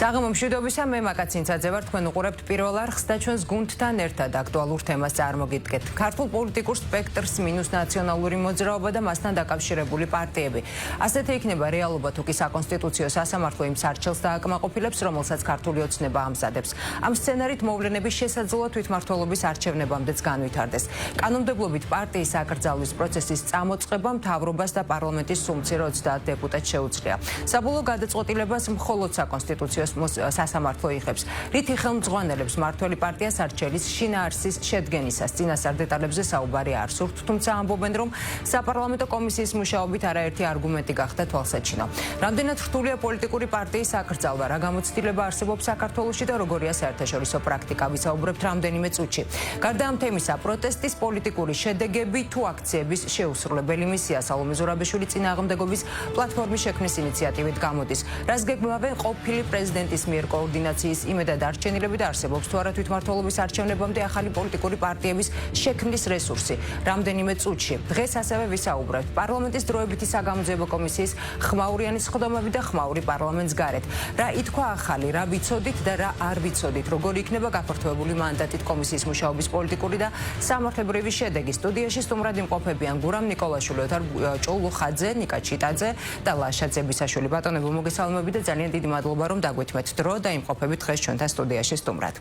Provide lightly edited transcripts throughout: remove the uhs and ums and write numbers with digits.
საღამო მშვიდობისა, მე მაკაცინცაძე ვარ, თქვენ უყურებთ პირველ არხს და ჩვენს გუნდთან ერთად აქტუალურ თემას წარმოგიდგენთ. ქართულ პოლიტიკურ სპექტრს მინუს ნაციონალური მოძრაობა და მასთან დაკავშირებული პარტიები. ასეთი იქნება რეალობა თუ კი საკონსტიტუციო სასამართლო იმ სარჩელს დააკმაყოფილებს, რომელსაც ქართული ოცნება ამზადებს. ამ სცენარით მოვლენები შესაძლოა თვითმმართველობის არჩევნებამდეც განვითარდეს. კანონმდებლობით პარტიის აკრძალვის პროცესის წამოწყება მთავრობას და პარლამენტის სუმცირ 30 დეპუტატს შეუძლია. საბოლოო გადაწყვეტილებას მხოლოდ საკონსტიტუციო სასამართლო იღებს. რითი ხელმძღვანელებს მმართველი პარტია სარჩელის შინაარსის შედგენისას წინასწარ დეტალებზე საუბარი არ სურთ, თუმცა ამბობენ, რომ საპარლამენტო კომისიის მუშაობით არაერთი არგუმენტი გახდა თვალსაჩინო. რამდენად რთულია პოლიტიკური პარტიის აკრძალვა, რა გამოცდილება არსებობს საქართველოში და როგორია საერთაშორისო პრაქტიკა, ვისაუბრებთ რამდენიმე წუთში. გარდა ამ თემისა, პროტესტის პოლიტიკური შედეგები თუ აქციების შეუსრულებელი მისია სალომე ზურაბიშვილის წინააღმდეგობის პლატფორმის შექმნის ინიციატივით გამოდის. რას გეგმავენ ყოფილი პრეზიდენტის მიერ კოორდინაციის იმედად არჩენილები და არსებობს თუ არა თვითმმართველობის არჩევნებამდე ახალი პოლიტიკური პარტიების შექმნის რესურსი. რამდენიმე წუთში. დღეს ასევე ვისაუბრებთ პარლამენტის დროებითი საგამოძიებო კომისიის ხმაურიანი სხდომები და ხმაური პარლამენტს გარეთ. რა ითქვა ახალი, რა ვიცოდით და რა არ ვიცოდით, როგორი იქნება გაფართოებული მანდატით კომისიის მუშაობის პოლიტიკური და სამართლებრივი შედეგი. სტუდიაში სტუმრად იმყოფებიან გურამ ნიკოლაშვილი, ოთარ ჭოულუხაძე, ნიკა ჩიტაძე და ლაშა ძებისაშვილი. ბატონებო, მოგესალმები და ძალიან დიდი მადლობა რომ დაგვითმეთ დრო და იმყოფებით დღეს ჩვენთან სტუდიაში სტუმრად.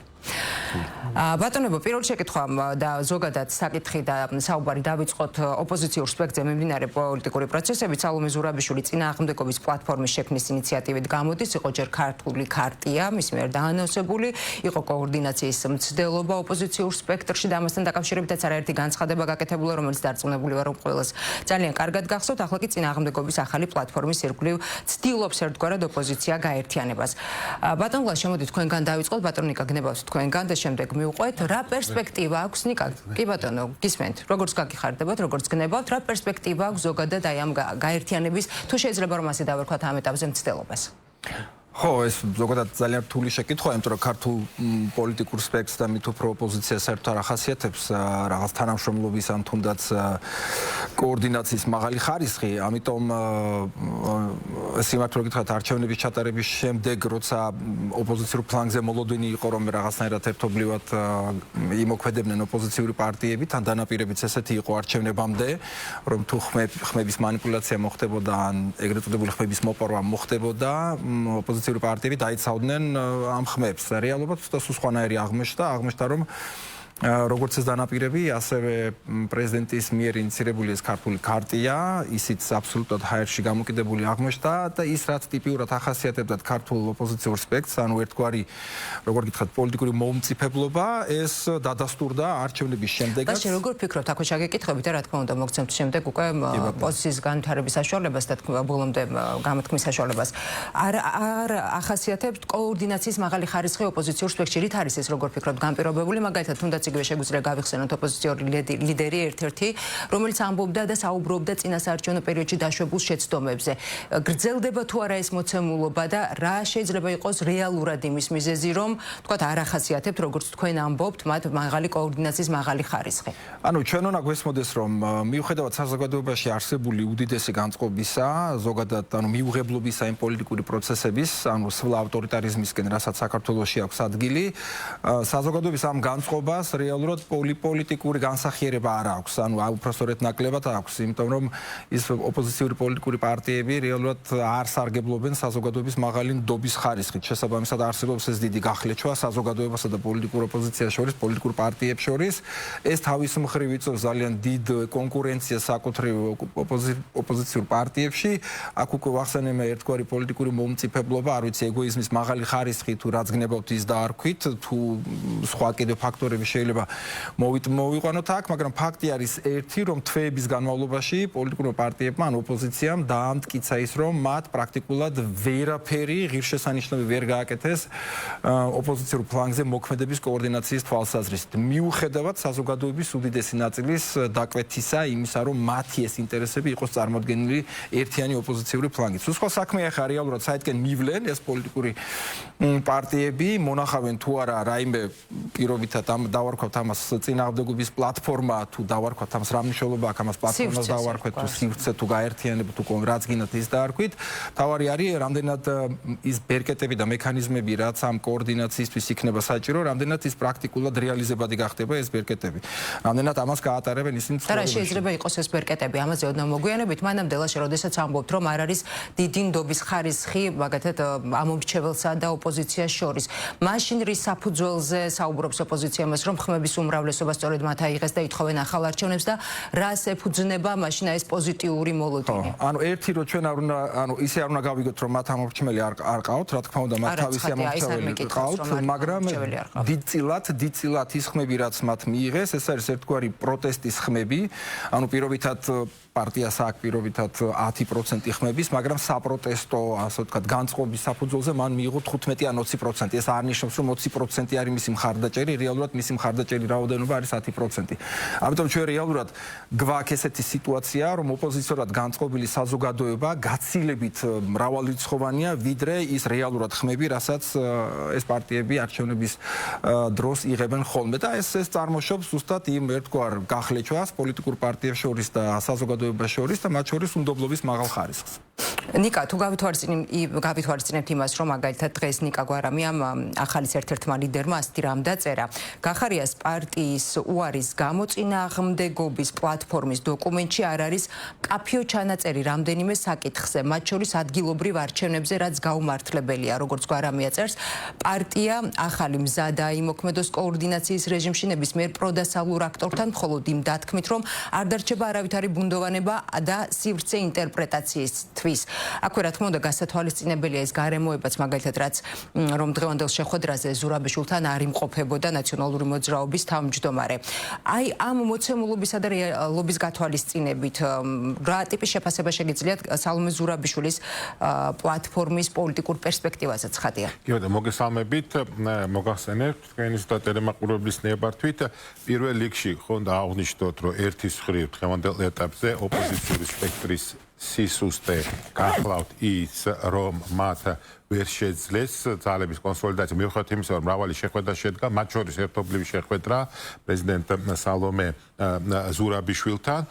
ბატონებო, პირველი შეკითხვა და ზოგადად საკითხი და საუბარი დავიწყოთ ოპოზიციურ სპექტრზე მიმდინარე პოლიტიკური პროცესებით. სალომე ზურაბიშვილი წინააღმდეგობის პლატფორმის შექმნის ინიციატივით გამოდის, იყო ჯერ ქართული ქარტია, მის მიერ დაანონსებული, იყო კოორდინაციის მცდელობა ოპოზიციურ სპექტრში და ამასთან დაკავშირებითაც არაერთი განცხადება გაკეთებულა, რომელიც დარწმუნებული ვარ, რომ ყველას ძალიან კარგად გახსოვთ. ახლა კი წინააღმდეგობის ახალი პლატფორმის ირგვლივ ცდილობს ერთგვარად ოპოზიცია გაერთიანებას. ბატონ გლა, შემოდით თქვენგან დავიწყოთ, ბატონ ნიკა გნებავთ თქვენგან და შემდეგ მივყვეთ. რა პერსპექტივა აქვს ნიკა? კი ბატონო, გისმენთ. როგორც გაგიხარდებათ, როგორც გნებავთ, რა პერსპექტივა აქვს ზოგადად აი ამ გაერთიანების, თუ შეიძლება რომ ასე დავერქვათ ამ ეტაპზე მცდელობას? ხო, ეს ზოგადად ძალიან რთული შეკითხვაა, იმიტომ რომ ქართულ პოლიტიკურ სპექტრს და მით უფრო ოპოზიციას საერთოდ არ ახასიათებს რაღაც თანამშრომლობის ან თუნდაც კოორდინაციის მაღალი ხარისხი, ამიტომ სიმართლე გითხრათ, არჩევნების ჩატარების შემდეგ, როცა ოპოზიციურ ფლანგზე მოლოდინი იყო, რომ რაღაცნაირად ერთობლივად იმოქმედებდნენ ოპოზიციური პარტიები, თან დანაპირებიც ესეთი იყო არჩევნებამდე, რომ თუ ხმების манипуляცია მოხდებოდა ან ეგრეთ წოდებული ხმების მოპარვა მოხდებოდა, ოპოზიციური პარტიები დაიცავდნენ ამ ხმებს. რეალობად სხვანაირი აღმოჩნდა, რომ როგორც ეს დანაპირები, ასევე პრეზიდენტის მიერ ინიცირებული ეს ქართული ქარტია, ისიც აბსოლუტურად ჰაერში გამოკიდებული აღმოჩნდა და ის რაც ტიპიურად ახასიათებდა ქართულ ოპოზიციურ სპექტრს, ანუ ერთგვარი, როგორ გითხრათ, პოლიტიკური მომწიფებლობა, ეს დადასტურდა არჩევნების შემდეგაც. და როგორ ფიქრობთ, აქვე შეგეკითხებით და რა თქმა უნდა მოგცემთ შემდეგ უკვე პოზიციის განვითარების საშუალებას და ბოლომდე გამოთქმის საშუალებას. არ ახასიათებთ კოორდინაციის მაღალი ხარისხი ოპოზიციურ სპექტრში. რით არის ეს, როგორ ფიქრობთ, განპირობებული, მაგალითად თუნდაც იგივე შეგვიძლია გავიხსენოთ ოპოზიციური ლიდერი ერთ-ერთი, რომელიც ამბობდა და საუბრობდა წინასაარჩევნო პერიოდში დაშვებულ შეცდომებზე. გრძელდება თუ არა ეს მოცემულობა და რა შეიძლება იყოს რეალურად იმის მიზეზი, რომ თქვათ არ ახასიათებთ, როგორც თქვენ ამბობთ, მათ მაღალი კოორდინაციის მაღალი ხარისხი. ანუ ჩვენ უნდა გვესმოდეს, რომ მიუხედავად საზოგადოებაში არსებული უდიდესი განწყობისა, ზოგადად ანუ მიუღებლობისა იმ პოლიტიკური პროცესების, ანუ სვლა ავტორიტარიზმისკენ, რასაც საქართველოში აქვს ადგილი, საზოგადოების ამ განწყობას რეალურად პოლიტიკური განსახიერება არ აქვს, ანუ უпроსტորეთ ნაკლებად აქვს, იმიტომ რომ ის ოპოზიციური პოლიტიკური პარტიები რეალურად არ სარგებლობენ საზოგადოების მაღალი ნდობის ხარისხით. შესაბამისად არსებობს ეს დიდი გახლეჩვა საზოგადოებასა და პოლიტიკურ ოპოზიციას შორის, პოლიტიკურ პარტიებს შორის. ეს თავის მხრივ იწვევს ძალიან დიდ კონკურენციას საკუთრივ ოპოზიციურ პარტიებში. აქ უკვე ვახსენე ერთგვარი პოლიტიკური მომწიფებლობა, არ ვიცი, ეგოიზმის მაღალი ხარისხი თუ რაც გნებავთ ის დაარქვით, თუ სხვა კიდევ ფაქტორები შეიძლება მოვიყვანოთ აქ, მაგრამ ფაქტი არის ერთი, რომ თვეების განმავლობაში პოლიტიკურ პარტიებმა ან ოპოზიციამ დაამტკიცა ის, რომ მათ პრაქტიკულად ვერაფერი ღირსშესანიშნავი ვერ გააკეთეს ოპოზიციურ ფლანგზე მოქმედების კოორდინაციის თვალსაზრისით. მიუხედავად საზოგადოების უდიდესი ნაწილის დაკვეთისა იმისა, რომ მათი ეს ინტერესები იყოს წარმოდგენილი ერთიანი ოპოზიციური ფლანგით. სხვა საქმეა ხა რეალურად საერთკენ მივლენ ეს პოლიტიკური პარტიები, მონახავენ თუ არა რაიმე პირობითად ამ დავარქვათ ამას წინააღმდეგობის პლატფორმა თუ დავარქვათ ამას რა მნიშვნელობა აქვს ამას პლატფორმას დავარქვათ თუ სივრცე თუ გაერთიანება თუ რაც გინდათ ის დაარქვით თავარი არის რამდენად ის ბერკეტები და მექანიზმები რაც ამ კოორდინაციისთვის იქნება საჭირო რამდენად ის პრაქტიკულად რეალიზებადი გახდება ეს ბერკეტები რამდენად ამას გაატარებენ ისინი და რა შეიძლება იყოს ეს ბერკეტები ამაზე ოდნავ მოგვიანებით მანამ დელაშე როდესაც ამბობთ რომ არ არის დიდი ნდობის ხარისხი მაგათად ამომრჩეველსა და ოპოზიციას შორის მაშინ რის საფუძველზე საუბრობს ოპოზიცია მას რომ ხმების უმრავლესობა სწორედ მათ აიღეს და ითხოვენ ახალ არჩევნებს და რას ეფუძნება მაშინ ეს პოზიტიური მოლოდინი ანუ ერთი რო ჩვენ არ უნდა ანუ ისე არ უნდა გავიგოთ რომ მათ ამორჩმელი არ ყავთ რა თქმა უნდა მათ თავისი ამორჩეველი ყავთ მაგრამ დიდწილად ის ხმები რაც მათ მიიღეს ეს არის ერთგვარი პროტესტის ხმები ანუ პირობითად პარტიას აქვს პირობითად 10% ხმების, მაგრამ საპროტესტო, ასე ვთქვათ, განწყობის საფუძველზე მან მიიღო 15 ან 20%. ეს არ ნიშნავს, რომ 20% არის მისი მხარდაჭერი, რეალურად მისი მხარდაჭერი რაოდენობა არის 10%. ამიტომ ჩვენ რეალურად გვაქვს ესეთი სიტუაცია, რომ ოპოზიციურად განწყობილი საზოგადოება გაცილებით მრავალრიცხოვანია, ვიდრე ის რეალურად ხმები, რასაც ეს პარტიები არჩევნების დროს იღებენ ხოლმე და ეს წარმოშობს ზუსტად იმ ერთგვარ გახლეჩვას პოლიტიკურ პარტიებს შორის და საზოგადოებას შორის და მათ შორის უნდობლობის მაღალ ხარისხს. ნიკა, თუ გავითვალისწინებთ იმას, რომ მაგალითად დღეს ნიკა გვარამი ამ ახალის ერთ-ერთმა ლიდერმა ასეთი რამ დაწერა. გახარიას პარტიის უარის გამოწინააღმდეგობის პლატფორმის დოკუმენტში არ არის კაფიო ჩანაწერი რამდენიმე საკითხზე, მათ შორის ადგილობრივ არჩევნებზე, რაც გაუმართლებელია, როგორც გვარამია წერს. პარტია ახალი მზა დაიმოქმედოს კოორდინაციის რეჟიმში ნებისმიერ პროდასალურ აქტორთან, მხოლოდ იმ დათქმით, რომ არ დარჩება არავითარი ბუნდოვანება და სივრცე ინტერპრეტაციისთვის. აქვე რა თქმა უნდა გასათვალისწინებელია ეს გარემოებაც მაგალითად რაც რომ დღევანდელ შეხვედრაზე ზურაბიშვილთან არ იმყოფებოდა ნაციონალური მოძრაობის თავმჯდომარე. აი ამ მოცემულობისა და რეალობის გათვალისწინებით რა ტიპის შეფასება შეგიძლიათ სალომე ზურაბიშვილის პლატფორმის პოლიტიკურ პერსპექტივაზე ცხადია. გიოდა მოგესალმებით, მოგახსენებთ თქვენი ტელემაყურებლის ნებართვით პირველ რიგში ხო და აღნიშნოთ რომ ერთის მხრივ დღევანდელ ეტაპზე ოპოზიციური სპექტრის სისუსტე გახლავთ ის რომ მათ ვერ შეძლეს ძალების კონსოლიდაცია მიუხედავად იმისა რომ მრავალი შეხვედრა შედგა მათ შორის ერთობლივი შეხვედრა პრეზიდენტ სალომე ზურაბიშვილთან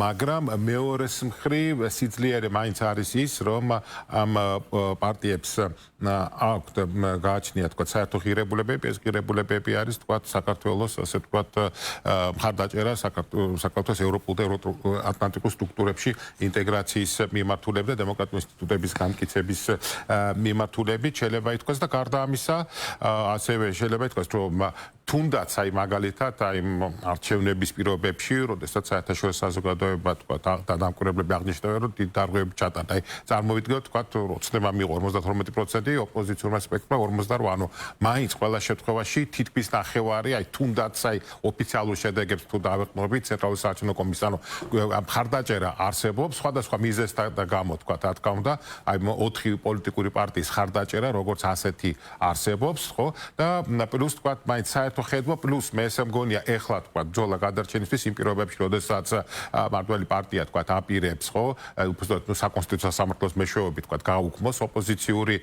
მაგრამ მეორეს მხრივ სიძლიერე მაინც არის ის რომ ამ პარტიებს აქვთ გააჩნია თქვა საერთო ღირებულებები ეს ღირებულებები არის თქვა საქართველოს ასე თქვა მხარდაჭერა საქართველოს ევროპულ და ატლანტიკურ სტრუქტურებში ინტეგრაციის მიმართულებით და დემოკრატიული ინსტიტუტების განმტკიცების მიმართულებით შეიძლება ითქვას და გარდა ამისა ასევე შეიძლება ითქვას რომ თუნდაც აი მაგალითად აი არჩევნების პირობებში, როდესაც საერთაშორისო საზოგადოება თქვა დამკვირვებლები აღნიშნავენ რომ დიდ დარღვევები ჩატარდა. აი წარმოვიდგინოთ თქვა ოცნება მიიღო 52% ოპოზიციურმა სპექტრმა 48 ანუ მაინც ყველა შემთხვევაში თითქმის ნახევარი აი თუნდაც აი ოფიციალურ შედეგებს თუ დავეყრდნობით ცენტრალური საარჩევნო კომისია ანუ მხარდაჭერა არსებობს სხვადასხვა მიზეზთა გამო თქვა რა თქმა უნდა აი 4 პოლიტიკური პარტიის მხარდაჭერა როგორც ასეთი არსებობს ხო და პლუს თქვა მაინც საერთო ხედვა პლუს მე ესე მგონია ეხლა თქვა ბრძოლა გადარჩენისთვის იმ პირობებში როდესაც მართველი პარტია თქვა აპირებს ხო უბრალოდ საკონსტიტუციო სამართლოს მეშვეობით თქვა გაუქმოს ოპოზიციური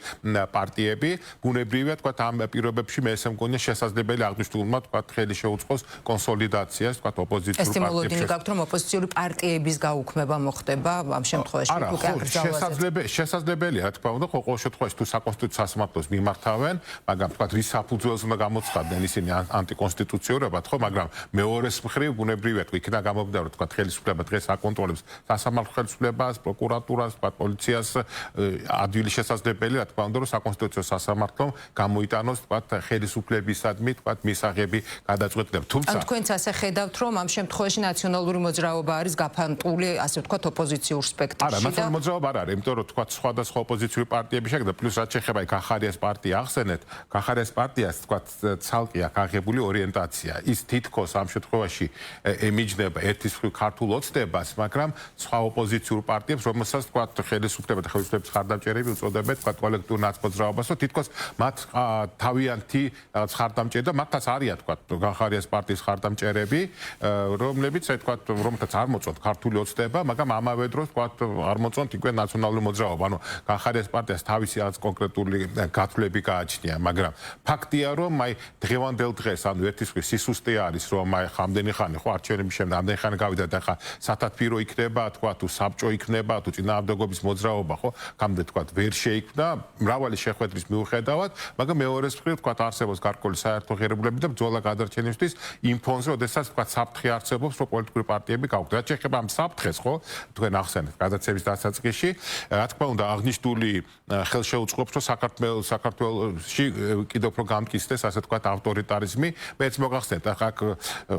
პარტიები ბუნებრივია თქვა ამ პირობებში მე ესე მგონია შესაძლებელი აღნიშნულმა თქვა ხელი შეუწყოს კონსოლიდაციას თქვა ოპოზიციურ პარტიებში. ეს მოლოდინი გაქვთ რომ ოპოზიციური პარტიების გაუქმება მოხდება ამ შემთხვევაში უკვე აკრძალვაზე. შესაძლებელია რა თქმა უნდა ყოველ შემთხვევაში თუ საკონსტიტუციო სამართლოს მიმართავენ მაგრამ თქვა რის საფუძველზე უნდა გამოცხადდნენ ისინი ანტიკონსტიტუციურობად ხო მაგრამ მეორეს მხრივ ბუნებრივია თქვა იქიდან გამომდინარე რომ თქვა ხელისუფლება დღეს აკონტროლებს სასამართლო ხელისუფლებას პროკურატურას თქვა პოლიციას ადვილი შესაძლებელი რა თქმა უნდა რომ საკონსტიტუციო სასამართლომ გამოიტანოს თქვა ხელისუფლებისადმი თქვა მისაღები გადაწყვეტილება თუმცა თქვენც ასე ხედავთ რომ ამ შემთხვევაში ნაციონალური მოძრაობა არის გაფანტული ასე ვთქვათ ოპოზიციურ სპექტრში არა ნაციონალური მოძრაობა არ არის იმიტომ რომ თქვა სხვადასხვა ოპოზიციური პარტიები შექმნა პლუს რაც შეეხება გახარიას პარტია ახსენეთ გახარიას პარტიას თქვა ცალკე აქვს აღებული ორიენტაცია ის თითქოს ამ შემთხვევაში ემიჯნება ერთის მხრივ ქართულ ოცნებას მაგრამ სხვა ოპოზიციურ პარტიებს რომელსაც თქვა ხელისუფლება და ხელისუფლების მხარდამჭერები უწოდებენ თქვა კოლექტიურ ნაცმოძრაობას რომ თითქოს მათ თავიანთი მხარდამჭერი და მათაც არიან თქვა გახარიას პარტიის მხარდამჭერები რომლებიც თქვა რომელთაც არ მოწონთ ქართული ოცნება მაგრამ ამავე დროს თქვა არ მოწონთ იქვე ნაციონალური მოძრაობა ანუ გახარიას პარტიას თავისი რაღაც კონკრეტული გათვლები გააჩნია მაგრამ ფაქტია რომ აი დღევანდელ დღეს ანუ ერთის მხრივ სისუსტე არის რომ აი ხამდენი ხანი ხო არჩევნების შემდეგ ამდენი ხანი გავიდა და ხა სათათბირო იქნება თქვა თუ საბჭო იქნება თუ წინააღმდეგობის მოძრაობა ხო ხამდე თქვა ვერ შეიქმნა მრავალი შეხვედრის მიუხედავად მაგრამ მეორეს მხრივ თქვა არსებობს გარკვეული საერთო ღირებულები და ბრძოლა გადარჩენისთვის იმ ფონზე როდესაც თქვა საფრთხე არსებობს რომ პოლიტიკური პარტიები გაუქმდა შეიძლება ამ საფრთხეს ხო თქვენ ახსენეთ გადაცემის დასაწყისში რა თქმა უნდა აღნიშნული ხელშეუწყობს რომ საქართველოში კიდევ უფრო გამტკიცდეს ასე თქვა ავტორიტარიზმი მეც მოგახსენეთ ახლა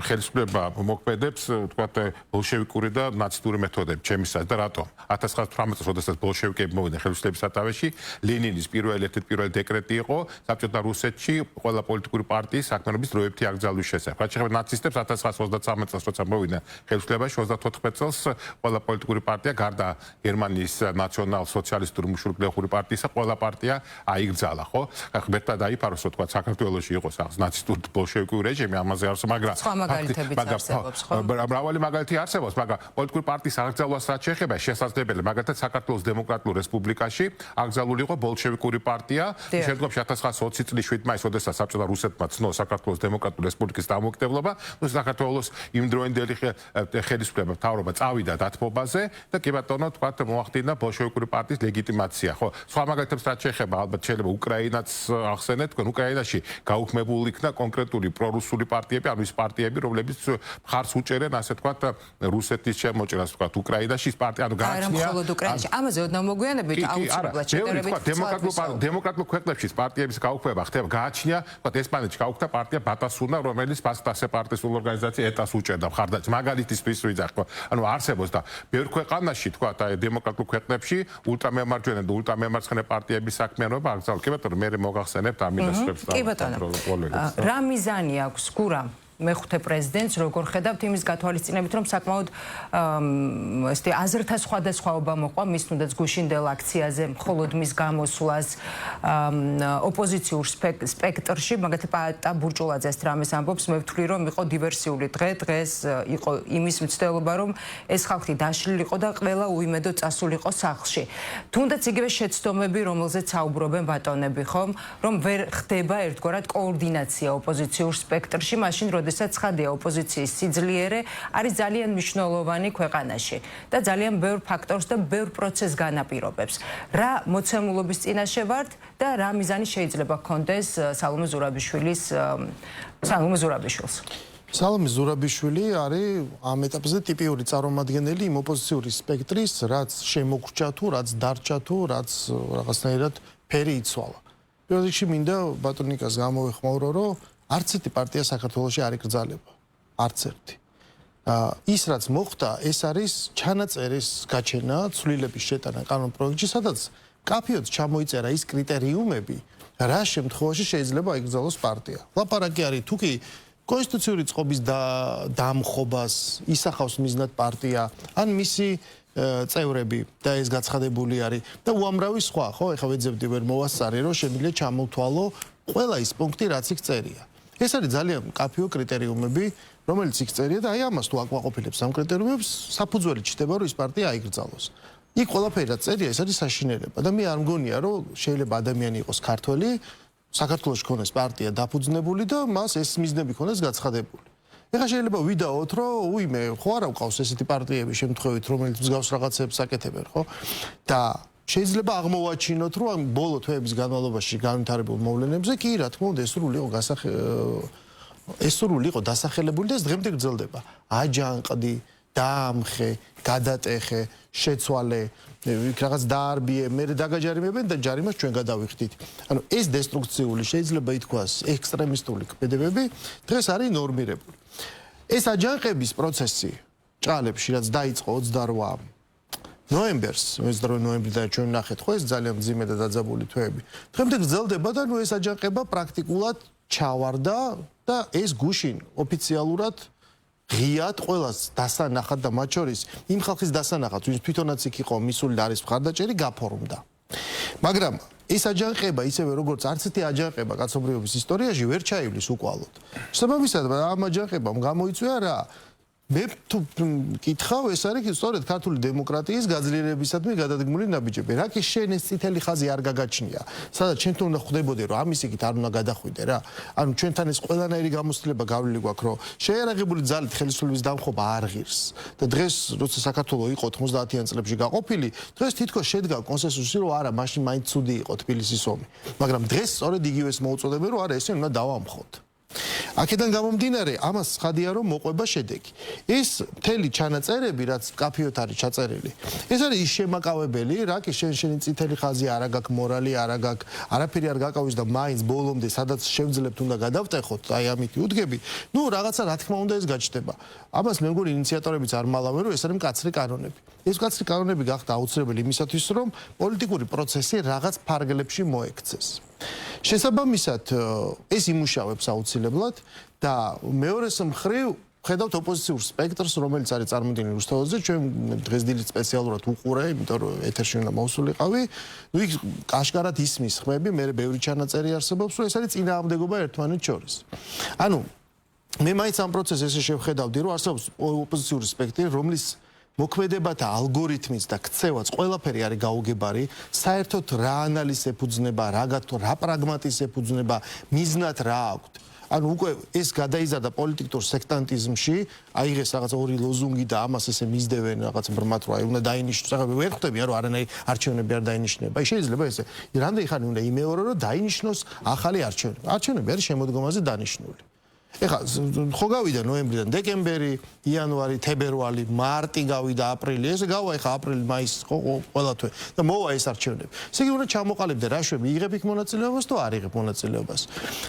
ხელისუფლება მოქმედებს თქვა ბოლშევიკური და ნაცისტური მეთოდები ჩემისაც და რატომ 1918 წელს როდესაც ბოლშევიკები მოვიდნენ ხელისუფლების სათავეში ლენინის პირველი დეკრეტი იყო საბჭოთა რუსეთში ყველა პოლიტიკური პარტიის საქმიანობის დროებითი აკრძალვის შესახებ რაც შეეხება ნაცისტებს 1933 წელს როცა მოვიდნენ ხელისუფლებაში 34 წელს ყველა პოლიტიკური პარტია გარდა გერმანიის ნაციონალ-სოციალისტური მუშურგლეხური პარტიისა ყველა პარტია აიგრძალა ხო ღმერთმა დაიფაროს რომ თქვა საქართველოში იყოს ნაცისტური ბოლშევიკური რეჟიმი ამაზე არსებობს მაგრამ მრავალი მაგალითი არსებობს მაგრამ პოლიტიკური პარტიის აკრძალვას რაც შეეხება შესაძლებელია მაგალითად საქართველოს დემოკრატიულ რესპუბლიკაში აკრძალული იყო ბოლშევიკური პარტია შემდგომში 1920 წლის 7 მაისს როდესაც საბჭოთა რუსეთმა ცნო საქართველოს დემოკრატიული რესპუბლიკის დამოუკიდებლობა საქართველოს იმდროინდელი ხელისუფლება მთავრობა წავიდა დათმობაზე და კი ბატონო თქვა მოახდინა ბოლშევიკური პარტიის ლეგიტიმაცია ხო სხვა მაგალითებს რაც შეეხება ალბათ შეიძლება უკრაინაც ახსენეთ თქვენ უკრაინაში გაუქმებული იქნა კონკრეტული პრორუსული პარტიები ანუ ის პარტიები რომლებიც მხარს უჭერენ ასე თქვა რუსეთის შემოჭრას თქვა უკრაინაში ის პარტია ანუ გააჩნია ამაზე ოდნავ მოგვიანებით აუცილებლად შედარებით დემოკრატიულ ქვეყნებში პარტიების გაუქმება ხდება გააჩნია თქვა ესპანეთში გაუქმდა პარტია ბატასუნა რომელიც პასტასეპარტისტულ ორგანიზაცია ეტას უჭერდა მხარდაჭერას მაგალითისთვის ვიძახ ხო ანუ არსებობს და ბევრ ქვეყანაში თქვა დემოკრატიულ ქვეყნებში ულტრამემარჯვენე და ულტრამემარცხენე პარტიების საქმიანობა აკრძალვა კი ბატონო მე მოგახსენებთ ამას კი ბატონო რა მიზანი აქვს გურამ მეხუთე პრეზიდენტს როგორ ხედავთ იმის გათვალისწინებით რომ საკმაოდ ესეთი აზრთა სხვადასხვაობა მოყვა მის თუნდაც გუშინდელ აქციაზე მხოლოდ მის გამოსვლას ოპოზიციურ სპექტრში მაგათი პატა ბურჭულაძეს რამეს ამბობს მე ვთვლი რომ იყო დივერსიული დღეს იყო იმის მცდელობა რომ ეს ხალხი დაშლილიყო და ყველა უიმედოდ წასულიყო სახლში თუნდაც იგივე შეცდომები რომელზეც საუბრობენ ბატონები ხომ რომ ვერ ხდება ერთგვარად კოორდინაცია ოპოზიციურ სპექტრში მაშინ როდესაც ხადია ოპოზიციის სიძლიერე არის ძალიან მნიშვნელოვანი ქვეყანაში და ძალიან ბევრ ფაქტორს და ბევრ პროცესს განაპირობებს. რა მოცემულობის წინაშე ვართ და რა მიზანი შეიძლება გქონდეს სალომე ზურაბიშვილს? სალომე ზურაბიშვილი არის ამ ეტაპზე ტიპიური წარმომადგენელი იმ ოპოზიციური სპექტრის, რაც შემოგრჩა თუ რაც დარჩა თუ რაც რაღაცნაირად ფერი იცვალა. პირველ რიგში მინდა ბატონიკას გამოვეხმაურო, რომ არც ერთი პარტია საქართველოში არ იკრძალება. არც ერთი. ის რაც მოხდა, ეს არის ჩანაწერის გაჩენა, ცვლილების შეტანა კანონ პროექტში, სადაც კაფიოდ ჩამოიწერა ის კრიტერიუმები, რა შემთხვევაში შეიძლება იკრძალოს პარტია. ლაპარაკი არის თუ კი კონსტიტუციური წყობის დამხობას ისახავს მიზნად პარტია, ან მისი წევრები და ეს გაცხადებული არის და უამრავი სხვა, ხო, ეხლა ვეძებდი ვერ მოვასწარი, რომ შემიძლია ჩამოვთვალო ყველა ის პუნქტი, რაც იქ წერია. ეს არის ძალიან კაფიო კრიტერიუმები, რომელიც იქ წერია და აი ამას თუ აკმაყოფილებს ამ კრიტერიუმებს, საფუძველი ჩნდება, რომ ის პარტია აიკრძალოს. იქ ყველაფერი რაც წერია, ეს არის საშინელება და მე არ მგონია, რომ შეიძლება ადამიანი იყოს ქართველი, საქართველოში ქონდეს პარტია დაფუძნებული და მას ეს მიზნები ქონდეს გაცხადებული. ეხლა შეიძლება ვიდაოთ, რომ უიმე, ხო არა ვყავს ესეთი პარტიები შემთხვევით, რომელიც მსგავს რაღაცებს აკეთებენ, ხო? და შეიძლება აღმოვაჩინოთ, რომ ბოლო თვეების განმავლობაში განვითარებულ მოვლენებზე კი რა თქმა უნდა ესრული იყო დასახელებული და ეს დღემდე გრძელდება. აჯანყდი, დაამხე, გადატეხე, შეცვალე, რაღაც დაარბიე, მე დაგაჯარიმებენ და ჯარიმას ჩვენ გადავიხდით. ანუ ეს დესტრუქციული შეიძლება ითქვას ექსტრემისტული ქმედებები დღეს არის ნორმირებული. ეს აჯანყების პროცესი ჭალებში რაც დაიწყო 28 ნოემბერს, ნოემბრიდან ჩვენ ნახეთ ხო ეს ძალიან მძიმე და დაძაბული თვეები. დღემდე გრძელდება და ნუ ეს აჯანყება პრაქტიკულად ჩავარდა და ეს გუშინ ოფიციალურად ღიად ყველას დასანახად და მათ შორის იმ ხალხის დასანახად, ვინც თვითონაც იქ იყო მისული და არის მხარდაჭერი, გაფორმდა. მაგრამ ეს აჯანყება ისევე როგორც არც ერთი აჯანყება კაცობრიობის ისტორიაში ვერ ჩაივლის უკვალოდ. შესაბამისად, ამ აჯანყებამ გამოიწვია რა? მე თუ კითხავ, ეს არის სწორედ ქართული დემოკრატიის გაძლიერებისადმი გადადგმული ნაბიჯები. რა კი შენ ეს წითელი ხაზი არ გაგაჩნია, სადაც შენ თუ უნდა ხვდებოდე, რომ ამის იქით არ უნდა გადახვიდე რა. ანუ ჩვენთან ეს ყველანაირი გამოცდილება გავლილი გვაქვს, რომ შეერაღებული ძალით ხელისუფლების დამხობა არ ღირს. და დღეს, როცა საქართველოს იყო 90-იან წლებში გაყოფილი, დღეს თითქოს შედგა კონსენსუსი, რომ არა, მაშინ მაინც ცუდი იყო თბილისის ომი. მაგრამ დღეს სწორედ იგივეს მოუწოდებენ, რომ არა, ესე უნდა დავამხოთ. აქედან გამომდინარე, ამას ცხადია, რომ მოყვება შედეგი. ეს მთელი ჩანაწერები, რაც კაფეოთ არის ჩაწერილი, ეს არის ის შემაკავებელი, რა კი შენი წითელი ხაზი არა გაქვს, მორალი არა გაქვს, არაფერი არ გაკავის და მაინც ბოლომდე სადაც შევძლებთ უნდა გადავტეხოთ, აი ამითი უდგები, ნუ რაღაცა რა თქმა უნდა ეს გაჩნდება. ამას მე მგონი ინიციატორებიც არ მალავენ, რომ ეს არის მკაცრი კანონები. ეს მკაცრი კანონები გახდა აუცილებელი იმისათვის, რომ პოლიტიკური პროცესი რაღაც ფარგლებში მოექცეს. შესაბამისად, ეს იმუშავებს აუცილებლად და მეორეს მხრივ ხედავთ ოპოზიციურ სპექტრს, რომელიც არის წარმოდგენილი რუსთაველზე, ჩვენ დღესდღეობით სპეციალურად უყურე, იმიტომ რომ ეთერში უნდა მოვსულიყავი. ნუ იქ კაშკარად ისმის ხმები, მე ბევრი ჩანაწერი არსებობს, რომ ეს არის წინააღმდეგობა ერთმანეთს შორის. ანუ მე მაინც ამ პროცესს ესე შევხედავდი, რომ არსებობს ოპოზიციური სპექტრი, რომლის მოქმედებათა ალგორითმიც და ქცევაც ყველაფერი არის გაუგებარი, საერთოდ რა ანალიზს ეფუძნება, რა პრაგმატიზმს ეფუძნება, მიზნად რა აქვთ. ანუ უკვე ეს გადაიზარდა პოლიტიკურ სექტანტიზმში, აიღეს რაღაც ორი ლოზუნგი და ამას ესე მისდევენ რაღაც ბრმად, რომ აი უნდა დაინიშნოს. ახლა ვერ ხვდები რომ არანაირი არჩევნები არ დაინიშნება. აი შეიძლება ესე რამდენი ხანი უნდა იმეორო, რომ დაინიშნოს ახალი არჩევნები. არჩევნები არის შემოდგომაზე დანიშნული. ეხლა ხო გავიდა ნოემბრიდან დეკემბერი, იანვარი, თებერვალი, მარტი გავიდა, აპრილი, ესე გავა ეხლა აპრილი, მაისი, ხო ყველა თვე და მოვა ეს არჩევნები. ესე იგი უნდა ჩამოყალიბდე რა შვები, იღებ იქ მონაწილეობას თუ არ იღებ მონაწილეობას.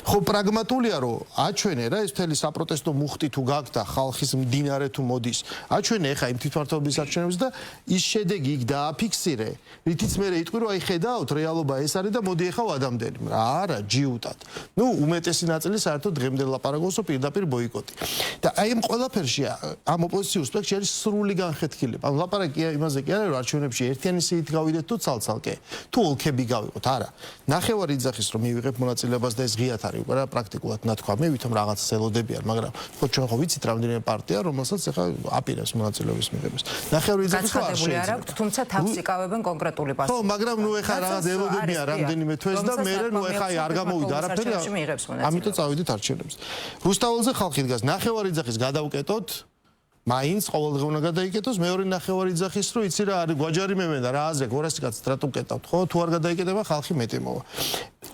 ხო პრაგმატულია რომ აჩვენე რა ეს მთელი საპროტესტო მუხტი თუ გაქვს და ხალხის მდინარე თუ მოდის. აჩვენე ეხლა იმ თვითმმართველობის არჩევნებს და ის შედეგი იქ დააფიქსირე, რითიც მე იტყვი რომ აი ხედავთ რეალობა ეს არის და მოდი ეხლა ვადამდელი. არა, ჯიუტად. ნუ უმეტესი ნაწილი საერთოდ დღემდე ლაპარაკობს პირდაპირ ბოიკოტი. და აი ამ ყველაფერში ამ ოპოზიციურ სპექტრში არის სრული განხეთქილება. ანუ ლაპარაკი იმაზე კი არა რომ არჩევნებში ერთიანი სიით გავიდეთ თუ ცალ-ცალკე, თუ ოლქები გავიყოთ, არა. ნახევარი იძახის რომ მივიღებ მონაწილეობას და ეს ღიად არის უკვე რა პრაქტიკულად ნათქვა. მე ვითომ რაღაც ელოდებიან, მაგრამ ხო ჩვენ ხო ვიცით რამდენიმე პარტია, რომელსაც ახლა აპირებს მონაწილეობის მიღებას. ნახევარი იძახის რომ არ შეიძლება. თუმცა თავს იკავებენ კონკრეტული პარტია. ხო, მაგრამ ნუ ახლა რაღაც ელოდებიან რამდენიმე თვეს და მე ნუ ახლა არ გამოვიდა არაფერი. ამიტომ წავიდით არჩევნებს. რუსთაველზე ხალხი დგას ნახევარი იძახის გადავკეტოთ, მაინც ყოველდღე უნდა გადაიკეტოს, მეორე ნახევარი იძახის რომ იცი რა არის გვაჯარი მემენდა რა აზრია 200 კაცს რატო კეტავთ, ხო თუ არ გადაიკეტება ხალხი მეტი მოვა.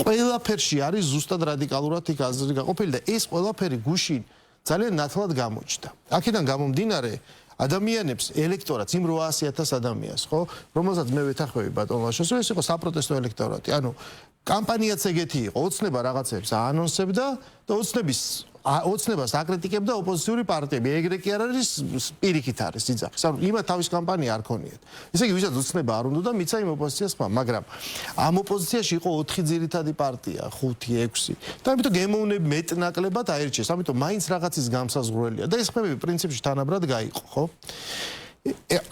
ყველაფერში არის ზუსტად რადიკალურად იქ აზრი გაყოფილი და ეს ყველაფერი გუშინ ძალიან ნათლად გამოჩნდა. აქედან გამომდინარე ადამიანებს ელექტორატს იმ 800,000 ადამიანს, ხო, რომელსაც მე ვეთანხმები ბატონ ლაშოს, ეს იყო საპროტესტო ელექტორატი. ანუ კამპანიაც ეგეთი იყო, ოცნება რაღაცებს აანონსებდა და ოცნებას აკრიტიკებდა ოპოზიციური პარტიები. ეგრე კი არ არის, პირიქით არის იძახის. ანუ იმათ თავის კამპანია არ ქონიათ. ესე იგი, ვისაც ოცნება არ უნდა და მიცა იმ ოპოზიციას ხმა, მაგრამ ამ ოპოზიციაში იყო 4 ძირითადი პარტია, 5-6 და ამიტომ გემოვნები მეტნაკლებად აირჩიეს. ამიტომ მაინც რაღაცის გამსაზღვრელია და ეს ხმები პრინციპში თანაბრად გაიყო, ხო?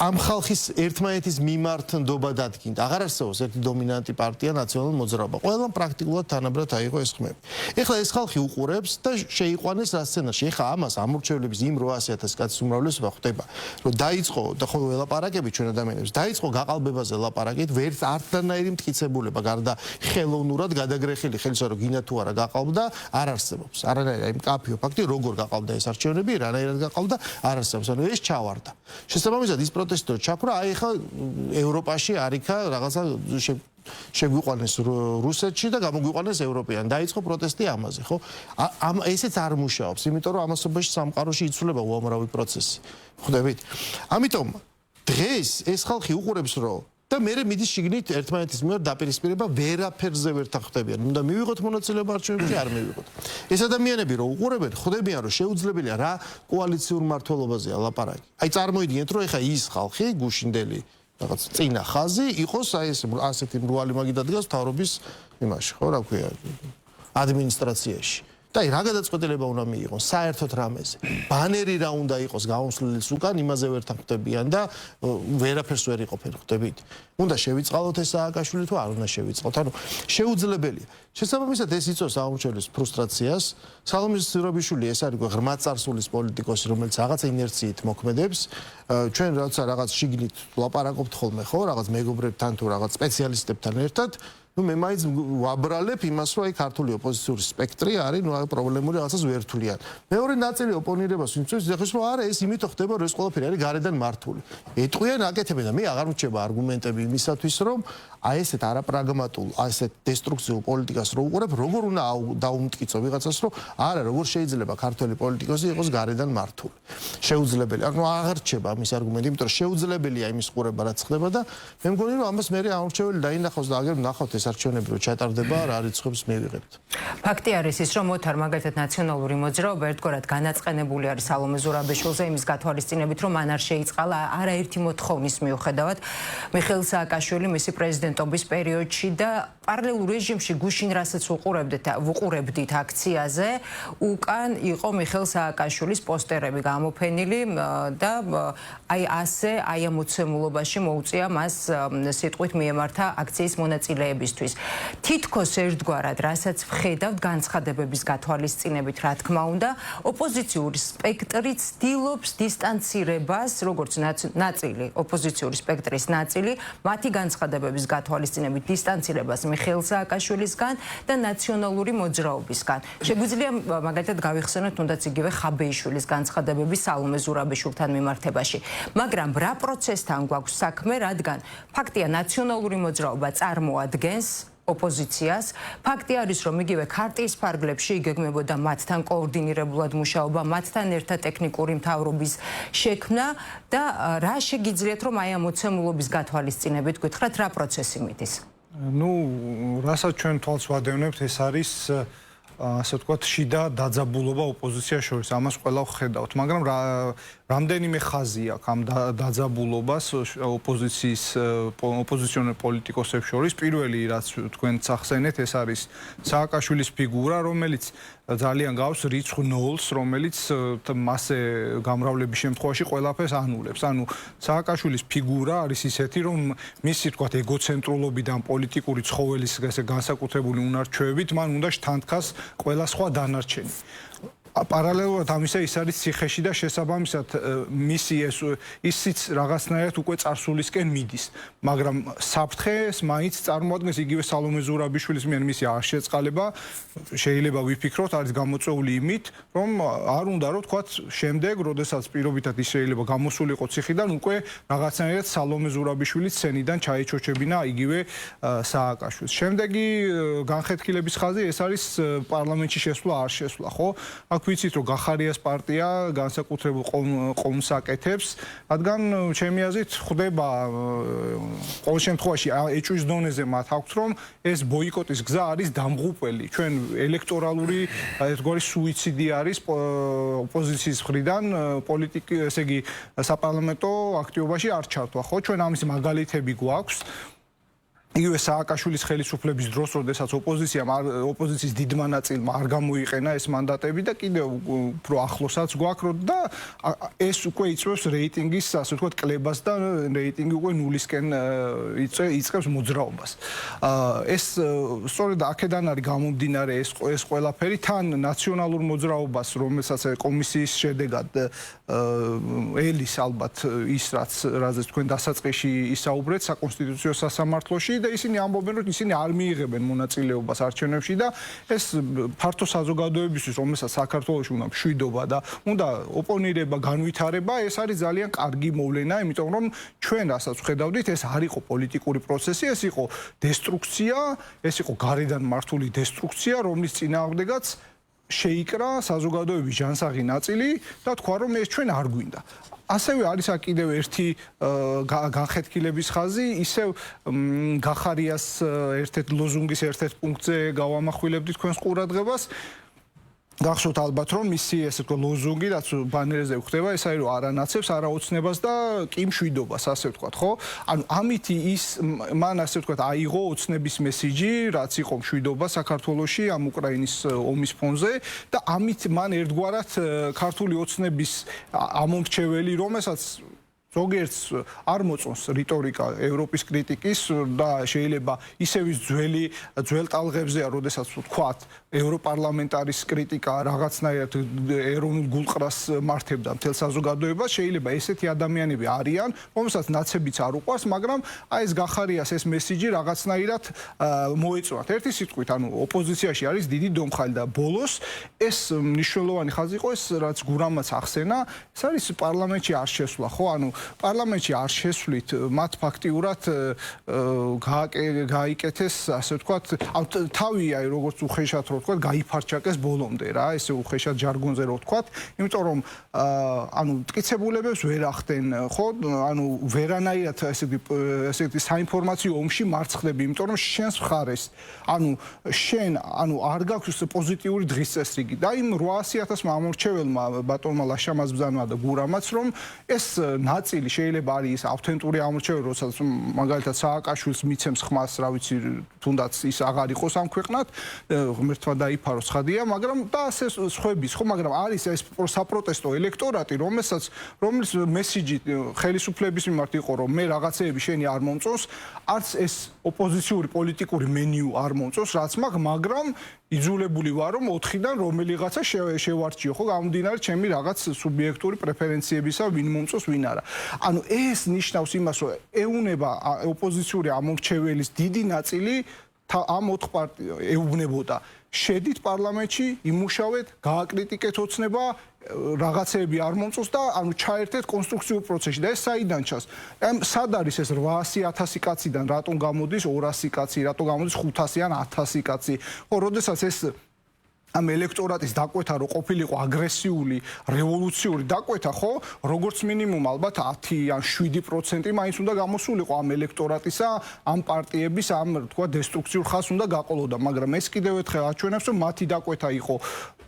ამ ხალხის ერთმანეთის მიმართ ნდობა დადგინდა. აღარ არსებობს ერთი დომინანტი პარტია ნაციონალურ მოძრაობა. ყველამ პრაქტიკულად თანაბრად აიღო ეს ხმები. ეხლა ეს ხალხი უყურებს და შეიყვანეს რა სცენარში. ეხლა ამას ამორჩევლების იმ 800,000 კაცის უმრავლესობა ხვდება, რომ დაიწყო და ხო ველაპარაკები ჩვენ ადამიანებს, დაიწყო გაყალბებაზე ლაპარაკით, ვერც არცდანაირი მტკიცებულება გარდა ხელოვნურად გადაგრეხილი ხელისა რომ გინდა თუ არა გაყალბდა, არ არსებობს. არანაირი აი მკაფიო ფაქტი როგორ გაყალბდა ეს არჩევნები, რანაირად გაყალბდა, არ არსებობს. ანუ ეს ჩავარდა. შესაბამისად ის პროტესტო ჩაქრა, აი ხა ევროპაში არიქა რაღაცა შეგვიყვანეს რუსეთში და გამოგვიყვანეს ევროპიდან. დაიწყო პროტესტი ამაზე, ხო? ესეც არ მუშაობს, იმიტომ რომ ამასობაში სამყაროში იცვლება უამრავი პროცესი. ხვდებით? ამიტომ დღეს ეს ხალხი უყურებს რომ და მე მიდის შიგნით ერთმანეთის მიმართ დაპირისპირება ვერაფერზე ვერ თანხმდებიან. უნდა მივიღოთ მონაწილეობა არჩევნებში, არ მივიღოთ. ეს ადამიანები რომ უყურებენ, ხვდებიან რომ შეუძლებელია რა კოალიციურ მართლობაზეა ლაპარაკი. აი წარმოიდგინეთ რომ ეხა ის ხალხი გუშინდელი რაღაც წინა ხაზი იყოს აი ეს ასეთი მრუალი მაგი დადგას მთავრობის იმაში, ხო რა ქვია, ადმინისტრაციაში. და რა გადაწყვეტილება უნდა მიიღოს საერთოდ რამეზე. ბანერი რა უნდა იყოს გამოსulis უკან იმაზე ვერ თანხმდებიან და ვერაფერს ვერ იყოფენ ხვდებით. უნდა შევიწყალოთ ეს სააკაშვილი თუ არ უნდა შევიწყალოთ. ანუ შეუძლებელია. შესაბამისად ეს იწვევს აღმოჩენილ ფრუსტრაციას. სალომე ზურაბიშვილი ეს არის ღრმა წარსულის პოლიტიკოსი, რომელიც რაღაც ინერციით მოქმედებს. ჩვენ რაღაც შიგნით ლაპარაკობთ ხოლმე ხო, რაღაც მეგობრებთან თუ რაღაც სპეციალისტებთან ერთად. მე მაინც ვაბრალებ იმას, რომ აი ქართული ოპოზიციური სპექტრი არის, პრობლემური რაღაცას ვერ თვლიან. მეორე ნაწილი ოპონირებას ვიმწევს, რომ არა, ეს იმით ხდება, რომ ეს ყველაფერი არის გარედან მართული. ეტყვიან, აკეთებენ და მე აღარ მრჩება არგუმენტები იმისათვის, რომ აი ესეთ არაპრაგმატულ, აი ესეთ დესტრუქციულ პოლიტიკას რო უყურებ, როგორ უნდა დაუმტკიცო ვიღაცას, რომ არა, როგორ შეიძლება ქართული პოლიტიკოსი იყოს გარედან მართული. შეუძლებელი. ანუ აღარ რჩება ამის არგუმენტი, იმიტომ რომ შეუძლებელია იმის ყურება, რაც ხდება და მე მგონი, რომ ამას მე ამორჩეველი დაინახავს და აგერ ნახავთ ეს არჩევნები რო ჩატარდება, რა რიცხვებს მივიღებთ. ფაქტი არის ის, რომ მოთარ მაგალითად ნაციონალური მოძრაობა ერთგვარად განაწყენებული არის სალომე ზურაბიშვილზე იმის გათვალისწინებით, რომ მან არ შეიწყალა არაერთი მოთხოვნის მიუხედავად მიხეილ სააკაშვილი მისი პრეზიდენტობის პერიოდში და პარალელურ რეჟიმში გუშინ რასაც ვუყურებდით აქციაზე, უკან იყო მიხეილ სააკაშვილის პოსტერები გამოფენილი და აი ასე აი ამ მოცემულობაში მოუწია მას სიტყვით მიემართა აქციის მონაწილეებისთვის. თითქოს ერთგვარად, რასაც ვხედავთ განცხადებების გათვალისწინებით, რა თქმა უნდა, ოპოზიციური სპექტრი ცდილობს დისტანცირებას, როგორც ნაწილი, ოპოზიციური სპექტრის ნაწილი, მათი განცხადებების გათვალისწინებით დისტანცირებას მიხეილ სააკაშვილისგან და ნაციონალური მოძრაობისგან. შეგვიძლია მაგალითად გავიხსენოთ თუნდაც იგივე ხაბეიშვილის განცხადებები სალომე ზურაბიშვილთან მიმართებაში. მაგრამ რა პროცესთან გვაქვს საქმე, რადგან ფაქტია ნაციონალური მოძრაობა წარმოადგენს ოპოზიციას. ფაქტი არის, რომ იგივე ქარტიის ფარგლებში იგეგმებოდა მათთან კოორდინირებულად მუშაობა, მათთან ერთად ტექნიკური მთავრობის შექმნა და რა შეგიძლიათ, რომ აი ამ მოცემულობის გათვალისწინებით გითხრათ, რა პროცესი მიდის? რასაც ჩვენ თვალს ვადევნებთ, ეს არის ასე ვთქვათ, შიდა დაძაბულობა ოპოზიციას შორის. ამას ყველა ვხედავთ, მაგრამ რამდენიმე ხაზი აქვს ამ დაძაბულობას ოპოზიციონერ პოლიტიკოსებს შორის. პირველი, რაც თქვენ ახსენეთ, ეს არის სააკაშვილის ფიგურა, რომელიც ძალიან გავს რიცხვ ნოლს, რომელიც მასე გამრავლების შემთხვევაში ყველაფერს ანულებს. ანუ სააკაშვილის ფიგურა არის ისეთი, რომ მისი თქვათ ეგოცენტრულობიდან პოლიტიკური ცხოველის განსაკუთრებული უნარჩვევებით მან უნდა შთანთქას ყველა სხვა დანარჩენი. პარალელურად ამისა ის არის ციხეში და შესაბამისად მისი ისიც რაღაცნაირად უკვე წარსულისკენ მიდის, მაგრამ საფრთხეს მაინც წარმოადგენს იგივე სალომე ზურაბიშვილის მიერ მისი არშეწყალება, შეიძლება ვიფიქროთ, არის გამოწვეული იმით, რომ არ უნდა რომ თქვათ შემდეგ, როდესაც პირობითად ის შეიძლება გამოსულიყო ციხიდან, უკვე რაღაცნაირად სალომე ზურაბიშვილის სცენიდან ჩაეჩოჩებინა იგივე სააკაშვილს. შემდეგი განხეთქილების ხაზი ეს არის პარლამენტში შესვლა არ შესვლა, ხო? ვიცით რომ გახარიას პარტია განსაკუთრებულ ყომს აკეთებს, რადგან ჩემი აზრით ხდება ყოველ შემთხვევაში ეჭვის დონეზე მათ აქვთ რომ ეს ბოიკოტის გზა არის დამღუპველი. ჩვენ ელექტორალური ერთგვარი სუიციდი არის ოპოზიციის მხრიდან პოლიტიკი, ესე იგი საპარლამენტო აქტივობაში არ ჩართვა, ხო? ჩვენ ამის მაგალითები გვაქვს. იგივე სააკაშვილის ხელისუფლების დროს, როდესაც ოპოზიციის დიდმა ნაწილმა არ გამოიყენა ეს მანდატები და კიდევ უფრო ახლოსაც გვაქვს და ეს უკვე იწვევს რეიტინგის, ასე ვთქვათ, კლებას და რეიტინგი უკვე ნულისკენ იწყებს მოძრაობას. ეს სწორედ აქედან არის გამომდინარე ეს ყველაფერი თან ნაციონალურ მოძრაობას, რომელსაც კომისიის შედეგად ელის ალბათ ის რაზეც თქვენ დასაწყისში ისაუბრეთ საკონსტიტუციო სასამართლოში და ისინი ამბობენ, რომ ისინი არ მიიღებენ მონაწილეობას არჩევნებში და ეს ფართო საზოგადოებისთვის, რომელსაც საქართველოში უნდა მშვიდობა და უნდა ოპონირება, განვითარება, ეს არის ძალიან კარგი მოვლენა, იმიტომ რომ ჩვენ რასაც ვხედავდით, ეს არ იყო პოლიტიკური პროცესი, ეს იყო დესტრუქცია, ეს იყო გარედან მართული დესტრუქცია, რომლის წინააღმდეგაც შეიკრა საზოგადოების ჯანსაღი ნაწილი და თქვა, რომ ეს ჩვენ არ გვინდა. ასევე არის კიდევ ერთი განხეთქილების ხაზი, ისევ გახარიას ერთ-ერთ ლოზუნგის ერთ-ერთ პუნქტზე გავამახვილებდით თქვენს ყურადღებას. გახსოვთ ალბათ რომ მისი ესე ვთქვათ ლოზუნგი რაც ბანერზე ხდება ეს არის რომ არანაცებს არაოცნებას და კი მშვიდობას ასე ვთქვათ ხო ანუ ამით ის მან ასე ვთქვათ აიღო ოცნების მესიჯი რაც იყო მშვიდობა საქართველოში ამ უკრაინის ომის ფონზე და ამით მან ერთგვარად ქართული ოცნების ამომრჩეველი რომელსაც ზოგიერთს არ მოწონს რიტორიკა ევროპის კრიტიკის და შეიძლება ისევ ის ძველ ტალღებზეა, როდესაც ვთქვათ, ევროპარლამენტარის კრიტიკა რაღაცნაირად ეროვნულ გულყრას მართებდა მთელ საზოგადოებას, შეიძლება ესეთი ადამიანები არიან, რომელსაც ნაცებიც არ უყვარს, მაგრამ აი ეს გახარიას ეს მესიჯი რაღაცნაირად მოეწონათ. ერთი სიტყვით, ანუ ოპოზიციაში არის დიდი დომხალი და ბოლოს ეს მნიშვნელოვანი ხაზი იყო ეს რაც გურამაც ახსენა, ეს არის პარლამენტში არ შესვლა, ხო? ანუ პარლამენტში არ შესვლით მათ ფაქტიურად გაიკეთეს, ასე ვთქვათ, თავი აი როგორც უხეშად რო ვთქვათ, გაიფარჩაკეს ბოლომდე რა, ესე უხეშად ჟარგონზე რო ვთქვათ, იმიტომ რომ ანუ მტკიცებულებებს ვერ ახდენ, ხო? ანუ ვერანაირად ესეთი საინფორმაციო ომში მარცხდები, იმიტომ რომ შენს მხარეს, ანუ შენ, ანუ არ გაქვს პოზიტიური დღის წესრიგი და იმ 800,000 ამორჩეველმა ბატონმა ლაშამაზბზანმა და გურამაც რომ ეს ნაწილი შეიძლება არის ის ავთენტური ამორჩეველი, როდესაც მაგალითად სააკაშვილს მიცემს ხმას, რა ვიცი, თუნდაც ის აღარ იყოს ამ ქვეყნად, ღმერთმა დაიფაროს ხადია, მაგრამ და ასე სხვების, ხო, მაგრამ არის ეს საპროტესტო ელექტორატი, რომლის მესიჯი ხელისუფლების მიმართ იყო, რომ მე რაღაცეები შენი არ მომწონს, არც ეს ოპოზიციური პოლიტიკური მენიუ არ მომწონს, რაც მაქვს, მაგრამ იძულებული ვარ რომ 4-დან რომელიღაცა შევარჩიო, ხო, გამომდინარე ჩემი რაღაც სუბიექტური პრეფერენციებისა, ვინ მომწონს, ვინ არა. ანუ ეს ნიშნავს იმას, რომ ეუნება ოპოზიციური ამორჩეველის დიდი ნაწილი ამ 4 პარტიას ეუბნებოდა. შედით პარლამენტში, იმუშავეთ, გააკრიტიკეთ ოცნება, რაღაცეები არ მომწონს და ანუ ჩაერთეთ კონსტრუქციულ პროცესში და ეს საიდან ჩანს? სად არის ეს 800,000 კაციდან რატომ გამოდის 200 კაცი, რატომ გამოდის 500 ან 1000 კაცი? ხო, როდესაც ეს ამ ელექტორატის დაკვეთა რო ყოფილიყო აგრესიული, რევოლუციური დაკვეთა, ხო? როგორც მინიმუმ ალბათ 10 ან 7% მაინც უნდა გამოსულიყო ამ ელექტორატისა, ამ პარტიების, ამ თქვა დესტრუქციულ ხაზს უნდა გაყოლოდა, მაგრამ ეს კიდევ ერთხელ აჩვენებს, რომ მათი დაკვეთა იყო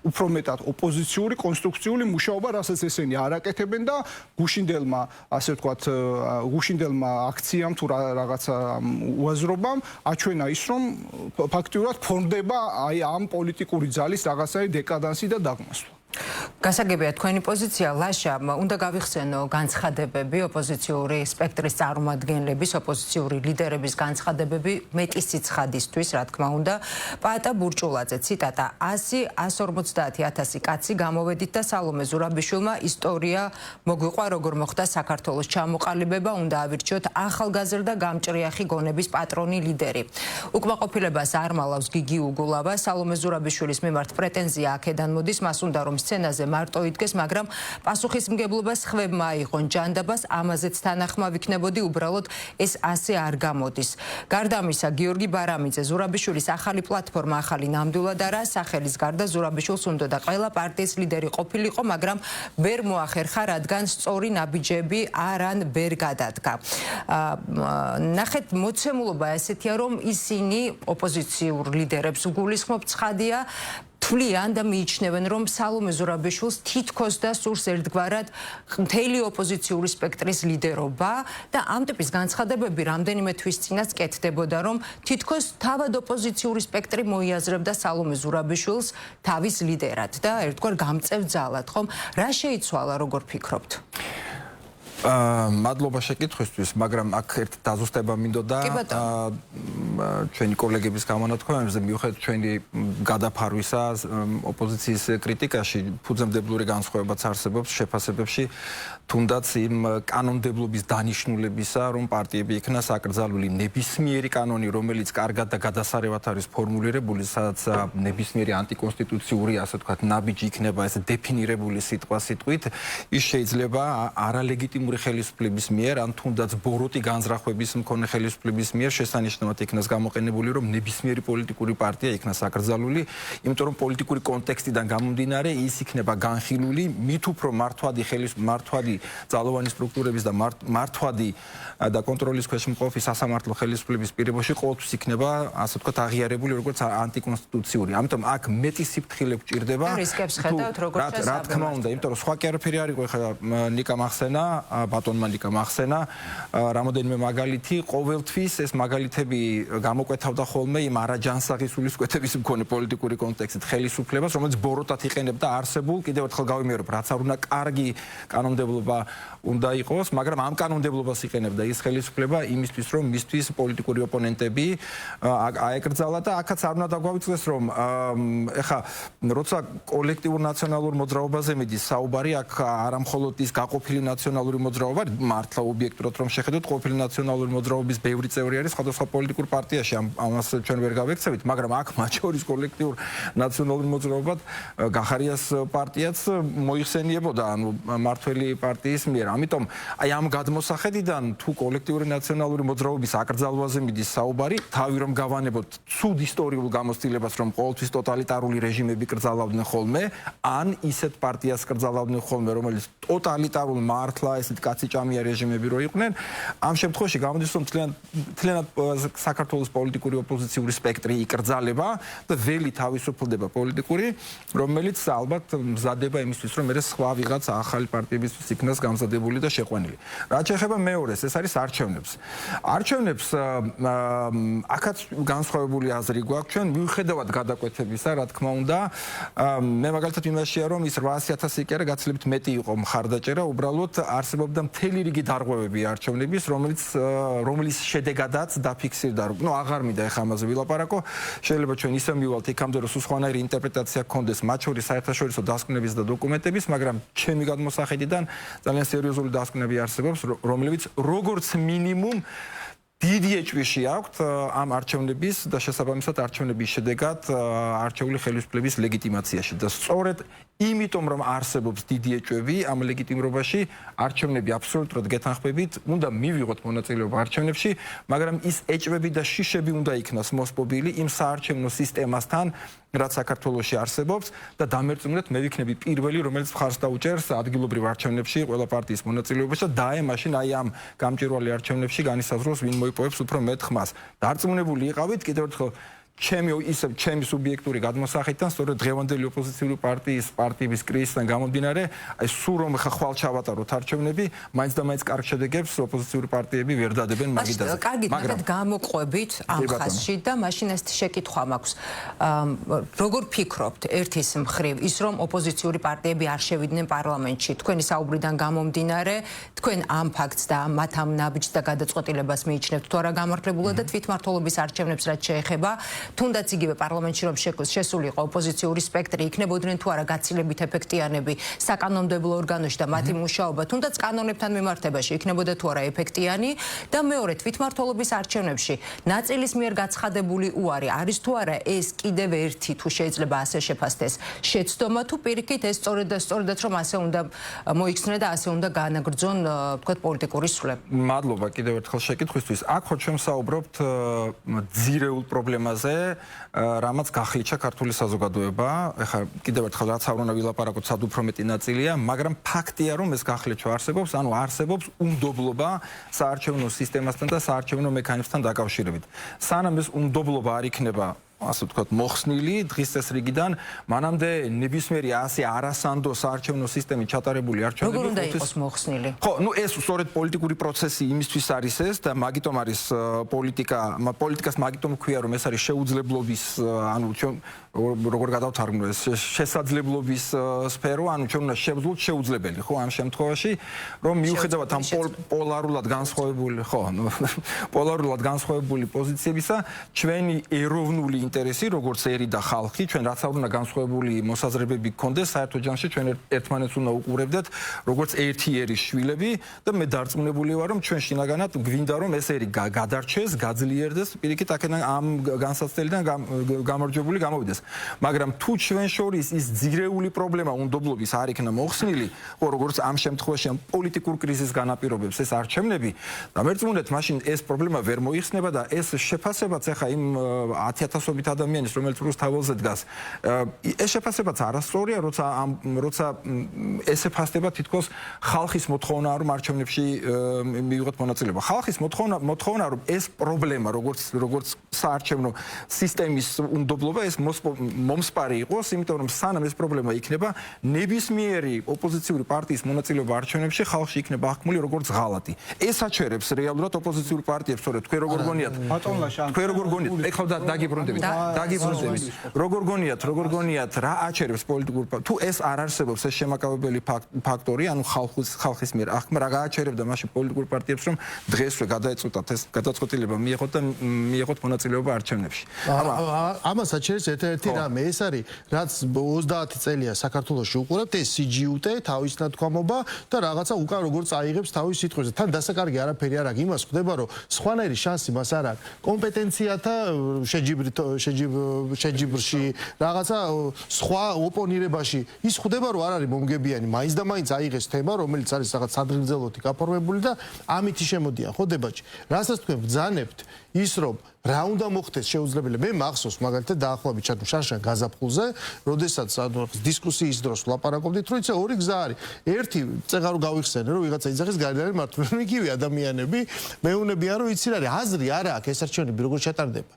უფრო მეტად ოპოზიციური, კონსტრუქციული მუშაობა, რასაც ესენი არ აკეთებენ და გუშინდელმა, ასე ვთქვათ, გუშინდელმა აქციამ თუ რაღაცა უაზრობამ აჩვენა ის, რომ ფაქტიურად ფორმდება აი ამ პოლიტიკური ძალის რაღაცაი დეკადანსი და დაღმასვლა. გასაგებია თქვენი პოზიცია, ლაშა, უნდა გავიხსენო განცხადებები ოპოზიციური სპექტრის წარმომადგენლების, ოპოზიციური ლიდერების განცხადებები მეტის ციცხადისთვის, რა თქმა უნდა. პაატა ბურჭულაძე, ციტატა: 100-150,000 კაცი გამოვედით და სალომე ზურაბიშვილმა ისტორია მოგვიყვა, როგორ მოხდა საქართველოს ჩამოყალიბება, უნდა ავირჩიოთ ახალგაზრდა გამჭრიახი გონების პატრონი ლიდერი. უკმაყოფილებას არ მალავს გიგი უგულავა, სალომე ზურაბიშვილის მიმართ პრეტენზია აქედან მოდის, მას უნდა რომ სცენაზე მარტო იდგეს, მაგრამ პასუხისმგებლობას ხვებმა აიღონ ჯანდაბას, ამაზეც თანახმა ვიქნებოდი, უბრალოდ ეს ასე არ გამოდის. გარდა ამისა, გიორგი ბარამიძე, ზურაბიშვილის ახალი პლატფორმა, ახალი ნამდვილად არა, სახელის გარდა ზურაბიშვილს უნდოდა ყველა პარტიის ლიდერი ყოფილიყო, მაგრამ ვერ მოახერხა, რადგან სწორი ნაბიჯები არან ვერ გადადგა. ნახეთ, მოცემულობა ესეთია, რომ ისინი ოპოზიციურ ლიდერებს უგულისხმობთ, ცხადია, თვლიან და მიიჩნევენ, რომ სალომე ზურაბიშვილს თითქოს და სურს ერთგვარად მთელი ოპოზიციური სპექტრის ლიდერობა და ამ ტიპის განცხადებები რამდენიმე თვის წინაც კეთდებოდა, რომ თითქოს თავად ოპოზიციური სპექტრი მოიაზრებდა სალომე ზურაბიშვილს თავის ლიდერად და ერთგვარ გამწევ ძალად, ხომ? რა შეიცვალა, როგორ ფიქრობთ? მადლობა შეკითხვისთვის, მაგრამ აქ ერთ დაზუსტება მინდოდა ჩვენი კოლეგების გამონათქვამებზე, მიუხედავად ჩვენი გადაფარვისა ოპოზიციის კრიტიკაში, ფუძემდებლური განსხვავებაც არსებობს შეფასებებში, თუნდაც იმ კანონმდებლობის დანიშნულებისა, რომ პარტიები იქნა საკრძალული ნებისმიერი კანონი, რომელიც კარგად და გადასარევად არის ფორმულირებული, სადაც ნებისმიერი ანტიკონსტიტუციური, ასე ვთქვათ, ნაბიჯი იქნება ეს დეფინირებული სიტყვა-სიტყვით, ის შეიძლება არალეგიტიმურ აქტიური ხელისუფლების მიერ, ან თუნდაც ბოროტი განზრახვების მქონე ხელისუფლების მიერ შესანიშნავად იქნას გამოყენებული, რომ ნებისმიერი პოლიტიკური პარტია იქნას აკრძალული, იმიტომ რომ პოლიტიკური კონტექსტიდან გამომდინარე ის იქნება განხილული, მით უფრო მართვადი ძალოვანი სტრუქტურების და მართვადი და კონტროლის ქვეშ მყოფი სასამართლო ხელისუფლების პირებაში ყოველთვის იქნება, ასე ვთქვათ, აღიარებული როგორც ანტიკონსტიტუციური. ამიტომ აქ მეტი სიფრთხილე გვჭირდება. რისკებს ხედავთ როგორც რა თქმა უნდა, იმიტომ რომ სხვა კი არაფერი არ იყო, ეხლა ნიკა მახსენა, ბატონმა ნიკა მახსენა, რამოდენიმე მაგალითი, ყოველთვის ეს მაგალითები გამოკვეთავდა ხოლმე იმ არაჯანსაღი სულისკვეთების მქონე პოლიტიკური კონტექსტით ხელისუფლებას, რომელიც ბოროტად იყენებდა არსებულ, კიდევ ერთხელ გავიმეორებ, რაც არ უნდა კარგი კანონმდებლობა უნდა იყოს, მაგრამ ამ კანონმდებლობას იყენებდა ის ხელისუფლება იმისთვის, რომ მისთვის პოლიტიკური ოპონენტები აეკრძალა და აქაც არ უნდა დაგვავიწყდეს, რომ ეხა როცა კოლექტიურ ნაციონალურ მოძრაობაზე მიდის საუბარი, აქ არამხოლოდ ის გაყოფილი ნაციონალური მოძრაობა, მართლა ობიექტურად რომ შეხედოთ, ყოფილი ნაციონალური მოძრაობის ბევრი წევრი არის სხვადასხვა პოლიტიკურ პარტიაში, ამას ჩვენ ვერ გავექცევით, მაგრამ აქ მათ შორის კოლექტიურ ნაციონალურ მოძრაობად გახარიას პარტიაც მოიხსენიებოდა, ანუ მართველი პარტიის მიერ. ამიტომ აი ამ გადმოსახედიდან თუ კოლექტიური ნაციონალური მოძრაობის აკრძალვაზე მიდის საუბარი, თავი რომ გავანებოთ ცუდ ისტორიულ გამოცდილებას, რომ ყოველთვის ტოტალიტარული რეჟიმები კრძალავდნენ ხოლმე, ან ისეთ პარტიას კრძალავდნენ ხოლმე, რომელიც ტოტალიტარულ მართლა ესეთ კაციჭამია რეჟიმები რო იყვნენ, ამ შემთხვევაში გამოდის, რომ მთლიანად საქართველოს პოლიტიკური ოპოზიციური სპექტრი იკრძალება და ველი თავისუფლდება პოლიტიკური, რომელიც ალბათ მზადება იმისთვის, რომ ეს სხვა ვიღაც ახალი პარტიებისთვის იქნას გამზადებული და შეყვანილი. რაც შეეხება მეორეს, ეს არის არჩევნებს. არჩევნებს აქაც განსხვავებული აზრი გვაქვს ჩვენ მიუხედავად გადაკვეთებისა, რა თქმა უნდა, მე მაგალითად იმაშია, რომ ის 800.000 კი არა, გაცილებით მეტი იყო მხარდაჭერა, უბრალოდ არსებობდა მთელი რიგი დარღვევები არჩევნების, რომლის შედეგადაც დაფიქსირდა, რომ აღარ მინდა ეხლა ამაზე ვილაპარაკო, შეიძლება ჩვენ ისე მივალთ იქამდე, რომ სხვანაირი ინტერპრეტაცია გქონდეს, მათ შორის საერთაშორისო დასკვნების და დოკუმენტების, მაგრამ ჩემი გადმოსახედიდან ძალიან სერიოზული დასკვნები არსებობს, რომლებიც როგორც მინიმუმ დიდი ეჭვიში აქვთ ამ არჩევნების და შესაბამისად არჩევნების შედეგად არჩეული ხელისუფლების ლეგიტიმაციაში და სწორედ იმიტომ რომ არსებობს დიდი ეჭვები ამ ლეგიტიმრობაში არჩევნები აბსოლუტურად გეთანხმებით უნდა მივიღოთ მონაწილეობა არჩევნებში, მაგრამ ის ეჭვები და შიშები უნდა იქნას მოსპობილი იმ საარჩევნო სისტემასთან, რაც საქართველოში არსებობს და დამერწმუნდეთ მე ვიქნები პირველი, რომელიც მხარს დაუჭერს ადგილობრივ არჩევნებში ყველა პარტიის მონაწილეობაში და დაემაშინ აი ამ გამჭვირვალე არჩევნებში განისაზღვროს ვინ მოიპოვებს უფრო მეტ ხმას. დარწმუნებული იყავით კიდევ ერთხელ ჩემი სუბიექტური გადმოსახედიდან სწორედ დღევანდელი ოპოზიციური პარტიების კრიზისიდან გამომდინარე, აი სულ რომ ხვალ ჩავატაროთ არჩევნები, მაინც და მაინც კარგ შედეგებს ოპოზიციური პარტიები ვერ დადებენ მაგიდაზე. კარგით, მაგრამ გამოყვებით ამ ხაზში და მაშინ ეს შეკითხვა მაქვს. როგორ ფიქრობთ ერთის მხრივ ის რომ ოპოზიციური პარტიები არ შევიდნენ პარლამენტში, თქვენი საუბრიდან გამომდინარე, თქვენ ამ ფაქტს და მათ ამ ნაბიჯს და გადაწყვეტილებას მიიჩნევთ თუ არა გამართლებულად და თვითმმართველობის არჩევნებს რაც შეეხება თუნდაც იგივე პარლამენტში რომ შესულიყო ოპოზიციური სპექტრი, იქნებოდნენ თუ არა გაცილებით ეფექტიანები საკანონმდებლო ორგანოში და მათი მუშაობა თუნდაც კანონებთან მიმართებაში იქნებოდა თუ არა ეფექტიანი და მეორე თვითმმართველობის არჩევნებში ნაწილის მიერ გაცხადებული უარი არის თუ არა ეს კიდევ ერთი თუ შეიძლება ასე შეფასდეს შეცდომა თუ პირიქით ეს სწორედაც რომ ასე უნდა მოიხსნე და ასე უნდა განაგრძონ თქვათ პოლიტიკური სვლები. მადლობა კიდევ ერთხელ შეკითხვისთვის. აქ ხო ჩვენ საუბრობთ ძირეულ პრობლემაზე, რამაც გახლიჩა ქართული საზოგადოება. ეხლა კიდევ ერთხელ რაც არ უნდა ვილაპარაკოთ, სად უფრო მეტი ნაწილია, მაგრამ ფაქტია რომ ეს გახლიჩა არსებობს, ანუ არსებობს უნდობლობა საარჩევნო სისტემასთან და საარჩევნო მექანიზმთან დაკავშირებით. სანამ ეს უნდობლობა არ იქნება ასე ვთქვათ, მოხსნილი დღის წესრიგიდან, მანამდე ნებისმიერი ასე არასანდო საარჩევნო სისტემით ჩატარებული არჩევნები როგორ უნდა იყოს მოხსნილი? ხო, ну ეს სწორედ პოლიტიკური პროცესი იმისთვის არის ეს და მაგიტომ არის პოლიტიკას მაგიტომ ქვია რომ ეს არის შეუძლებლობის, ანუ ჩვენ როგორ გადავთარგმნო ეს შესაძლებლობის სფერო, ანუ ჩვენ უნდა შევძლოთ შეუძლებელი, ხო, ამ შემთხვევაში, რომ მიუხედავად ამ პოლარულად განსხვავებული პოზიციებისა, ჩვენი ეროვნული ინტერესი, როგორც ერი და ხალხი, ჩვენ რაც არ უნდა განსხვავებული მოსაზრებები გქონდეს, საერთო ჯამში ჩვენ ერთმანეთს უნდა უყურებდეთ, როგორც ერთი ერის შვილები და მე დარწმუნებული ვარ, რომ ჩვენ შინაგანად გვინდა რომ ეს ერი გადარჩეს, გაძლიერდეს, პირიქით აქედან ამ განსაცდელიდან გამარჯვებული გამოვიდეს. მაგრამ თუ ჩვენ შორის ის ძირეული პრობლემა უნდობლობის არ იქნა მოხსნილი, ხო როგორც ამ შემთხვევაში ამ პოლიტიკურ კრიზისს განაპირობებს ეს არჩევნები და მერწმუნეთ მაშინ ეს პრობლემა ვერ მოიხსნება და ეს შეფასებაც ახლა იმ 10,000-ობით ადამიანის რომელიც რუსთაველზე დგას ეს შეფასებაც არასწორია როცა ესე ფასდება თითქოს ხალხის მოთხოვნა რომ არჩევნებში მივიღოთ მონაწილეობა. ხალხის მოთხოვნა რომ ეს პრობლემა როგორც საარჩევნო სისტემის უნდობლობა ეს მომსპარი იყოს, იმიტომ რომ სანამ ეს პრობლემა იქნება, ნებისმიერი ოპოზიციური პარტიის მონაწილეობა არჩევნებში ხალხში იქნება აღქმული როგორც ღალატი. ეს აჩერებს რეალურად ოპოზიციური პარტიებს, სწორედ თქვენ როგორ გონიათ? თქვენ როგორ გონიათ? ეხლა დაგიბრუნდებით. როგორ გონიათ რა აჩერებს პოლიტიკურ თუ ეს არ არსებობს ეს შემაკავებელი ფაქტორი, ანუ ხალხის მიერ აღქმა რა გააჩერებდა მაშინ პოლიტიკურ პარტიებს რომ დღესვე გადაეწყვეტათ ეს გადაწყვეტილება მიიღოთ და მიიღოთ მონაწილეობა არჩევნებში. ამას აჩერებს ერთ-ერთი რამე ეს არის რაც 30 წელია საქართველოში უყურებთ ეს CGUT თავის ნათქვამობა და რაღაცა უკან როგორ წაიღებს თავის სიტყვაზე. თან დასაკარგი არაფერი არ აქვს იმას ხდება რომ სხვანაირი შანსი მას არ აქვს კომპეტენციათა შეჯიბრში რაღაცა სხვა ოპონირებაში ის ხდება რომ არ არის მომგებიანი მაინც და მაინც აიღეს თემა რომელიც არის რაღაც სადღეგრძელოთი გაფორმებული და ამითი შემოდიან ხო დებატში. რასაც თქვენ ბრძანებთ ის რომ რა უნდა მოხდეს შეუძლებელი მე მახსოვს მაგალითად დაახლოებით ჩათუ შარშან გაზაფხულზე როდესაც დისკუსიის დროს ვლაპარაკობდით რომ იცი ორი გზა არის ერთი წეღარო გავიხსენე რომ ვიღაცა იძახის გარდაარი მართლმადიდებლები იგივე ადამიანები მეუნებიან რომ იცი რა არის აზრი არა აქვს ეს არჩევნები როგორ ჩატარდება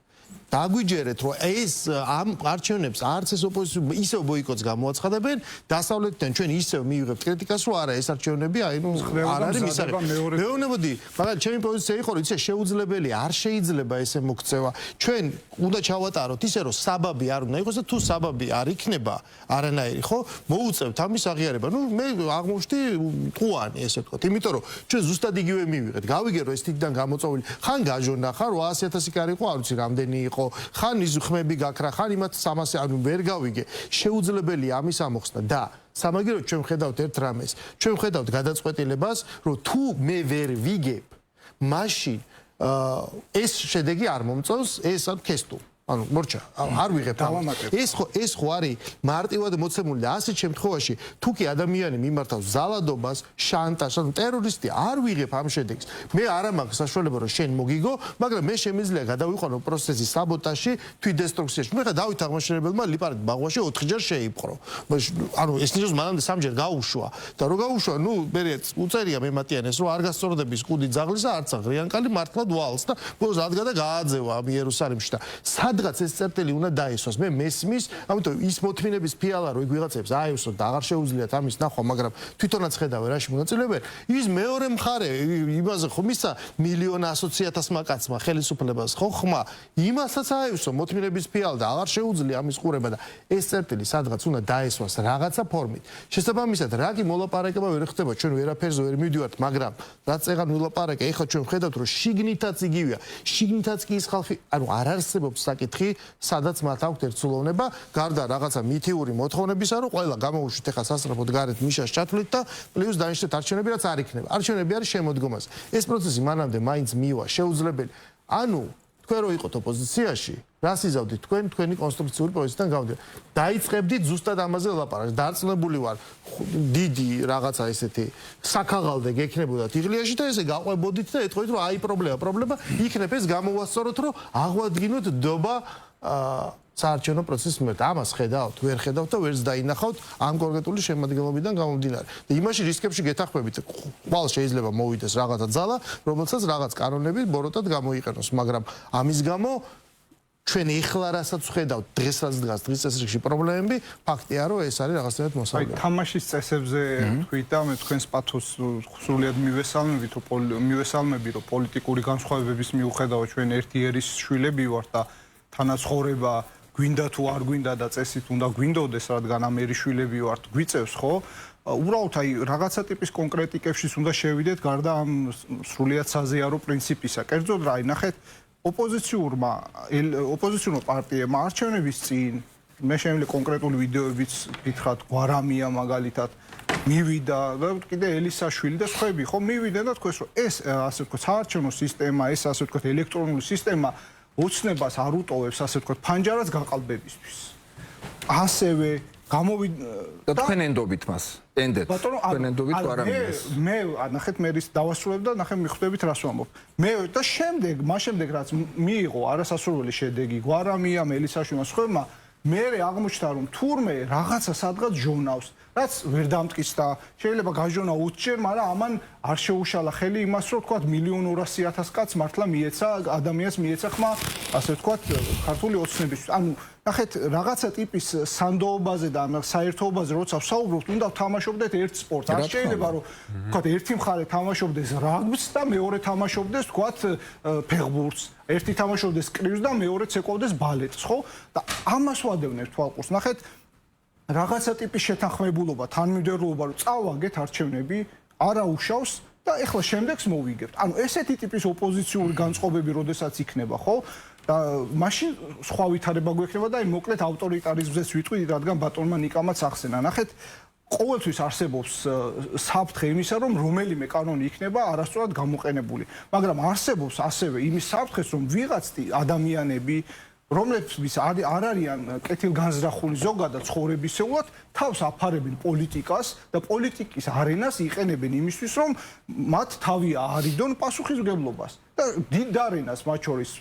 დაგვიჯერეთ რომ ეს ამ არჩევნებს არც ეს ოპოზიცია ისევ ბოიკოტს გამოაცხადებენ დასავლეთიდან ჩვენ ისევ მივიღებთ კრიტიკას რომ არა ეს არჩევნები აი ნუ არ არის მისაღები მეუბნებოდი მაგრამ ჩემი პოზიცია იყო რომ იცი შეუძლებელია არ შეიძლება ესე მოქცევა ჩვენ უნდა ჩავატაროთ ისე რომ საბაბი არ უნდა იყოს და თუ საბაბი არ იქნება არანაირი ხო მოუწევთ ამის აღიარება ნუ მე აღმოჩნდი ყუანი ესე ვთქვათ იმიტომ რომ ჩვენ ზუსტად იგივე მივიღეთ გავიგე რომ ეს თითიდან გამოწვეული ხან გაჟონა ხან 800,000 კი არ იყო არ ვიცი რამდენი იყო ხან ის ხმები გაქრა ხან იმათ 300 ანუ ვერ გავიგე შეუძლებელია ამის ამოხსნა და სამაგიეროდ ჩვენ ხედავთ ერთ რამეს ჩვენ ხედავთ გადაწყვეტილებას რომ თუ მე ვერ ვიგებ მაშინ ეს შედეგი არ მომწონს ეს ან ქესტუ ანუ მორჩა არ ვიღებ ეს ხო არის მარტივად მოცემული და ასეთ შემთხვევაში თუ კი ადამიანი მიმართავს ზალადობას შანტაჟს ანუ ტერორისტი არ ვიღებ ამ შედეგს მე არ მაქვს საშუალება რომ შენ მოგიგო მაგრამ მე შემიძლია გადავიყვანო პროცესის საბოტაჟში თვითდესტრუქციაში მე ხა დავით აღმაშენებელმა ლიპარაკ ბაღვაში 4 ჯერ შეიპყრო ანუ ეს ნიშნავს მანამდე 3 ჯერ გაუშვა და რო გაუშვა ნუ მე უწერია მე მატიანეს რომ არ გასწორდების კუდი ძაღლისა არც აღრიანკალი მართლად ვალს და ბოლოს ადგა და გააძევა ამ იერუსალიმში და სადღაც ეს წერტილი უნდა დაესვას მე მესმის ამიტომ ის მოთმინების ფიალა რო იქ ვიღაცებს აევსო და აღარ შეუძლიათ ამის ნახვა მაგრამ თვითონაც ხედავენ რაში მონაწილეობენ ის მეორე მხარე იმაზე ხომ ისა 1,100,000 მაკაცმა ხელისუფლებას ხო ხმა იმასაც აევსო მოთმინების ფიალა და აღარ შეუძლია ამის ყურება და ეს წერტილი სადღაც უნდა დაესვას რაღაცა ფორმით შესაბამისად რა კი მოლაპარაკება ვერ ხდება ჩვენ ვერაფერზე ვერ მივდივართ მაგრამ რაც წეგან ვილაპარაკე ეხლა ჩვენ ხედავთ რომ შიგნითაც იგივეა შიგნითაც კი ის ხალხი ანუ არ არსებობს საკითხი სადაც მათ აქვთ ერთსულოვნება გარდა რაღაცა მითიური მოთხოვნებისა რომ ყველა გამოუშვით ახლა სასწრაფოდ გარეთ მიშას ჩათვლით და პლუს დანიშნეთ არჩევნები რაც არ იქნება არჩევნები არის შემოდგომას ეს პროცესი მანამდე მაინც მივა შეუძლებელი ანუ თქვენ რო იყოთ ოპოზიციაში რას იზავდით თქვენი კონსტრუქციული პოზიციიდან გავდივართ დაიწყებდით ზუსტად ამაზე ლაპარაკს დარწმუნებული ვარ დიდი რაღაცა ესეთი საქაღალდე გექნებოდათ იღლიაში და ესე გაყვებოდით და ეთქვით რომ აი პრობლემა იქნებ ეს გამოვასწოროთ რომ აღვადგინოთ დობა საარჩევნო პროცესის მიმართ ამას ხედავთ ვერ ხედავთ და ვერც დაინახავთ ამ კონკრეტული შემადგენლობიდან გამომდინარე და იმაში რისკებში გეთანხმებით ყოველ შეიძლება მოვიდეს რაღაცა ძალა რომელსაც რაღაც კანონები ბოროტად გამოიყენოს მაგრამ ამის გამო ჩვენ ეხლა რასაც ხედავთ დღეს რაც დგას დღის წესრიგში პრობლემები ფაქტია რომ ეს არის რაღაცნაირად მოსავლელი აი თამაშის წესებზე თქვით და მე თქვენს პათოს სრულიად მივესალმები რომ პოლიტიკური განსხვავებების მიუხედავად ჩვენ ერთი ერის შვილები ვართ და თანაცხოვრება გვინდა თუ არ გვინდა და წესით უნდა გვინდოდეს რადგან ამ ერის შვილები ვართ გვიწევს ხო უბრალოდ აი რაღაცა ტიპის კონკრეტიკებში უნდა შევიდეთ გარდა ამ სრულიად საზიარო პრინციპისა კერძოდ რა აი ნახეთ ოპოზიციურმა პარტიებმა არჩევნების წინ მე შემიძლია კონკრეტული ვიდეოებიც გითხრათ გვარამია მაგალითად მივიდა და კიდე ელისაშვილი და სხვები ხო მივიდნენ და თქვეს რომ ეს ასე ვთქვათ საარჩევნო სისტემა ეს ასე ვთქვათ ელექტრონული სისტემა ოცნებას არ უტოვებს ასე ვთქვათ ფანჯარას გაყალბებისთვის ასევე და თქვენ ენდობით მას ენდეთ თქვენ ენდობით თუ არა მე ნახეთ მე ის დავასრულებ და ნახე მიხვდებით რას ვამბობ მე და შემდეგ მას შემდეგ რაც მიიღო არასასურველი შედეგი გვარამია მელისაშვილმა სხვებმა მე აღმოჩნდა რომ თურმე რაღაცა სადღაც ჟონავს რაც ვერ დამტკიცდა შეიძლება გაჟონა 20 ჯერ მაგრამ ამან არ შეუშალა ხელი იმას რომ თქვა 1,200,000 კაცს მართლა მიეცა ადამიანს მიეცა ხმა ასე თქვა ქართული ოცნებისთვის ანუ ნახეთ რაღაცა ტიპის სანდოობაზე და საერთოობაზე როცა ვსაუბრობთ უნდა თამაშობდეთ ერთ სპორტს არ შეიძლება რომ თქვა ერთი მხარე თამაშობდეს რაგბს და მეორე თამაშობდეს თქვა ფეხბურთს ერთი თამაშობდეს კრივს და მეორეც ეკოვდეს ბალეტს ხო და ამას ვადევნებ თვალყურს ნახეთ რაღაცა ტიპის შეთანხმებულობა თანმიმდევრულობა რომ წავაგეთ არჩევნები არა უშავს და ეხლა შემდეგს მოვიგებთ ანუ ესეთი ტიპის ოპოზიციური განწყობები როდესაც იქნება ხო და მაშინ სხვა ვითარება გვექნება და მოკლედ ავტორიტარიზმზეც ვიტყვი რადგან ბატონმა ნიკამაც ახსენა ნახეთ ყოველთვის არსებობს საფრთხე იმისა რომ რომელიმე კანონი იქნება არასწორად გამოყენებული მაგრამ არსებობს ასევე იმის საფრთხეს რომ ვიღაც ადამიანები რომლებიც არ არიან კეთილგანზრახული ზოგადად ცხოვრებისეულად თავს აფარებენ პოლიტიკას და პოლიტიკის არენას იყენებენ იმისთვის რომ მათ თავი აარიდონ პასუხისმგებლობას და დიდ არენას მათ შორის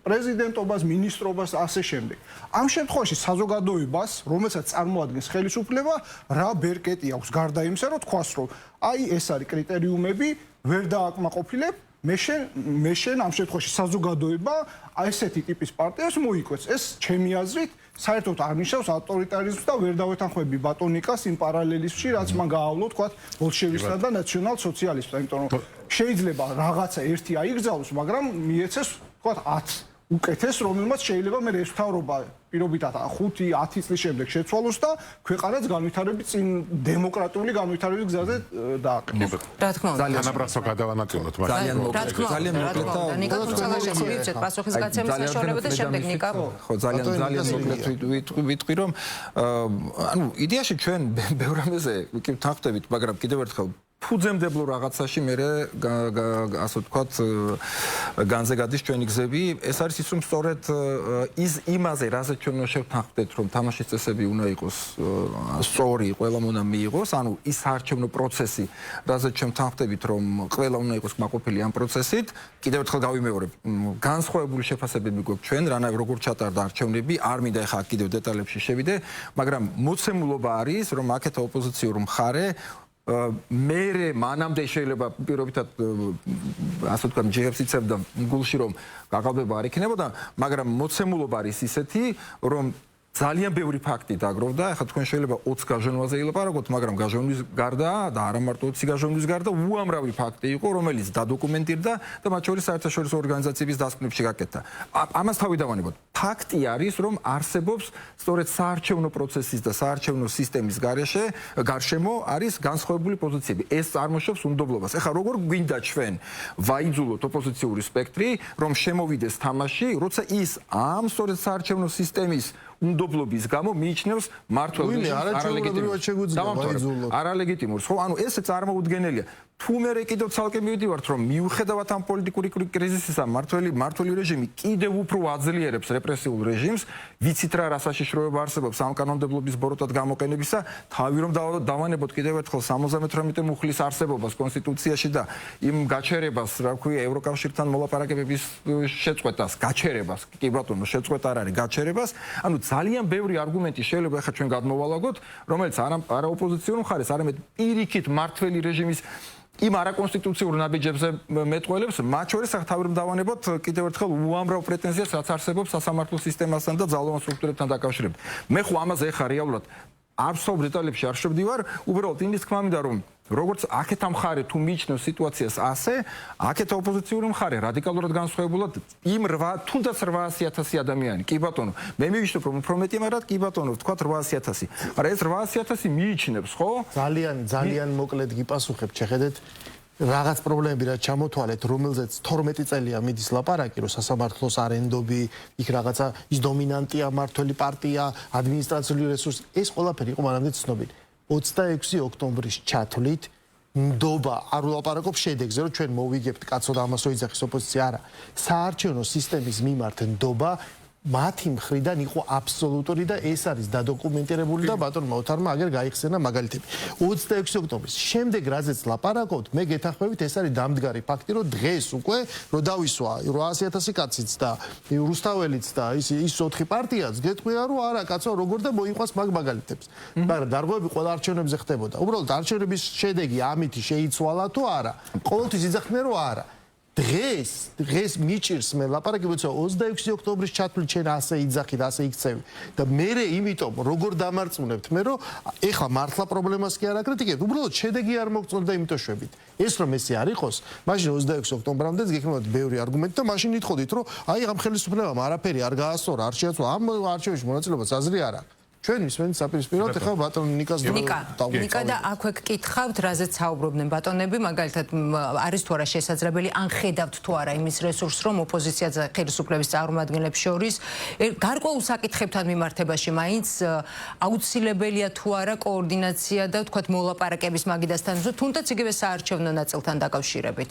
პრეზიდენტობას, მინისტრობას ასე შემდეგ. ამ შემთხვევაში საზოგადოებას, რომელსაც წარმოადგენს ხელისუფლება, რა ბერკეტი აქვს გარდა იმისა, რომ თქვას, რომ აი ეს არის კრიტერიუმები, ვერ დააკმაყოფილებ მე შენ ამ შემთხვევაში საზოგადოება ესეთი ტიპის პარტიას მოიკვეთს. ეს ჩემი აზრით საერთოდ არ ნიშნავს ავტორიტარიზმს და ვერ დავეთანხმები ბატონიკას იმ პარალელიზმში, რაც მან გაავლო, თქვა, ბოლშევიკსთან და ნაციონალ-სოციალისტთან, იმიტომ რომ შეიძლება რაღაცა ერთი აიგზავნოს, მაგრამ მიეცეს, თქვა, 10 უკეთეს, რომელმაც შეიძლება მე ეს თავრობა პირობითად 5-10 წლის შემდეგ შეცვალოს და ქვეყანაც განვითარების წინ დემოკრატიული განვითარების გზაზე დააყენოს. რა თქმა უნდა. ძალიან აბრასო გადავანაწილოთ მას. ძალიან მოკლედ და ნიკა თუმცა შეგვიძლია პასუხის გაცემის საშუალება და შემდეგ ნიკა. ხო, ძალიან მოკლედ ვიტყვი რომ ანუ იდეაში ჩვენ ბევრ რამეზე ვიკით თანხმდებით, მაგრამ კიდევ ერთხელ ფუძემდებლო რაღაცაში მე ასე ვთქვათ განზე გადის ჩვენი გზები ეს არის ის რომ სწორედ ის იმაზე რაზეც ჩვენ უნდა შევთანხმდეთ რომ თამაშის წესები უნდა იყოს სწორი ყველა უნდა მიიღოს ანუ ის საარჩევნო პროცესი რაზეც ჩვენ თანხმდებით რომ ყველა უნდა იყოს კმაყოფილი ამ პროცესით კიდევ ერთხელ გავიმეორებ განსხვავებული შეფასებები გვაქვს ჩვენ რანაირ როგორ ჩატარდა არჩევნები არ მინდა ახლა კიდევ დეტალებში შევიდე მაგრამ მოცემულობა არის რომ აქეთ ოპოზიციურ მხარე მერე მანამდე შეიძლება პირობითად ასე ვთქვათ ჯერებს იცებდა გულში რომ გაყალბება არ იქნებოდა მაგრამ მოცემულობა არის ისეთი რომ ძალიან ბევრი ფაქტი დაგროვდა ახლა თქვენ შეიძლება 20 გაჟონვაზე ილაპარაკოთ მაგრამ გაჟონვის გარდა და არა მარტო 20 გაჟონვის გარდა უამრავი ფაქტი იყო რომელიც დადოკუმენტირდა და მათ შორის საერთაშორისო ორგანიზაციების დასკვნებში გაკეთდა ამას თავი დავანებოთ ფაქტი არის რომ არსებობს სწორედ საარჩევნო პროცესის და საარჩევნო სისტემის გარშემო არის განსხვავებული პოზიციები ეს წარმოშობს უნდობლობას ახლა როგორ გვინდა ჩვენ ვაიძულოთ ოპოზიციური სპექტრი რომ შემოვიდეს თამაში როცა ის ამ სწორედ საარჩევნო სისტემის უნდობლობის გამო მიიჩნევს მართლ არალეგიტიმურს ხო ანუ ეს წარმოუდგენელია თუ მე კიდევ ცალკე მივიდივართ რომ მიუხედავად ამ პოლიტიკური კრიზისისა მართლი რეჟიმი კიდევ უფრო აძლიერებს რეპრესიულ რეჟიმს ვიცით რა საშიშროება არსებობს ამ კანონმდებლობის ბოროტად გამოყენებისა თავი რომ დავანებოთ კიდევ ერთხელ 78 მუხლის არსებობას კონსტიტუციაში და იმ გაჩერებას რა ქვია ევროკავშირთან მოლაპარაკებების შეწყვეტას გაჩერებას კი ბატონო შეწყვეტა არ არის გაჩერებას ანუ ძალიან ბევრი არგუმენტი შეიძლება ახლა ჩვენ გადმოვალაგოთ რომელიც არა ოპოზიციურ მხარეს არამედ პირიქით მართველი რეჟიმის იმ არაკონსტიტუციურ ნაბიჯებზე მეტყველებს მათ შორის ახლა თავი რომ დავანებოთ კიდევ ერთხელ უამრავ პრეტენზიას რაც არსებობს სასამართლო სისტემასთან და ძალოვან სტრუქტურებთან დაკავშირებით მე ხო ამაზე ახლა რეალურად არ ვსაუბრ დეტალებში არ შევდივარ უბრალოდ იმის თქმა მინდა რომ როგორც აქეთ ამ მხარე თუ მიიჩნევს სიტუაციას ასე აქეთ ოპოზიციური მხარე რადიკალურად განსხვავებულად იმ 8 თუნდაც 800,000 ადამიანი კი ბატონო მე მივიშნებ რომ უფრო მეტი მაგრამ კი ბატონო ვთქვა 800,000 არა ეს 800,000 მიიჩნევს ხო ძალიან მოკლედ გიპასუხებ შეხედეთ რაღაც პრობლემები რაც ჩამოთვალეთ რომელზეც 12 წელია მიდის ლაპარაკი რომ სასამართლოს არენდობი იქ რაღაცა ის დომინანტია მართველი პარტია ადმინისტრაციული რესურსი ეს ყველაფერი იყო მანამდე ცნობილი 26 ოქტომბრის ჩათვლით ნდობა არ ვლაპარაკობ შედეგზე რომ ჩვენ მოვიგებთ კაცო და ამას რო იძახის ოპოზიცია არა საარჩევნო სისტემის მიმართ ნდობა მათი მხრიდან იყო აბსოლუტური და ეს არის დადოკუმენტირებული და ბატონმა ოთარმა აგერ გაიხსენა მაგალითები. 26 ოქტომბრის შემდეგ რაზეც ლაპარაკობთ, მე გეთანხმებით ეს არის დამდგარი ფაქტი, რომ დღეს უკვე რო დავისვა 800,000 კაციც და რუსთაველიც და ის 4 პარტიაც გეტყვია რომ არა კაცო როგორ და მოიყვას მაგალითებს. მაგრამ დარღვევები ყველა არჩევნებზე ხდებოდა. უბრალოდ არჩევნების შედეგი ამითი შეიცვალა თუ არა? ყოველთვის იძახდნენ რომ არა. დღეს მიჭირს მე ლაპარაკი მოიცა 26 ოქტომბრის ჩათვლით შენ ასე იძახი და ასე იქცევი და მე იმიტომ როგორ დამარწმუნებთ მე რომ ეხლა მართლა პრობლემას კი არ აკრიტიკებთ უბრალოდ შედეგი არ მოგწონდა იმიტომ შვებით ეს რომ ესე არ იყოს მაშინ 26 ოქტომბრამდეც გექნებათ ბევრი არგუმენტი და მაშინ ითხოვდით რომ აი ამ ხელისუფლებამ არაფერი არ გაასწორა არ შეაცვალა ამ არჩევნებში მონაწილეობას აზრი არ აქვს ჩვენ ისმენთ საპირისპიროდ ეხლა ბატონ ნიკას ნიკა და აქვე გკითხავთ რაზეც საუბრობდნენ ბატონები მაგალითად არის თუ არა შესაძლებელი ან ხედავთ თუ არა იმის რესურსს რომ ოპოზიცია და ხელისუფლების წარმომადგენლებს შორის გარკვეულ საკითხებთან მიმართებაში მაინც აუცილებელია თუ არა კოორდინაცია და თქვათ მოლაპარაკების მაგიდასთან თუნდაც იგივე საარჩევნო ნაწილთან დაკავშირებით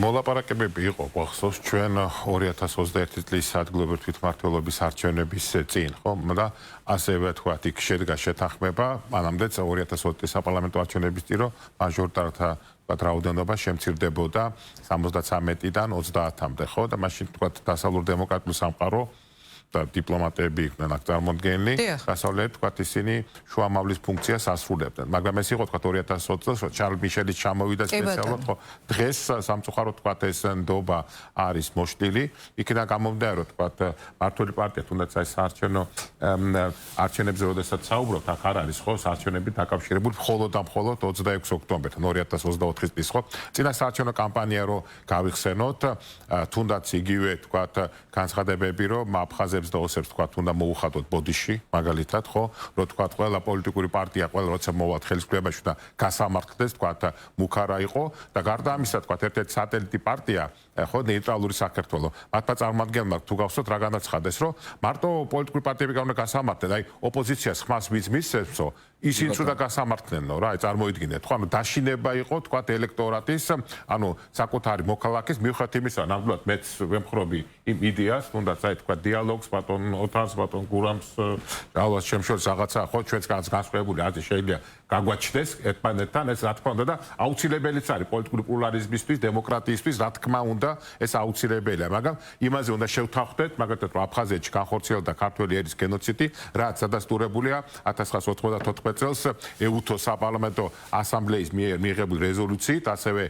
მოლაპარაკებები იყო გახსოვს ჩვენ 2021 წლის ადგილობრივი თვითმმართველობის არჩევნების წინ ხო და ასევე თქვათ იქ შედგა შეთანხმება მანამდეც 2020 წლის საპარლამენტო არჩევნების წინ რომ მაჟორიტართა თქვათ რაოდენობა შემცირდებოდა 73-დან 30-მდე ხო და მაშინ თქვათ დასავლურ დემოკრატიულ სამყარო და დიპლომატები იყვნენ აქ წარმოდგენილი დასავლეთ თქვათ ისინი შუამავლის ფუნქციას ასრულებდნენ მაგრამ ეს იყო თქვათ 2020 წელს ჩარლ მიშელის ჩამოვიდა სპეციალურად ხო დღეს სამწუხაროდ თქვათ ეს ნდობა არის მოშლილი იქიდან გამომდინარე რომ თქვათ მართული პარტია თუნდაც აი საარჩევნო არჩევნებზე როდესაც საუბრობთ აქ არ არის ხო საარჩევნები დაკავშირებული მხოლოდ და მხოლოდ 26 ოქტომბერთან 2024 წლის ხო წინა საარჩევნო კამპანია რო გავიხსენოთ თუნდაც იგივე თქვათ განცხადებები რომ აფხაზ და ოსებს თქვათ უნდა მოუხადოთ ბოდიში მაგალითად ხო რო თქვათ ყველა პოლიტიკური პარტია ყველა როცა მოვალ ხელისუფლებაში და გასამართლდეს თქვათ მუქარა იყო და გარდა ამისა თქვათ ერთ-ერთი სატელიტი პარტია ხო ნეიტრალური საქართველო მათმა წარმომადგენლმა თუ გავხსოთ რა განაცხადეს რომ მარტო პოლიტიკური პარტიები გაუნა გასამართლდნენ აი ოპოზიციას ხმას მისცემსო ისინი უნდა გასამართლენო რა აი წარმოიდგინეთ ხო ანუ დაშინება იყო თქვათ ელექტორატის ანუ საკუთარი მოქალაქის მიუხედავად იმისა ნამდვილად მეც ვემხრობი იმ იდეას თუნდაც აი თქვათ დიალოგს ბატონ ოთარს ბატონ გურამს რავალს შემშორს რაღაცა ხო ჩვენც განსხვავებული აზრი შეიძლება გაგვაჩნდეს ერთმანეთთან ეს რა თქმა უნდა და აუცილებელიც არის პოლიტიკური პლურალიზმისთვის დემოკრატიისთვის რა თქმა უნდა ეს აუცილებელია მაგრამ იმაზე უნდა შევთანხმდეთ მაგალითად რომ აფხაზეთში განხორციელდა ქართველი ერის გენოციდი რაც სადასტურებულია 1994 წელს ეუთოს საპარლამენტო ასამბლეის მიერ მიიღებული რეზოლუციით ასევე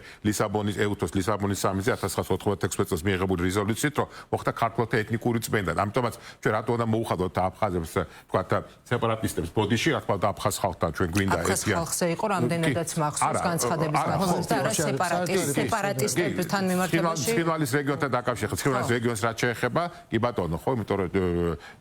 ეუთოს ლისაბონის სამიზი 1996 წელს მიიღებული რეზოლუციით რომ მოხდა ქართველთა ეთნიკური წმენდა ამიტომაც ჩვენ რატო უნდა მოუხადოთ აფხაზებს თქვათ სეპარატისტებს ბოდიში რა თქმა უნდა აფხაზ ხალხთან ჩვენ გვინდა აფხაზ ხალხზე იყო რამდენადაც მახსოვს განცხადების გახსოვს და არა სეპარატისტებთან მიმართებაში ცხინვალის რეგიონთან დაკავშირებით ცხინვალის რეგიონს რაც შეეხება კი ბატონო ხო იმიტომ რომ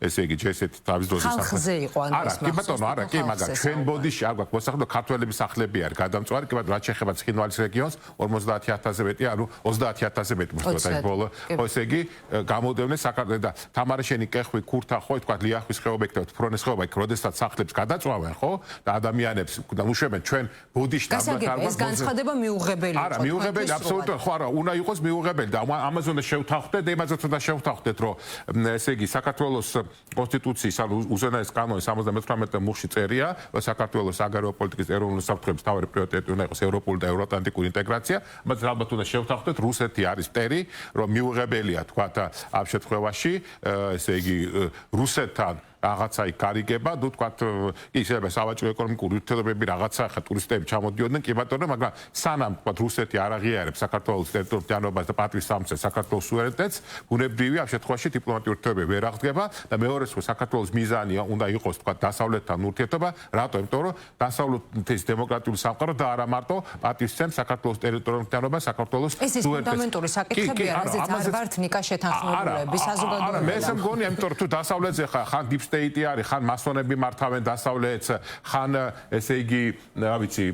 ესე იგი ჯესეთი თავის დროზე ხალხზე იყო ან ეს კი ბატონო არა კი მაგრამ ჩვენ ბოდიში არ გვაქვს მოსახლე ქართველების სახლები არის გადამწვარი კი ბატონო რაც შეეხება ცხინვალის რეგიონს 50000 მეტი ანუ 30000 მეტი მოსწოთ აი ბოლო ხო ესე იგი გამოდევნეს საქართველოს და თამარეშენი კეხვი ქურთა ხო თქვა ლიახვის ხეობები და ფრონეს ხეობა იქ როდესაც სახლებს გადაწვავენ ხო და ადამიანებს უშვებენ ჩვენ ბოდიში და ეს განცხადება მიუღებელი იყო არა მიუღებელი აბსოლუტურად ხო არა უნდა იყოს მიუღებელი და ამაზე უნდა შევთანხმდეთ იმაზეც უნდა შევთანხმდეთ რომ ესე იგი საქართველოს კონსტიტუციის ანუ უზენაეს კანონის 78 მუხში წერია რომ საქართველოს საგარეო პოლიტიკის ეროვნული საფრთხების მთავარი პრიორიტეტი უნდა იყოს ევროპული და ევროატლანტიკური ინტეგრაცია բայց ალბათ უნდა შევთანხმდეთ რუსეთი არის მტერი რომ მიუღებელია თქვა ამ შემთხვევაში ესე იგი რუსეთთან რაღაცა იქარიგება, თუ თქვათ, ისე სავაჭრო ეკონომიკური ურთიერთობები რაღაცა ხა ტურისტები ჩამოდიოდნენ, კი ბატონო, მაგრამ სანამ თქვათ რუსეთი არ აღიარებს საქართველოს ტერიტორიულობას და პატვის სამცეს საქართველოს სუვერენიტეტს, ბუნებრივი ამ შემთხვევაში დიპლომატიური ურთიერთობები ვერ აღდგება და მეორეს ხო საქართველოს მიზანი უნდა იყოს თქვათ დასავლეთთან ურთიერთობა, რატო? იმიტომ რომ დასავლეთის დემოკრატიული სამყარო და არა მარტო პატვის სამს საქართველოს ტერიტორიულობა, საქართველოს სუვერენიტეტს. ეს ფუნდამენტური საკითხებია, რაზეც არ ვართ ნიკა შეთანხმებულები საზოგადოებასთან. მე მგონია, იმიტომ რომ თუ დასავლეთზე ხან state-ი არის, ხან მასონები მართავენ დასავლეთს, ხან ესე იგი, რა ვიცი,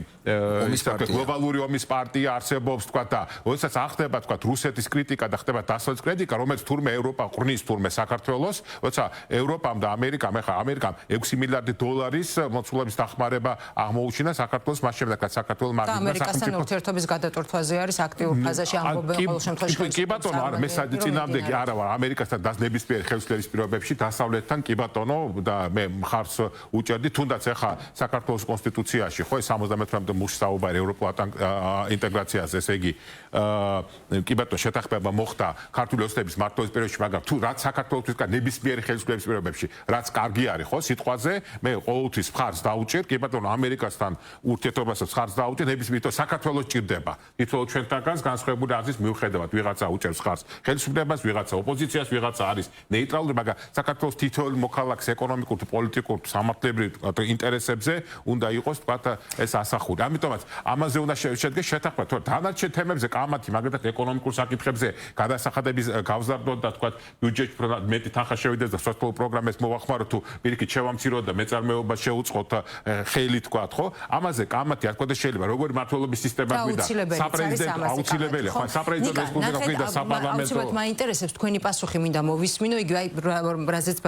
გლობალური ომის პარტია არსებობს, თქვა და როდესაც ახდება, თქვა რუსეთის კრიტიკა და ხდება დასავლეთის კრიტიკა, რომელიც თურმე ევროპა ყრნის თურმე საქართველოს, როცა ევროპამ და ამერიკამ, ეხლა ამერიკამ 6 მილიარდი დოლარის მოცულობის დახმარება აღმოუჩინა საქართველოს მას შემდეგ, რაც საქართველოს და ამერიკასთან ურთიერთობის გადატვირთვაზე არის აქტიურ ფაზაში ამბობენ ყოველ შემთხვევაში. კი ბატონო, არა, მე წინააღმდეგი არა ვარ ამერიკასთან ნებისმიერ ხელისუფლების პირობებში, დასავლეთთან კი ბატონო და მე მხარს უჭერდი, თუნდაც ეხლა საქართველოს კონსტიტუციაში ხო 78-მდე მუშ საუბარი ევროპულ ინტეგრაციაზე, ესე იგი კი ბატონო შეთანხმება მოხდა ქართული ოცნების მმართველობის პერიოდში, მაგრამ თუ რაც საქართველოსთვის ნებისმიერი ხელისუფლების პირობებში, რაც კარგი არის ხო სიტყვაზე, მე ყოველთვის მხარს დაუჭერ, კი ბატონო ამერიკასთან ურთიერთობასაც მხარს დაუჭერ, ნებისმიერ საქართველოს ჭირდება. თითოეულ ჩვენთანაც განსხვავებული აზრის მიუხედავად ვიღაცა უჭერს მხარს ხელისუფლებას, ვიღაცა ოპოზიციას, ვიღაცა არის ნეიტრალური, მაგრამ საქართველოს თითოეულ მოქალაქის ეკონომიკურ თუ პოლიტიკურ თუ სამართლებრივ ინტერესებზე უნდა იყოს თქვა ეს ასახული. ამიტომაც ამაზე უნდა შედგეს შეთანხმება, თორე დანარჩენ თემებზე კამათი, მაგალითად ეკონომიკურ საკითხებზე გადასახადების გავზარდოთ და თქვა ბიუჯეტში მეტი თანხა შევიდეს და სოციალურ პროგრამებს მოვახმაროთ თუ პირიქით შევამციროთ და მეწარმეობას შევუწყოთ ხელი თქვა ხო? ამაზე კამათი არ თქვა შეიძლება როგორი მმართველობის სისტემა გვინდა. საპრეზიდენტო აუცილებელია, ხო? საპრეზიდენტო რესპუბლიკა გვინდა საპარლამენტო. აუცილებლად მაინტერესებს თქვენი პასუხი მინდა მოვისმინო, იგივე რაზეც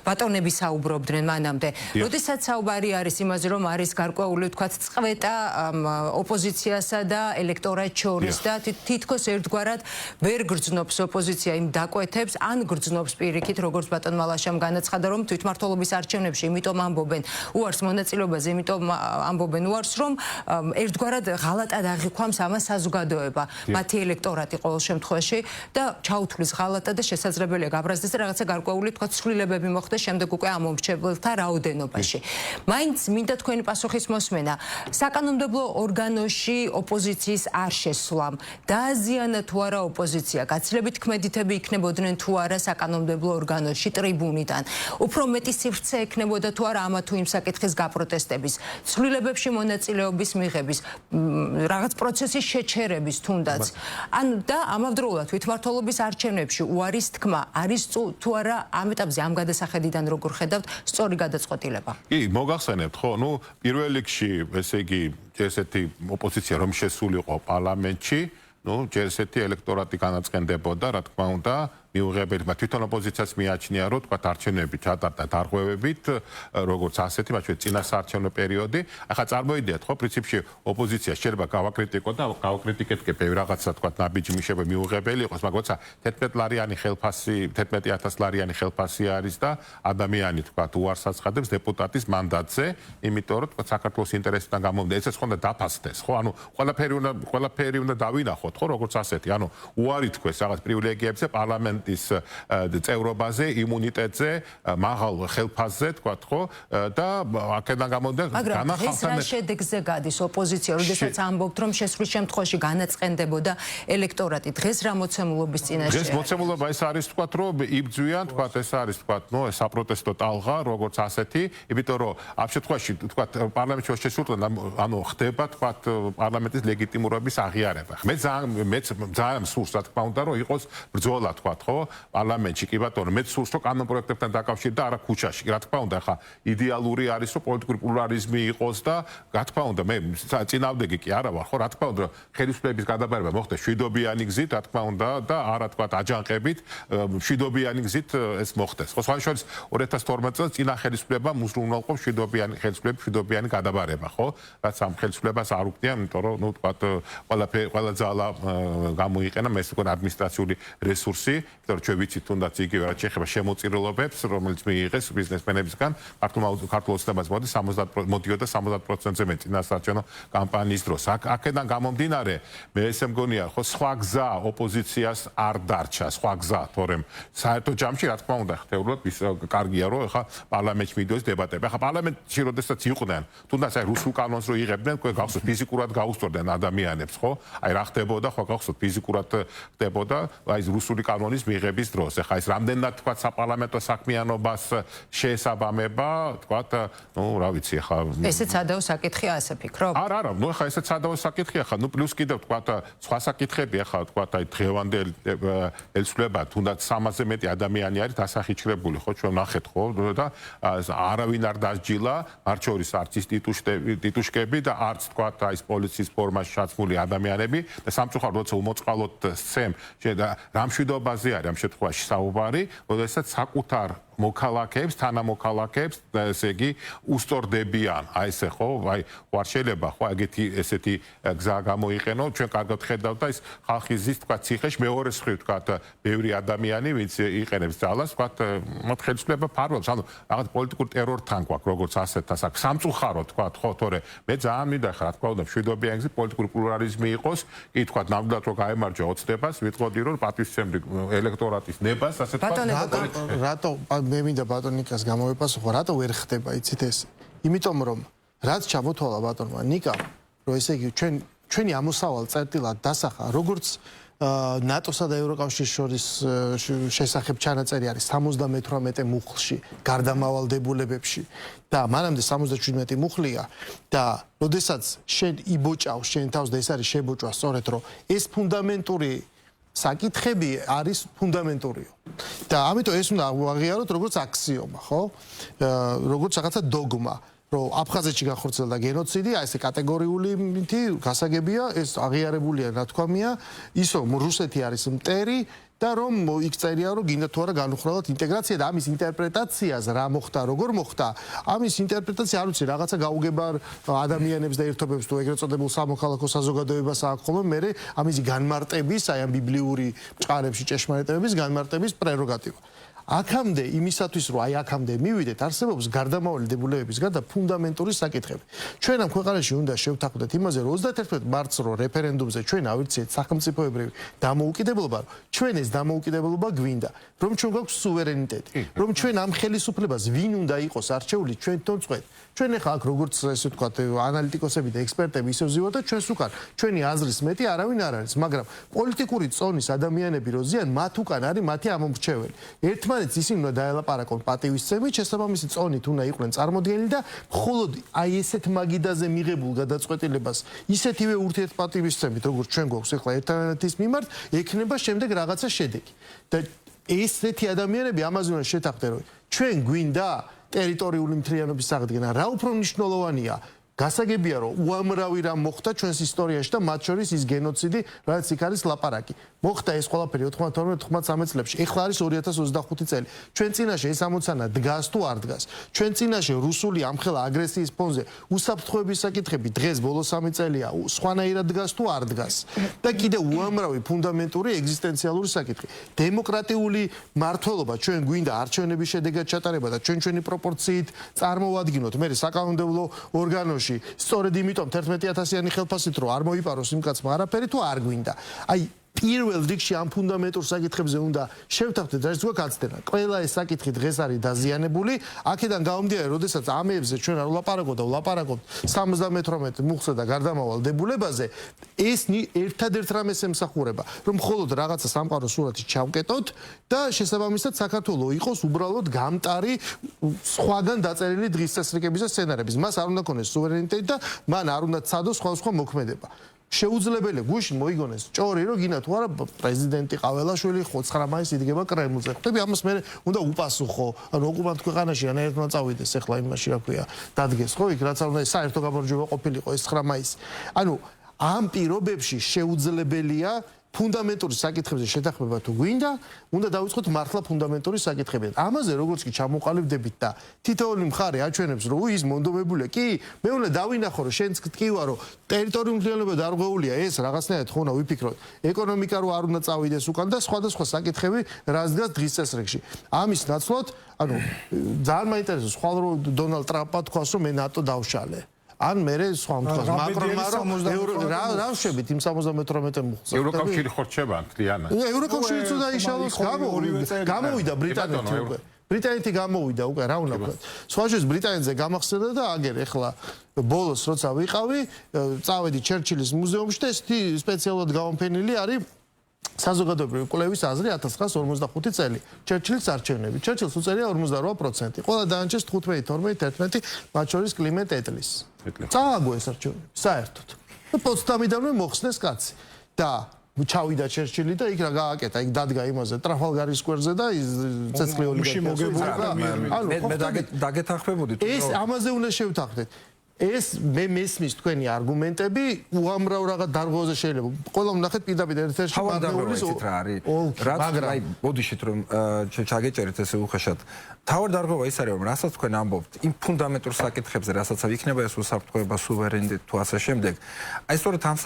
ბატონები საუბრობდნენ მანამდე. როდესაც საუბარი არის იმაზე, რომ არის გარკვეული თქვა წყვეტა ოპოზიციასა და ელექტორატს შორის და თითქოს ერთგვარად ვერ გრძნობს ოპოზიცია იმ დაკვეთებს, ან გრძნობს პირიქით, როგორც ბატონ მალაშამ განაცხადა, რომ თვითმმართველობის არჩევნებში იმიტომ ამბობენ უარს მონაწილეობაზე, იმიტომ ამბობენ უარს, რომ ერთგვარად ღალატად აღიქვამს ამას საზოგადოება, მათი ელექტორატი ყოველ შემთხვევაში და ჩაუთვლის ღალატად და შესაძლებელია გაბრაზდეს და რაღაცა გარკვეული თქვა ცვლილებები მოხდეს შემდეგ უკვე ამ მომრჩეველთა რაოდენობაში. მაინც მინდა თქვენი პასუხის მოსმენა. საკანონმდებლო ორგანოში ოპოზიციის არ შესვლამ დააზიანა თუ არა ოპოზიცია, გაცილებით ქმედითები იქნებოდნენ თუ არა საკანონმდებლო ორგანოში ტრიბუნიდან. უფრო მეტი სივრცე ექნებოდა თუ არა ამა თუ იმ საკითხის გაპროტესტების, ცვლილებებში მონაწილეობის მიღების, რაღაც პროცესის შეჩერების თუნდაც. ან და ამავდროულად თვითმმართველობის არჩევნებში უარის თქმა არის თუ არა ამ ეტაპზე ამ გადასახედიდან როგორ ხედავთ სწორი გადაწყვეტილება? კი, მოგახსენებთ ხო, ნუ პირველ რიგში ესე იგი ესეთი ოპოზიცია რომ შესულიყო პარლამენტში, ნუ ესეთი ელექტორატი განაცხენდებოდა, რა თქმა უნდა, მიუღებელი თვითონ ოპოზიციას მიაჩნია, რომ თქვა არჩევნები ჩატარდა დარღვევებით, როგორც ასეთი, მათ შორის წინა საარჩევნო პერიოდი. ახლა წარმოიდგინეთ, ხო, პრინციპში ოპოზიცია შეიძლება გავაკრიტიკოთ და გავაკრიტიკეთ კი ბევრ რაღაცა თქვა ნაბიჯი მიშება მიუღებელი იყოს, მაგრამ როცა 11 ლარიანი ხელფასი, 11000 ლარიანი ხელფასი არის და ადამიანი თქვა უარს აცხადებს დეპუტატის მანდატზე, იმიტომ რომ თქვა საქართველოს ინტერესიდან გამომდინარე, ესეც ხონდა დაფასდეს, ხო? ანუ ყველაფერი უნდა დავინახოთ, ხო, როგორც ასეთი. ანუ უარი თქვეს რაღაც პრივილეგიებზე პარლამენტ წევრობაზე, იმუნიტეტზე, მაღალ ხელფასზე, თქვა ხო, და აქედან გამომდინარე განახალხა ეს შედეგზე გადის ოპოზიცია, როდესაც ამბობთ, რომ შესვლის შემთხვევაში განაწყენდებოდა ელექტორატი. დღეს რა მოცემულობის წინაშე? დღეს მოცემულობა ეს არის, თქვა, რომ იბძვიან, თქვა, ეს არის, თქვა, ნუ საპროტესტო ტალღა, როგორც ასეთი, იმიტომ რომ ამ შემთხვევაში, თქვა, პარლამენტში შესულთან, ანუ ხდება, თქვა, პარლამენტის ლეგიტიმურობის აღიარება. მე ძალიან სურს, რა თქმა უნდა, რომ იყოს ბრძოლა, თქვა, ხო, პარლამენტში კი ბატონო, მე სურს რომ კანონ პროექტებთან დაკავშირებით და არა ქუჩაში. რა თქმა უნდა, ხა იდეალური არის რომ პოლიტიკური პლურალიზმი იყოს და რა თქმა უნდა, მე წინააღმდეგი კი არა ვარ, ხო, რა თქმა უნდა, ხელისუფლების გადაბარება მოხდეს შვიდობიანი გზით, რა თქმა უნდა, და არა თქვა აჯანყებით, შვიდობიანი გზით ეს მოხდეს. ხო, სხვა შორის 2012 წელს წინა ხელისუფლება მუსლიმანყობს შვიდობიანი გადაბარება, ხო? რაც ამ ხელისუფლებას არ უქმნია, იმიტომ რომ, ნუ თქვა, ყველა ძალა გამოიყენა, მე თქვა ადმინისტრაციული რესურსი, იმიტომ რომ ჩვენ ვიცით თუნდაც იგივე რაც შეეხება შემოწირულობებს, რომელიც მიიღეს ბიზნესმენებისგან, ქართულ ოცნებას მოდიოდა 70%-ზე მეტი წინასაარჩევნო კამპანიის დროს. აქედან გამომდინარე, მე ესე მგონია, ხო, სხვა გზა ოპოზიციას არ დარჩა, სხვა გზა, თორემ საერთო ჯამში, რა თქმა უნდა, ხდეულად ის კარგია, რომ ახლა პარლამენტში მიდოს დებატები. ახლა პარლამენტში როდესაც იყვნენ, თუნდაც აი რუსულ კანონს რო იღებდნენ, უკვე გახსოვთ ფიზიკურად გაუსწორდნენ ადამიანებს, ხო? აი რა ხდებოდა, ხო, გახსოვთ ფიზიკურად ხდებოდა, აი რუსული კანონის მიღების დროს. ეხლა ეს რამდენად თქვა საპარლამენტო საქმიანობას შეესაბამება, თქვა, რა ვიცი, ეხლა ესეც სადაო საკითხია, ასე ფიქრობ? არა, ეხლა ესეც სადაო საკითხია, ხა, პლუს კიდევ თქვა, სხვა საკითხები, ეხლა თქვა, დღევანდელ ელცვლება, თუნდაც 300-ზე მეტი ადამიანი არის დასახიჩრებული, ხო, ჩვენ ნახეთ, ხო, და არავინ არ დასჯილა, არც შორის არც ის ტიტუშკები და არც თქვა, ის პოლიციის ფორმაში ჩაცმული ადამიანები და სამწუხაროდ როცა უმოწყალოდ სცემ, რა მშვიდობაზე არის ამ შემთხვევაში საუბარი, როდესაც საკუთარ მოქალაქეებს, თანამოქალაქეებს, ესე იგი, უსწორდებიან. აი ესე ხო, აი ვარ შეიძლება ხო ესეთი გზა გამოიყენო, ჩვენ კარგად ხედავთ და ის ხალხი ზის თქვა ციხეში მეორე მხრივ თქვა ბევრი ადამიანი, ვინც იყენებს ძალას, თქვა მათ ხელისუფლება ფარველს, ანუ რაღაც პოლიტიკურ ტერორთან გვაქვს, როგორც ასეთას აქვს. სამწუხაროდ თქვა, ხო, თორე მე ძალიან მინდა ხარ, რა თქმა უნდა, მშვიდობიანი გზით პოლიტიკური პლურალიზმი იყოს, კი თქვა, ნამდვილად რომ გაემარჯვა ოცნებას, ვიტყოდი რომ პატივისცემდი ელექტორატის ნებას, ასე თქვა. რატო მე მინდა ბატონიკას გამოვეპასუხო, რატო ვერ ხდება, იცით ეს? იმიტომ რომ რაც ჩამოთვალა ბატონმა ნიკამ, რომ ესე იგი ჩვენი ამოსავალ წერტილად დასახა, როგორც ნატოსა და ევროკავშირის შორის შესახებ ჩანაწერი არის 78 მუხლში, გარდამავალდებულებებში და მანამდე 77 მუხლია და როდესაც შენ იბოჭავ შენ თავს და ეს არის შებოჭვა სწორედ რომ ეს ფუნდამენტური საკითხები არის ფუნდამენტურიო. და ამიტომ ეს უნდა აღიაროთ როგორც აქსიომა, ხო? როგორც რაღაცა დოგმა, რომ აფხაზეთში განხორციელდა გენოციდი, აი ესე კატეგორიული გასაგებია, ეს აღიარებულია, რა თქვამია, ის რომ რუსეთი არის მტერი და რომ იქ წერია რომ გინდა თუ არა განუხრალად ინტეგრაცია და ამის ინტერპრეტაციას რა მოხდა, როგორ მოხდა, ამის ინტერპრეტაცია არ ვიცი, რაღაცა გაუგებარ ადამიანებს და ერთობებს თუ ეგრეთ წოდებულ სამოქალაქო საზოგადოებას აქვს ხოლმე, მე ამის განმარტების, აი ამ ბიბლიური ჭყარებში ჭეშმარიტებების განმარტების პრეროგატივა. აქამდე იმისათვის რომ აი აქამდე მივიდეთ არსებობს გარდამავალდებულებების გარდა ფუნდამენტური საკითხები. ჩვენ ამ ქვეყანაში უნდა შევთანხმდეთ იმაზე რომ 31 მარტს რო რეფერენდუმზე ჩვენ ავირჩიეთ სახელმწიფოებრივი დამოუკიდებლობა, ჩვენ ეს დამოუკიდებლობა გვინდა, რომ ჩვენ გვაქვს სუვერენიტეტი, რომ ჩვენ ამ ხელისუფლებას ვინ უნდა იყოს არჩეული ჩვენ თვითონ წვეთ. ჩვენ ახლა აქ როგორც ესე ვთქვათ ანალიტიკოსები და ექსპერტები ისე ვზივართ და ჩვენს უკან ჩვენი აზრის მეტი არავინ არ არის, მაგრამ პოლიტიკური წონის ადამიანები რო ზიან მათ უკან არის მათი ამომრჩეველი. ერთმანეთს ისინი უნდა დაელაპარაკონ პატივისცემით, შესაბამისი წონით უნდა იყვნენ წარმოდგენილი და მხოლოდ აი ესეთ მაგიდაზე მიღებულ გადაწყვეტილებას ისეთივე ურთიერთპატივისცემით, როგორც ჩვენ გვაქვს ახლა ერთმანეთის მიმართ, ექნება შემდეგ რაღაცა შედეგი. და ესეთი ადამიანები ამაზე უნდა შეთანხმდნენ, რომ ჩვენ გვინდა ტერიტორიული მთლიანობის აღდგენა, რა უფრო მნიშვნელოვანია, გასაგებია რომ უამრავი რამ მოხდა ჩვენს ისტორიაში და მათ შორის ის გენოციდი, რაც იქ არის ლაპარაკი. მოხდა ეს ყველაფერი 92-93 წლებში. ეხლა არის 2025 წელი. ჩვენ წინაშე ეს ამოცანა დგას თუ არ დგას. ჩვენ წინაშე რუსული ამხელა აგრესიის ფონზე უსაფრთხოების საკითხები დღეს ბოლო 3 წელია სხვანაირად დგას თუ არ დგას. და კიდევ უამრავი ფუნდამენტური ეგზისტენციალური საკითხი. დემოკრატიული მართლობა ჩვენ გვინდა არჩევნების შედეგად ჩატარება და ჩვენი პროპორციით წარმოვადგინოთ. მე საკანონმდებლო ორგანოში სწორედ იმიტომ 11,000-იანი ხელფასით რომ არ მოიპაროს იმ კაცმა არაფერი თუ არ გვინდა. აი პირველ რიგში ამ ფუნდამენტურ საკითხებზე უნდა შევთანხმდეთ, რაც გვაქვს გაცდენა. ყველა ეს საკითხი დღეს არის დაზიანებული. აქედან გამომდინარე, როდესაც ამებზე ჩვენ არ ვლაპარაკობთ 78 მუხლსა და გარდამავალდებულებაზე, ეს ერთადერთ რამეს ემსახურება, რომ მხოლოდ რაღაცა სამყარო სურათი ჩავკეტოთ და შესაბამისად საქართველოს იყოს უბრალოდ გამტარი სხვაგან დაწერილი დღის წესრიგების და სცენარების. მას არ უნდა ქონდეს სუვერენიტეტი და მან არ უნდა ცადოს სხვა მოქმედება. შეუძლებელია გუშინ მოიგონეს ჭორი რომ გინდა თუ არა პრეზიდენტი ყაველაშვილი 9 მაისს იდგება კრემლზე. ხვდები ამას მე უნდა უპასუხო. ანუ ოკუპანტ ქვეყანაში ანაერთმა წავიდეს ახლა იმაში რა ქვია დადგეს ხო იქ რაც არ უნდა საერთო გამარჯვება ყოფილიყო ეს 9 მაისი. ანუ ამ პირობებში შეუძლებელია ფუნდამენტური საკითხებზე შეთანხმება თუ გვინდა, უნდა დავიწყოთ მართლა ფუნდამენტური საკითხები. ამაზე როგორც კი ჩამოყალიბდებით და თითოეული მხარე აჩვენებს, რომ ის მონდომებულია, კი, მე უნდა დავინახო, რომ შენც გტკივა, რომ ტერიტორიული მთლიანობა დარღვეულია, ეს რაღაცნაირად ხო უნდა ვიფიქროთ. ეკონომიკა რო არ უნდა წავიდეს უკან და სხვადასხვა საკითხები რაც დგას დღის წესრიგში. ამის ნაცვლად, ანუ ძალიან მაინტერესებს, ხვალ რომ დონალდ ტრამპმა თქვას, რომ მე ნატო დავშალე. ან მე სხვა მთას მაკრონმა რა ვშებით იმ 78 მუხლს ევროკავშირი ხო რჩება მთლიანად ევროკავშირიც უნდა იშალოს გამოვიდა ბრიტანეთი უკვე ბრიტანეთი გამოვიდა უკვე რა უნდა ვქოთ სხვა შეს ბრიტანეთზე გამახსენდა და აგერ ეხლა ბოლოს როცა ვიყავი წავედი ჩერჩილის მუზეუმში და ეს სპეციალურად გამოფენილი არის საზოგადოებრივი კვლევის აზრი 1945 წელი. ჩერჩილის არჩევნები. ჩერჩილს უწერია 48%. ყველა დანარჩენს 15, 12, 11, მათ შორის კლიმენტ ეტლის. წააგო ეს არჩევნები, საერთოდ. პოცდამიდანვე მოხსნეს კაცი და ჩავიდა ჩერჩილი და იქ რა გააკეთა, იქ დადგა იმაზე ტრაფალგარის სკვერზე და ცეცხლი ოლიგარქია. მე დაგეთანხმებოდი თუ ეს ამაზე უნდა შევთანხმდეთ. ეს მე მესმის თქვენი არგუმენტები უამრავ რაღაც დარღვევაზე შეიძლება. ყველა ნახეთ პირდაპირ ერთ-ერთი მაგნეულის რა არის. მაგრამ აი ბოდიშით რომ ჩაგეჭერეთ ესე უხეშად. თავად დარღვევა ის არის რომ რასაც თქვენ ამბობთ იმ ფუნდამენტურ საკითხებზე, რასაც იქნება ეს უსაფრთხოება, სუვერენიტეტი თუ ასე შემდეგ. აი სწორედ ამ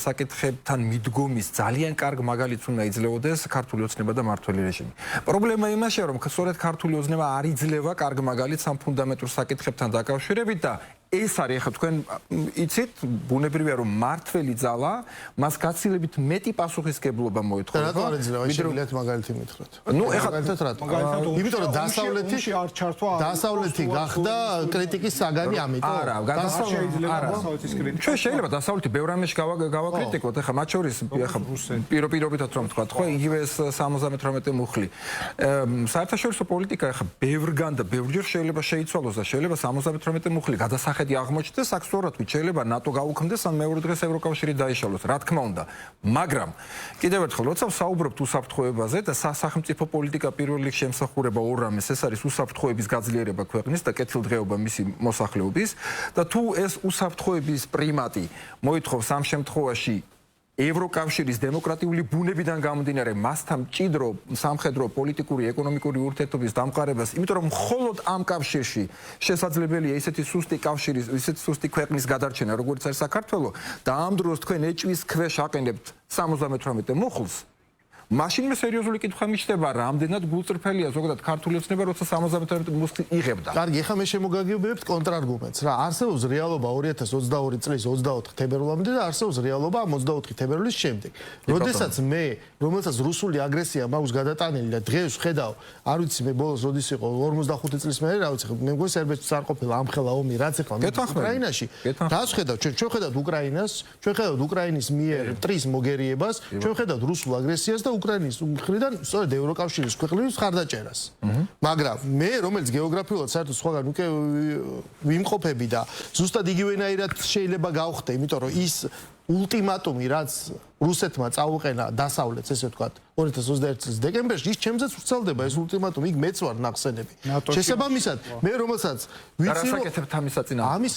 საკითხებთან მიდგომის ძალიან კარგ მაგალითს უნდა იძლეოდეს ქართული ოცნება და მართველი რეჟიმი. პრობლემა იმაშია რომ სწორედ ქართული ოცნება არ იძლევა კარგ მაგალითს ამ ფუნდამენტურ საკითხებთან დაკავშირებით და ეს არის ახლა თქვენ იცით ბუნებრივია რომ მართველი ძალა მას გაცილებით მეტი პასუხისგებლობა მოეთხოვება. რატო არ იძლევა შეგიძლიათ მაგალითი მითხრათ? ნუ ეხლა იმიტომ რომ დასავლეთი გახდა კრიტიკის საგანი ამიტომ. არა, ჩვენ შეიძლება დასავლეთი ბევრ რამეში გავაკრიტიკოთ. ეხლა მათ შორის ეხლა პირობითად რომ თქვა, ხო, იგივე 78 მუხლი. საერთაშორისო პოლიტიკა ეხლა ბევრგან და ბევრჯერ შეიძლება შეიცვალოს და შეიძლება 78 მუხლი გადასახადები აღმოჩნდეს, აქ სწორად შეიძლება ნატო გაუქმდეს ან მეორე დღეს ევროკავშირი დაიშალოს, რა თქმა უნდა. მაგრამ კიდევ ერთხელ, როცა ვსაუბრობთ უსაფრთხოებაზე და სახელმწიფო პოლიტიკა პირველ რიგში ემსახურება ორ რამეს, ეს არის უსაფრთხოების გაძლიერება ქვეყნის და კეთილდღეობა მისი მოსახლეობის და თუ ეს უსაფრთხოების პრიმატი მოითხოვს ამ შემთხვევაში ევროკავშირის დემოკრატიული ბუნებიდან გამომდინარე მასთან მჭიდრო სამხედრო, პოლიტიკური, ეკონომიკური ურთიერთობის დამყარებას, იმიტომ რომ მხოლოდ ამ კავშირში შესაძლებელია ისეთი სუსტი კავშირის, ისეთი სუსტი ქვეყნის გადარჩენა, როგორც არის საქართველო და ამ დროს თქვენ ეჭვის ქვეშ აყენებთ 78 მუხლს. მაშინ მე სერიოზული კითხვა მიჩნდება, რამდენად გულწრფელია ზოგადად ქართული ოცნება, როცა 78 მუხლი იღებდა. კარგი, ეხლა მე შემოგაგებებთ კონტრარგუმენტს რა. არსებობს რეალობა 2022 წლის 24 თებერვლამდე და არსებობს რეალობა 24 თებერვლის შემდეგ. როდესაც მე, რომელსაც რუსული აგრესია მაქვს გადატანილი და დღეს ვხედავ, არ ვიცი მე ბოლოს როდის იყო 45 წლის მერე, რა ვიცი, მე მგონი სერბეთში არ ყოფილა ამხელა ომი, რაც ეხლა უკრაინაში. რას ხედავ? ჩვენ ხედავთ უკრაინას, ჩვენ ხედავთ უკრაინის მიერ ტრის მოგერიებას, ჩვენ ხედავთ რუსულ აგრესიას და უკრაინის მხრიდან სწორედ ევროკავშირის ქვეყნების ხარდაჭერას. მაგრამ მე რომელიც გეოგრაფიულად საერთოდ სხვაგან უკვე ვიმყოფები და ზუსტად იგივენაირად შეიძლება გავხდე, იმიტომ რომ ის ულტიმატუმი რაც რუსეთმა წაუყენა დასავლეთს, ესე ვთქვათ, 2021 წლის დეკემბერში, ის ჩემზეც ვრცელდება ეს ულტიმატუმი, იქ მეც ვარ ნახსენები. შესაბამისად, მე რომელსაც ვიცი რომ ამის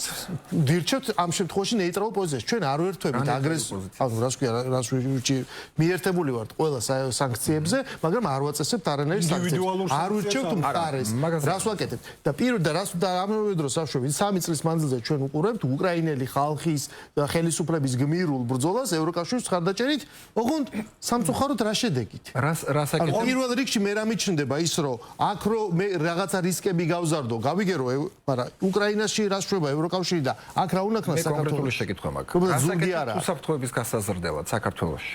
ვირჩევთ ამ შემთხვევაში ნეიტრალურ პოზიციას. ჩვენ არ ვერთვებით აგრესიას, ანუ რას ქვია, რას მიერთებული ვართ ყველა სანქციებზე, მაგრამ არ ვაწესებთ არანაირ სანქციებს. არ ვირჩევთ მხარეს. რას ვაკეთებთ? და პირველ და რას და ამავე დროს ავშვებით 3 წლის მანძილზე ჩვენ უყურებთ უკრაინელი ხალხის ხელისუფლების გმირულ ბრძოლას ევროკავშირის ხარდაჭერით, ოღონდ სამწუხაროდ რა შედეგით? რას აკეთებ? პირველ რიგში მე რა მიჩნდება ის, რომ აქ რო მე რაღაცა რისკები გავზარდო, გავიგერო, მაგრამ უკრაინაში რა შვება ევროკავშირი და აქ რა უნდა ქნას საქართველოს? კონკრეტული შეკითხვა მაქვს. რას აკეთებ უსაფრთხოების გასაზრდელად საქართველოში?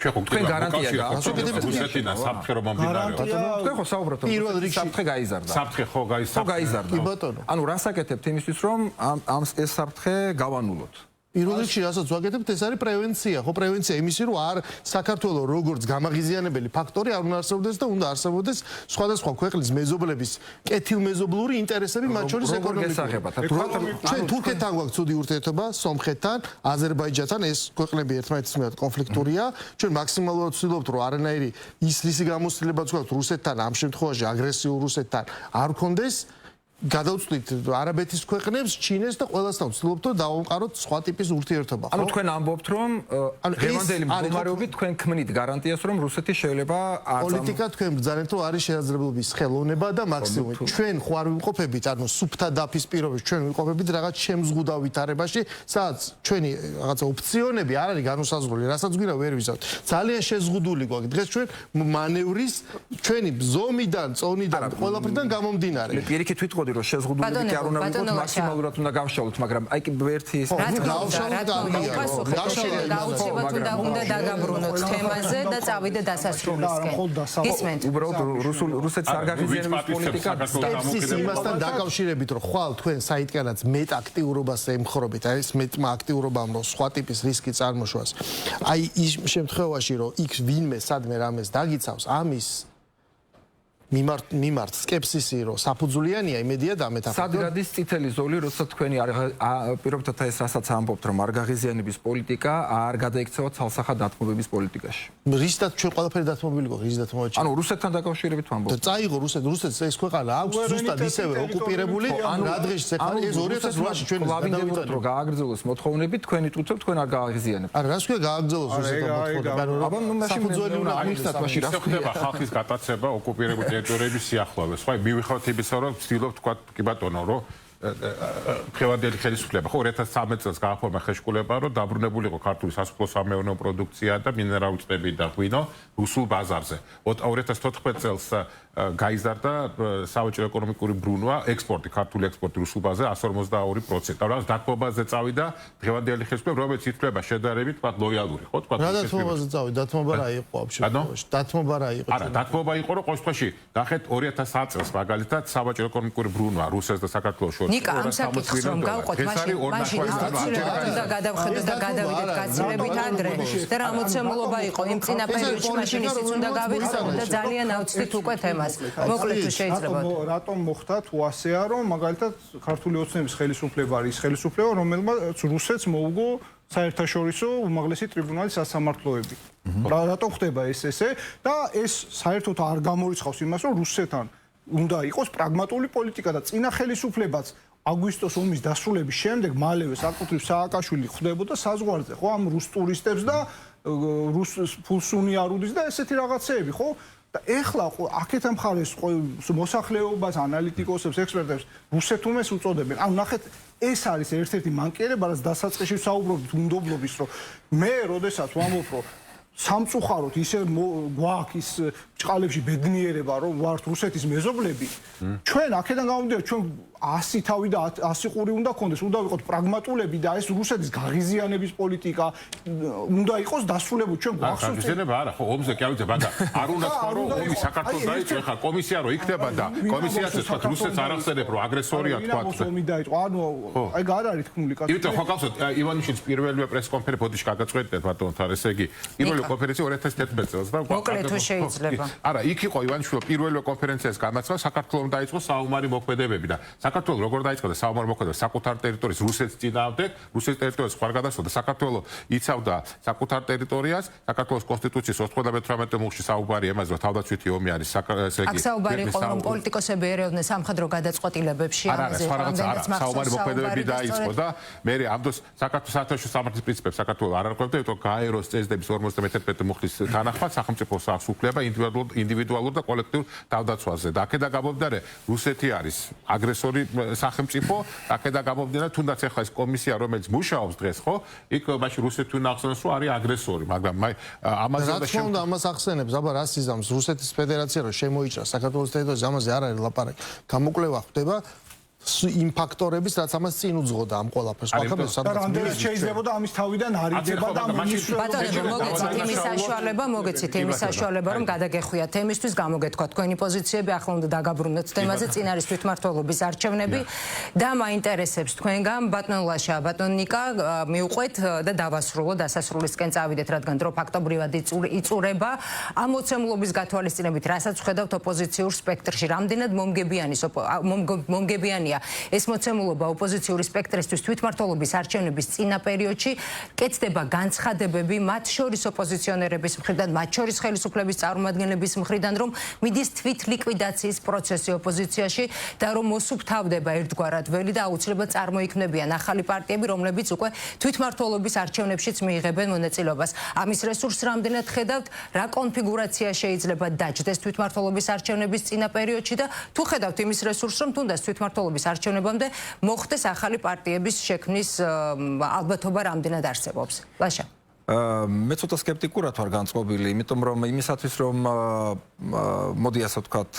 თქვენ გარანტია გააქვთ რუსეთიდან საფრთხე რომ მომდინარეობს. თქვენ ხო საუბრობთ პირველ რიგში საფრთხე გაიზარდა. საფრთხე ხო გაიზარდა. კი ბატონო. ანუ რას აკეთებთ იმისთვის რომ ამ ეს საფრთხე გავანულოთ? პირველ რიგში რასაც ვაკეთებთ, ეს არის პრევენცია. ხო, პრევენცია იმისი, რომ არ საქართველოს როგორც გამაღიზიანებელი ფაქტორი არ უნდა არსებობდეს და უნდა არსებობდეს სხვადასხვა ქვეყნის მეზობლების კეთილმეზობლური ინტერესები, მათ შორის ეკონომიკური. ჩვენ თურქეთთან გვაქვს ცუდი ურთიერთობა, სომხეთთან, აზერბაიჯანთან, ეს ქვეყნები ერთმანეთის მიმართ კონფლიქტურია. ჩვენ მაქსიმალურად ვცდილობთ, რომ არანაირი ისლისი გამოცდილებაც გვაქვს რუსეთთან, ამ შემთხვევაში აგრესიულ რუსეთთან არ გქონდეს. გადავწყვით არაბეთის ქვეყნებს, ჩინეს და ყველასთან ვცდილობთ რომ დავამყაროთ სხვა ტიპის ურთიერთობა. ანუ თქვენ ამბობთ რომ ღევანდელი მდგომარეობით თქვენ ქმნით გარანტიას რომ რუსეთი შეიძლება პოლიტიკა თქვენ ბრძანებთ რომ არის შესაძლებლობის ხელოვნება და მაქსიმუმი. ჩვენ ხო არ ვიმყოფებით, ანუ სუფთა დაფის პირობებში ჩვენ ვიმყოფებით რაღაც შემზღუდავ ვითარებაში, სადაც ჩვენი რაღაცა ოფციონები არ არის განუსაზღვრელი, რასაც გვინდა ვერ ვიზავთ. ძალიან შეზღუდული გვაქვს დღეს ჩვენ მანევრის ჩვენი ზომიდან, წონიდან, ყველაფრიდან გამომდინარე. პირიქით ვიტყოდი ვიცოდი რომ შეზღუდულები კი არ უნდა ვიყოთ, მაქსიმალურად უნდა გავშალოთ, მაგრამ აი კი ერთი ის უნდა დაგაბრუნოთ თემაზე და წავიდე დასასრულისკენ. გისმენთ? უბრალოდ რუსეთის არ გაღიზიანების პოლიტიკა იმასთან დაკავშირებით რომ ხვალ თქვენ საიტკანაც მეტ აქტიურობას ემხრობით, აი ეს მეტმა აქტიურობამ რომ სხვა ტიპის რისკი წარმოშვას. აი ის შემთხვევაში რომ იქ ვინმე სადმე რამეს დაგიცავს, ამის მიმართ სკეპსისი რომ საფუძვლიანია, იმედია დამეთახოთ. სად გადის წითელი ზოლი, როცა თქვენი პირობითად ეს რასაც ამბობთ, რომ არ გაღიზიანების პოლიტიკა არ გადაიქცევა ცალსახად დათმობების პოლიტიკაში. რისთაც ჩვენ ყველაფერი დათმობილი გვაქვს, რის დათმობაში? ანუ რუსეთთან დაკავშირებით ვამბობ. წაიღო რუსეთს ეს ქვეყანა აქვს ზუსტად ისევე ოკუპირებული, რა დღეში ეხლა ეს 2008-ში ჩვენ გადავიდეთ რომ გააგრძელოს მოთხოვნები, თქვენი თვითონ თქვენ არ გააღიზიანებთ. არა, რას ქვია გააგრძელოს რუსეთთან მოთხოვნები? აბა ნუ მაშინ საფუძველი უნდა მიხსნათ მაშინ რა ხდება ხალხის გატაცება ოკუპირებულ ტერიტორიების სიახლოვეს. ხო, მივიხავთ იმისა, რომ ვცდილობ თქვა კი ბატონო, რომ დღევანდელი ხელისუფლება ხო 2013 წელს გააფორმა ხელშეკრულება, რომ დაბრუნებული იყო ქართული სასოფლო-სამეურნეო პროდუქცია და მინერალური წყები და ღვინო რუსულ ბაზარზე. 2014 წელს გაიზარდა სავაჭრო ეკონომიკური ბრუნვა, ექსპორტი, ქართული ექსპორტი რუსულ ბაზარზე 152%. რა დათმობაზე წავიდა დღევანდელი ხელისუფლება, რომელიც ითვლება შედარებით თქვა ლოიალური, ხო, თქვა. რა დათმობაზე წავიდა? დათმობა რა იყო აბსოლუტურად? დათმობა რა იყო? არა, დათმობა იყო, რომ ყოველ შემთხვევაში, ნახეთ 2009 წელს მაგალითად სავაჭრო ეკონომიკური ბრუნვა რუსეთს და საქართველოს შორის ნიკა ამ საკითხს რომ გავყოთ მაშინ და გადავხედოთ და გადავიდეთ გაცილებით ადრე და რა მოცემულობა იყო იმ წინა პერიოდში მაშინ ისიც უნდა გავიხსენოთ და ძალიან ავწდით უკვე თემას. მოკლედ თუ შეიძლება. რატომ მოხდა თუ ასეა რომ მაგალითად ქართული ოცნების ხელისუფლება არის ხელისუფლება რომელმაც რუსეთს მოუგო საერთაშორისო უმაღლესი ტრიბუნალის სასამართლოები. რატომ ხდება ეს ესე და ეს საერთოდ არ გამორიცხავს იმას რომ რუსეთთან უნდა იყოს პრაგმატული პოლიტიკა და წინა ხელისუფლებაც აგვისტოს ომის დასრულების შემდეგ მალევე საკუთრივ სააკაშვილი ხვდებოდა საზღვარზე, ხო, ამ რუს ტურისტებს და რუს ფულსუნი არუდის და ესეთი რაღაცეები, ხო? და ეხლა აქეთა მხარეს მოსახლეობას, ანალიტიკოსებს, ექსპერტებს რუსეთუმეს უწოდებენ. ანუ ნახეთ, ეს არის ერთ-ერთი მანკიერება, რაც დასაწყისში საუბრობთ უნდობლობის, რომ მე როდესაც ვამბობ, რომ სამწუხაროდ ისე გვაქვს ის ჭყალებში ბედნიერება, რომ ვართ რუსეთის მეზობლები, ჩვენ აქედან გამომდინარე, ჩვენ 100 თავი და 100 ყური უნდა გქონდეს, უნდა ვიყოთ პრაგმატულები და ეს რუსეთის გაღიზიანების პოლიტიკა უნდა იყოს დასრულებული. ჩვენ გვახსოვს გაღიზიანება არა, ხო, ომზე კი ავიდე, მაგრამ არ უნდა თქვა, რომ ომი საქართველოს დაიწყო, ხა კომისია რო იქნება და კომისიაც თქვა რუსეთს არ ახსენებ, რომ აგრესორია თქვა. ომი დაიწყო, ანუ აი არ არის თქმული კაცი. იმიტომ ხო გახსოვთ, ივანიშვილის პირველივე პრესკონფერენცია ბოდიში გაგაწყვეტეთ ბატონთან, ესე იგი, პირველი კონფერენცია 2011 წელს და მოკლედ თუ შეიძლება. არა, იქ იყო ივანიშვილის პირველივე კონფერენციას გამარცხვა საქართველოს დაიწყო საომარი მოქმედებები და საქართველოს როგორ დაიწყო და საომარი მოქმედება საკუთარ ტერიტორიას რუსეთს წინააღმდეგ, რუსეთის ტერიტორიას ხარ გადასვლა და საქართველოს იცავდა საკუთარ ტერიტორიას, საქართველოს კონსტიტუციის 98 მუხში საუბარი ამაზე, რომ თავდაცვითი ომი არის, ესე იგი. აქ საუბარი იყო, რომ პოლიტიკოსები ერეოდნენ სამხედრო გადაწყვეტილებებში ამაზე. საომარი მოქმედებები დაიწყო და მე ამ დროს საქართველოს საერთაშორისო სამართლის პრინციპებს საქართველოს არ არკვევდა, იმიტომ გაეროს წესდების 51 მუხლის თანახმად სახელმწიფოს აქვს უფლება ინდივიდუალურ და კოლექტიურ თავდაცვაზე. და აქედან გამომდინარე, რუსეთი არის აგრესორი სახელმწიფო, აქედან გამომდინარე, თუნდაც ახლა ეს კომისია, რომელიც მუშაობს დღეს, ხო, იქ მაშინ რუსეთი უნდა ახსენოს, რომ არის აგრესორი, მაგრამ ამაზე და რა უნდა ამას ახსენებს, აბა რას იზამს რუსეთის ფედერაცია რომ შემოიჭრა საქართველოს ტერიტორიაზე, ამაზე არ არის ლაპარაკი. გამოკვლევა ხდება იმ ფაქტორების, რაც ამას წინ უძღოდა ამ ყველაფერს. რამდენად შეიძლება და ამის თავიდან არიდება და მოგეცით იმის საშუალება, რომ გადაგეხვიათ თემისთვის, გამოგეთქვათ თქვენი პოზიციები, ახლა უნდა დაგაბრუნოთ თემაზე, წინ არის თვითმმართველობის არჩევნები და მაინტერესებს თქვენგან ბატონ ლაშა, ბატონ ნიკა, მიუყვეთ და დავასრულოთ, დასასრულისკენ წავიდეთ, რადგან დრო ფაქტობრივად იწურება. ამ მოცემულობის გათვალისწინებით, რასაც ვხედავთ ოპოზიციურ სპექტრში, რამდენად მომგებიანი ეს მოცემულობა ოპოზიციური სპექტრისთვის თვითმმართველობის არჩევნების წინა პერიოდში კეთდება განცხადებები მათ შორის ოპოზიციონერების მხრიდან, მათ შორის ხელისუფლების წარმომადგენლების მხრიდან, რომ მიდის თვითლიკვიდაციის პროცესი ოპოზიციაში და რომ მოსუფთავდება ერთგვარად ველი და აუცილებლად წარმოიქმნებიან ახალი პარტიები, რომლებიც უკვე თვითმმართველობის არჩევნებშიც მიიღებენ მონაწილეობას. ამის რესურსს რამდენად ხედავთ, რა კონფიგურაცია შეიძლება დაჯდეს თვითმმართველობის არჩევნების წინა პერიოდში და თუ ხედავთ იმის რესურსს, რომ თუნდაც თვითმმართველობის არჩევნებამდე მოხდეს ახალი პარტიების შექმნის ალბათობა რამდენად არსებობს. ლაშა. მე ცოტა სკეპტიკურად ვარ განწყობილი, იმიტომ რომ იმისათვის რომ მოდი ასე ვთქვათ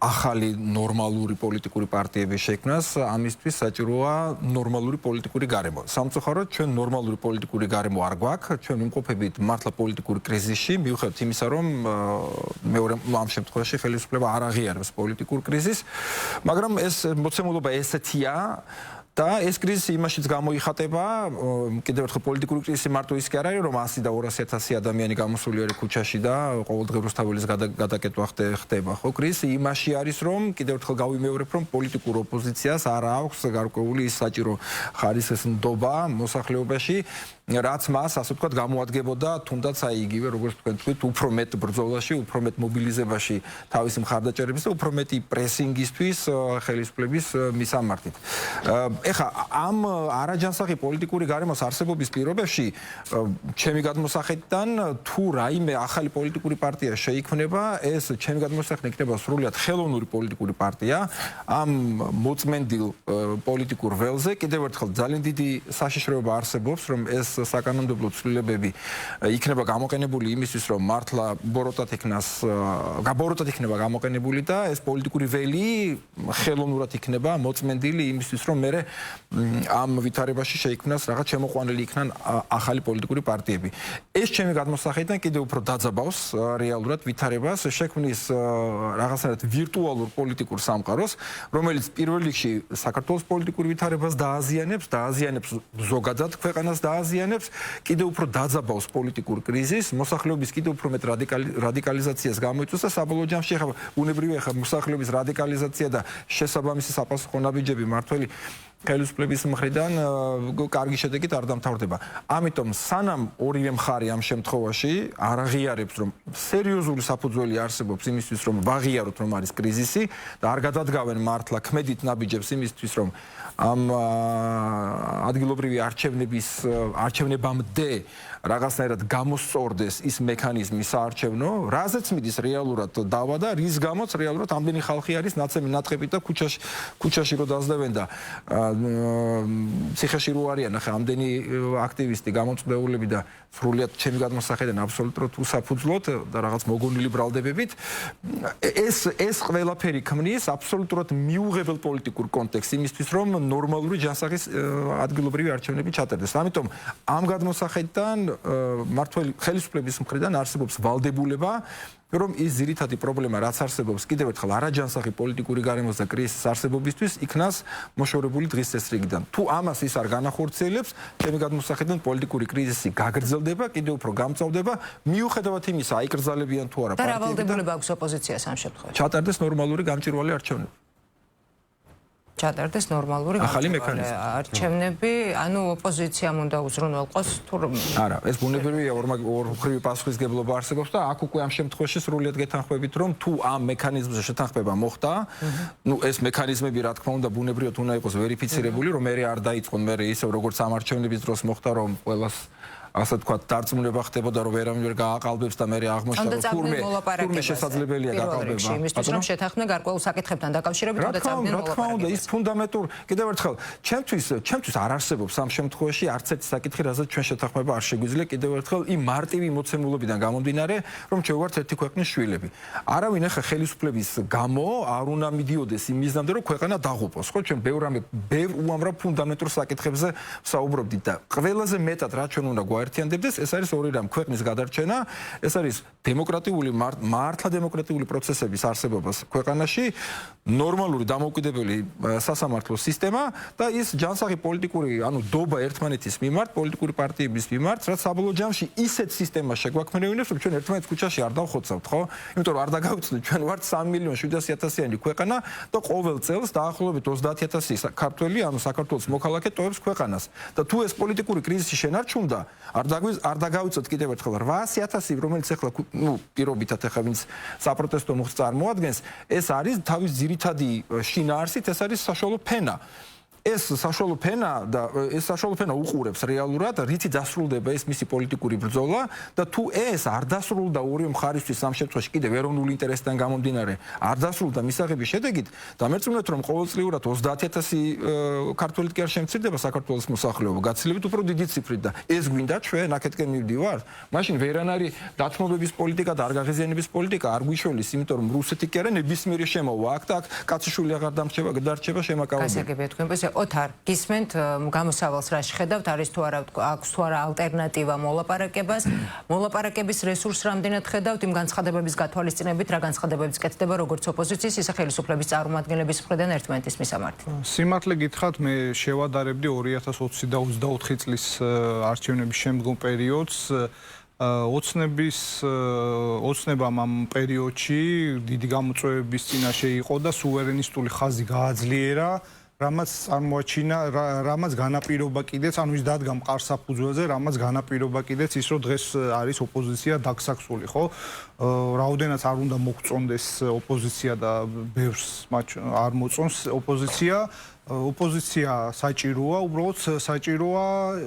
ახალი ნორმალური პოლიტიკური პარტიების შექმნას, ამისთვის საჭიროა ნორმალური პოლიტიკური გარემო. სამწუხაროდ ჩვენ ნორმალური პოლიტიკური გარემო არ გვაქვს, ჩვენ ვიმყოფებით მართლა პოლიტიკური კრიზისში, მიუხედავად იმისა, რომ მეორე ამ შემთხვევაში ხელისუფლება არ აღიარებს პოლიტიკურ კრიზისს, მაგრამ ეს მოცემულობა ესეთია და ეს კრიზისი იმაშიც გამოიხატება, კიდევ ერთხელ პოლიტიკური კრიზისი მარტო ის კი არ არის, რომ 100 და 200.000 ადამიანი გამოსული არის ქუჩაში და ყოველდღე რუსთაველის გადაკეტვა ხდება, ხო? კრიზისი იმაში არის, რომ კიდევ ერთხელ გავიმეორებ, რომ პოლიტიკურ ოპოზიციას არ აქვს გარკვეული ის საჭირო ხარისხის ნდობა მოსახლეობაში, რაც მას ასე ვთქვათ გამოადგებოდა თუნდაც აი იგივე როგორც თქვით უფრო მეტ ბრძოლაში, უფრო მეტ მობილიზებაში თავისი მხარდაჭერების და უფრო მეტი პრესინგისთვის ხელისუფლების მისამართით. ეხლა ამ არაჯანსაღი პოლიტიკური გარემოს არსებობის პირობებში ჩემი გადმოსახედიდან თუ რაიმე ახალი პოლიტიკური პარტია შეიქმნება, ეს ჩემი გადმოსახედიდან იქნება სრულიად ხელოვნური პოლიტიკური პარტია ამ მოწმენდილ პოლიტიკურ ველზე. კიდევ ერთხელ ძალიან დიდი საშიშროება არსებობს, რომ ეს საკანონმდებლო ცვლილებები იქნება გამოყენებული იმისთვის, რომ მართლა ბოროტად იქნება გამოყენებული და ეს პოლიტიკური ველი ხელოვნურად იქნება მოწმენდილი იმისთვის, რომ მე ამ ვითარებაში შეიქმნას რაღაც შემოყვანილი იქნან ახალი პოლიტიკური პარტიები. ეს ჩემი გადმოსახედიდან კიდევ უფრო დაძაბავს რეალურად ვითარებას, შექმნის რაღაცნაირად ვირტუალურ პოლიტიკურ სამყაროს, რომელიც პირველ რიგში საქართველოს პოლიტიკურ ვითარებას დააზიანებს ზოგადად ქვეყანას დააზიანებს, კიდევ უფრო დაძაბავს პოლიტიკურ კრიზისს, მოსახლეობის კიდევ უფრო მეტ რადიკალიზაციას გამოიწვევს და საბოლოო ჯამში ახლა ბუნებრივია ხა მოსახლეობის რადიკალიზაცია და შესაბამისი საპასუხო ნაბიჯები მართველი ხელისუფლების მხრიდან კარგი შედეგით არ დამთავრდება. ამიტომ სანამ ორივე მხარე ამ შემთხვევაში არ აღიარებს, რომ სერიოზული საფუძველი არსებობს იმისთვის, რომ ვაღიაროთ, რომ არის კრიზისი და არ გადადგავენ მართლა ქმედით ნაბიჯებს იმისთვის, რომ ამ ადგილობრივი არჩევნებამდე რაღაცნაირად გამოსწორდეს ის მექანიზმი საარჩევნო, რაზეც მიდის რეალურად დავა და რის გამოც რეალურად ამდენი ხალხი არის ნაცემი ნაწყებით და ქუჩაში რო დაძლებენ და ციხეში რო არიან ახლა ამდენი აქტივისტი გამოწვეულები და სრულიად ჩემი გადმოსახედიდან აბსოლუტურად უსაფუძვლოდ და რაღაც მოგონილი ბრალდებებით ეს ყველაფერი ქმნის აბსოლუტურად მიუღებელ პოლიტიკურ კონტექსტს იმისთვის, რომ ნორმალური ჯანსაღის ადგილობრივი არჩევნები ჩატარდეს. ამიტომ ამ გადმოსახედიდან მართველი ხელისუფლების მხრიდან არსებობს ვალდებულება, რომ ის ძირითადი პრობლემა რაც არსებობს კიდევ ერთხელ არაჯანსაღი პოლიტიკური გარემოს და კრიზისის არსებობისთვის იქნას მოშორებული დღის წესრიგიდან. თუ ამას ის არ განახორციელებს, ჩემი გადმოსახედიდან პოლიტიკური კრიზისი გაგრძელდება, კიდევ უფრო გამწვავდება, მიუხედავად იმისა, აიკრძალებიან თუ არა პარტიები. და რა ვალდებულება აქვს ოპოზიციას ამ შემთხვევაში? ჩატარდეს ნორმალური გამჭვირვალე არჩევნები. ჩატარდეს ნორმალური არჩევნები, ანუ ოპოზიციამ უნდა უზრუნველყოს თუ არა, ეს ბუნებრივია ორმხრივი პასუხისგებლობა არსებობს და აქ უკვე ამ შემთხვევაში სრულიად გეთანხმებით, რომ თუ ამ მექანიზმზე შეთანხმება მოხდა, ეს მექანიზმები რა თქმა უნდა ბუნებრივად უნდა იყოს ვერიფიცირებული, რომ მე არ დაიწყონ მე ისევ როგორც ამ არჩევნების დროს მოხდა, რომ ყველას ასე თქვა დარწმუნება ხდებოდა, რომ ვერავინ ვერ გააყალბებს და მე აღმოჩნდა, რომ თურმე შესაძლებელია გაყალბება. იმისთვის რომ შეთანხმდნენ გარკვეულ საკითხებთან დაკავშირებით, უნდა წავიდნენ რა თქმა უნდა, ის ფუნდამენტურ, კიდევ ერთხელ, ჩემთვის არ არსებობს ამ შემთხვევაში არც ერთი საკითხი, რაზეც ჩვენ შეთანხმება არ შეგვიძლია, კიდევ ერთხელ იმ მარტივი მოცემულობიდან გამომდინარე, რომ ჩვენ ვართ ერთი ქვეყნის შვილები. არავინ ახლა ხელისუფლების გამო არ უნდა მიდიოდეს იმ მიზნამდე, რომ ქვეყანა დაღუპოს, ხო? ჩვენ ბევრ უამრავ ფუნდამენტურ საკითხებზე ვსაუბრობდით და ყველაზე მეტად რა ჩვენ უნდა ერთიანდებდეს, ეს არის ორი რამ, ქვეყნის გადარჩენა, ეს არის დემოკრატიული მართლა დემოკრატიული პროცესების არსებობას ქვეყანაში, ნორმალური დამოუკიდებელი სასამართლო სისტემა და ის ჯანსაღი პოლიტიკური, ანუ დობა ერთმანეთის მიმართ, პოლიტიკური პარტიების მიმართ, რაც საბოლოო ჯამში ისეთ სისტემას შეგვაქმნევინებს, რომ ჩვენ ერთმანეთს ქუჩაში არ დავხოცავთ, ხო? იმიტომ რომ არ დაგავიწყდით, ჩვენ ვართ 3.700.000-იანი ქვეყანა და ყოველ წელს დაახლოებით 30.000 ქართველი, ანუ საქართველოს მოქალაქე ტოვებს ქვეყანას. და თუ ეს პოლიტიკური კრიზისი შენარჩუნდა, არ დაგავიწყოთ კიდევ ერთხელ 800.000, რომელიც ახლა პირობითად ახლა ვინც საპროტესტო მუხტს წარმოადგენს, ეს არის თავის ძირითადი შინაარსით, ეს არის საშუალო ფენა. ეს საშუალო ფენა და ეს საშუალო ფენა უყურებს რეალურად რითი დასრულდება ეს მისი პოლიტიკური ბრძოლა და თუ ეს არ დასრულდა ორივე მხარისთვის ამ შემთხვევაში კიდევ ეროვნული ინტერესიდან გამომდინარე არ დასრულდა მისაღების შედეგით დამერწმუნეთ რომ ყოველწლიურად 30000 ქართველი კი არ შემცირდება საქართველოს მოსახლეობა გაცილებით უფრო დიდი ციფრით და ეს გვინდა ჩვენ აქეთკენ მივდივართ მაშინ ვერან არის დათმობების პოლიტიკა და არ გაღიზიანების პოლიტიკა არ გვიშველის იმიტომ რომ რუსეთი კი არა ნებისმიერი შემოვა აქ და აქ კაციშვილი აღარ დარჩება შემაკავებელი გასაგებია თქვენ პოზიცია ოთარ გისმენთ გამოსავალს რა შეხედავთ არის თუ არა აქვს თუ არა ალტერნატივა მოლაპარაკების რესურს რამდენად ხედავთ იმ განცხადებების გათვალისწინებით რა განცხადებებიც კეთდება როგორც ოპოზიციის ისე ხელისუფლების წარმომადგენლების მხრიდან ერთმანეთის მისამართი სიმართლე გითხრათ მე შევადარებდი 2020 და 24 წლის არჩევნების შემდგომ პერიოდს ოცნებამ ამ პერიოდში დიდი გამოწვევების წინაშე იყო და სუვერენისტული ხაზი გააძლიერა რამაც წარმოაჩინა რამაც განაპირობა კიდეც ანუ ის დადგა მყარ საფუძველზე რამაც განაპირობა კიდეც ის რომ დღეს არის ოპოზიცია დაგსაქსული ხო რაოდენაც არ უნდა მოგწონდეს ოპოზიცია და ბევრს არ მოწონს ოპოზიცია საჭიროა უბრალოდ საჭიროა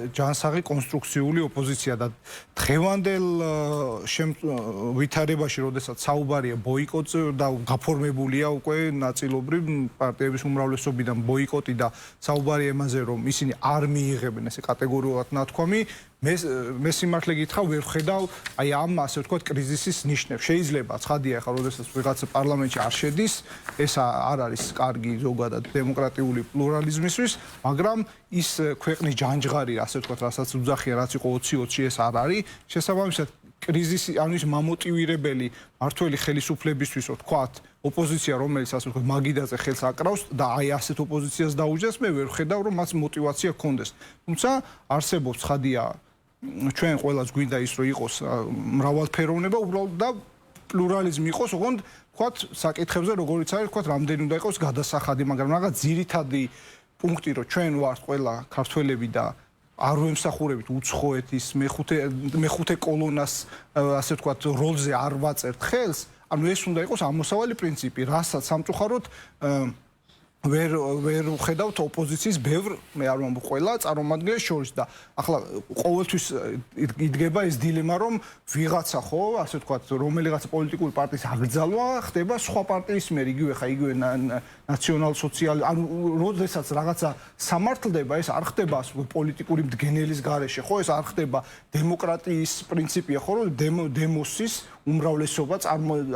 ჯანსაღი კონსტრუქციული ოპოზიცია და დღევანდელ ვითარებაში როდესაც საუბარია ბოიკოტზე და გაფორმებულია უკვე ნაწილობრივ პარტიების უმრავლესობიდან ბოიკოტი და საუბარია იმაზე რომ ისინი არ მიიღებენ ესე კატეგორიულად ნათქვამი მე სიმართლე გითხრა ვერ ხედავ აი ამ ასე ვთქვათ კრიზისის ნიშნებს შეიძლება ცხადია ხა როდესაც ვიღაცა პარლამენტში არ შედის ეს არ არის კარგი ზოგადად დემოკრატიული პლურალიზმისთვის მაგრამ ის ქვეყნის ჯანჯღარი ასე ვთქვათ რასაც უძახია რაც იყო 2020 ეს არ არის შესაბამისად კრიზისი ანუ ის მამოტივირებელი მართველი ხელისუფლებისთვის რო ვთქვათ ოპოზიცია რომელიც ასე ვთქვათ მაგიდაზე ხელს აკრავს და აი ასეთ ოპოზიციას დაუჯდეს მე ვერ ხედავ რომ მას мотиваცია გქონდეს თუმცა არსებობს ცხადია ჩვენ ყველას გვინდა ის რომ იყოს მრავალფეროვნება უბრალოდ და პლურალიზმი იყოს ოღონდ ვთქვათ საკითხებზე როგორიც არის ვთქვათ რამდენი უნდა იყოს გადასახადი მაგრამ რაღაც ძირითადი პუნქტი რომ ჩვენ ვართ ყველა ქართველები და არ ვემსახურებით უცხოეთის მეხუთე კოლონას ასე ვთქვათ როლზე არ ვაწერთ ხელს ანუ ეს უნდა იყოს ამოსავალი პრინციპი რასაც სამწუხაროდ ვერ ვხედავთ ოპოზიციის ბევრ მე არ ვამბობ ყველა წარმომადგენელს შორის და ახლა ყოველთვის იდგება ეს დილემა რომ ვიღაცა ხო ასე ვთქვათ რომელიღაცა პოლიტიკური პარტიის აგრძალვა ხდება სხვა პარტიის მიერ იგივე ნაციონალ სოციალ ანუ როდესაც რაღაცა სამართლდება ეს არ ხდება პოლიტიკური მდგენელის გარეშე ხო ეს არ ხდება დემოკრატიის პრინციპია ხო რომ დემოსის უმრავლესობა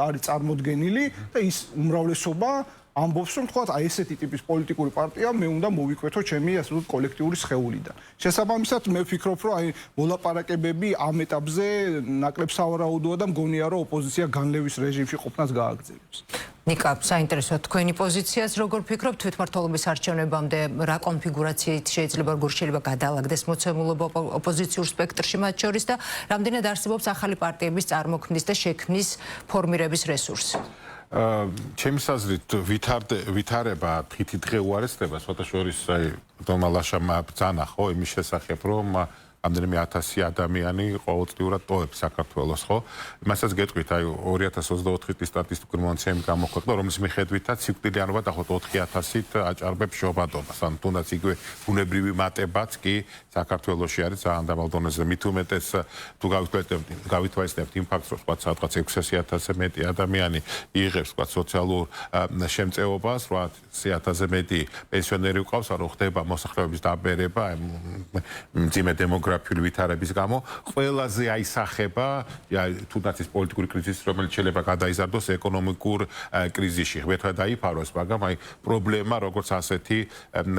არის წარმოდგენილი და ის უმრავლესობა ამბობს რომ თქვათ აი ესეთი ტიპის პოლიტიკური პარტია მე უნდა მოვიკვეთო ჩემი ასე ვთქვათ კოლექტიური სხეულიდან. შესაბამისად მე ვფიქრობ რომ აი მოლაპარაკებები ამ ეტაპზე ნაკლებ სავარაუდოა და მგონია რომ ოპოზიცია განლევის რეჟიმში ყოფნას გააგრძელებს. ნიკა, საინტერესოა თქვენი პოზიციაც როგორ ფიქრობთ თვითმმართველობის არჩევნებამდე რა კონფიგურაციით შეიძლება გადაალაგდეს მოცემულობა ოპოზიციურ სპექტრში მათ შორის და რამდენად არსებობს ახალი პარტიების წარმოქმნის და შექმნის ფორმირების რესურსი? ჩემს აზრით ვითარება თითი დღე უარესდება ცოტა შორის აი დომალაშამ ბრძანა ხო იმის შესახებ რომ ამდენიმე 1000 ადამიანი ყოველწლიურად ტოვებს საქართველოს ხო იმასაც გეტყვით აი 2024 წლის სტატისტიკური მონაცემი გამოქვეყნდა რომლის მიხედვითაც სიკვდილიანობა დაახლოებით 4000-ით აჭარბებს შობადობას ან თუნდაც იგივე ბუნებრივი მატებაც კი საქართველოში არის ძალიან დაბალ დონეზე მით უმეტეს თუ გავითვალისწინებთ იმ ფაქტს რომ სადღაც 600,000-ზე მეტი ადამიანი იღებს თქვა სოციალურ შემწეობას 800,000-ზე მეტი პენსიონერი ყავს არ ხდება მოსახლეობის დაბერება მძიმე დემოგრაფიული ვითარების გამო ყველაზე აისახება თუნდაც ის პოლიტიკური კრიზისი რომელიც შეიძლება გადაიზარდოს ეკონომიკურ კრიზისში ღმერთმა დაიფაროს მაგრამ აი პრობლემა როგორც ასეთი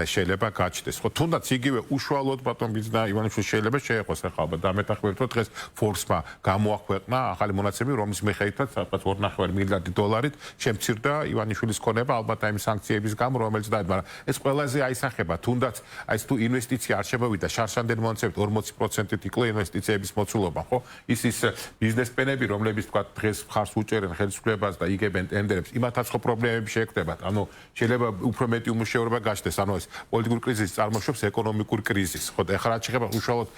შეიძლება გაჩნდეს ხო თუნდაც იგივე უშუალოდ ბატონ ბიზნა ივანიშვილი შეიძლება შეეყოს ახლა დამეთანხმებოდ დღეს Forbes-მა გამოაქვეყნა ახალი მონაცემი რომლის მიხედვითაც სადღაც 2.5 მილიარდი დოლარით შემცირდა ივანიშვილის ქონება ალბათ აი სანქციების გამო რომელიც დაიწყო მაგრამ ეს ყველაზე აისახება თუნდაც აი თუ ინვესტიცია არ შემოვიდა შარშანდელი მონაცემით 60%-ით იკლო ინვესტიციების მოცულობა, ხო? ის ბიზნესმენები, რომლებიც თქვა დღეს ხარს უჭერენ ხელისუფლებას და იგებენ ტენდერებს, იმათაც ხო პრობლემები შეექმნებათ. ანუ შეიძლება უფრო მეტი უმუშევრობა გაჩნდეს, ანუ ეს პოლიტიკური კრიზისი წარმოშობს ეკონომიკურ კრიზისს, ხო? ეხლა რაც შეეხება უშუალოდ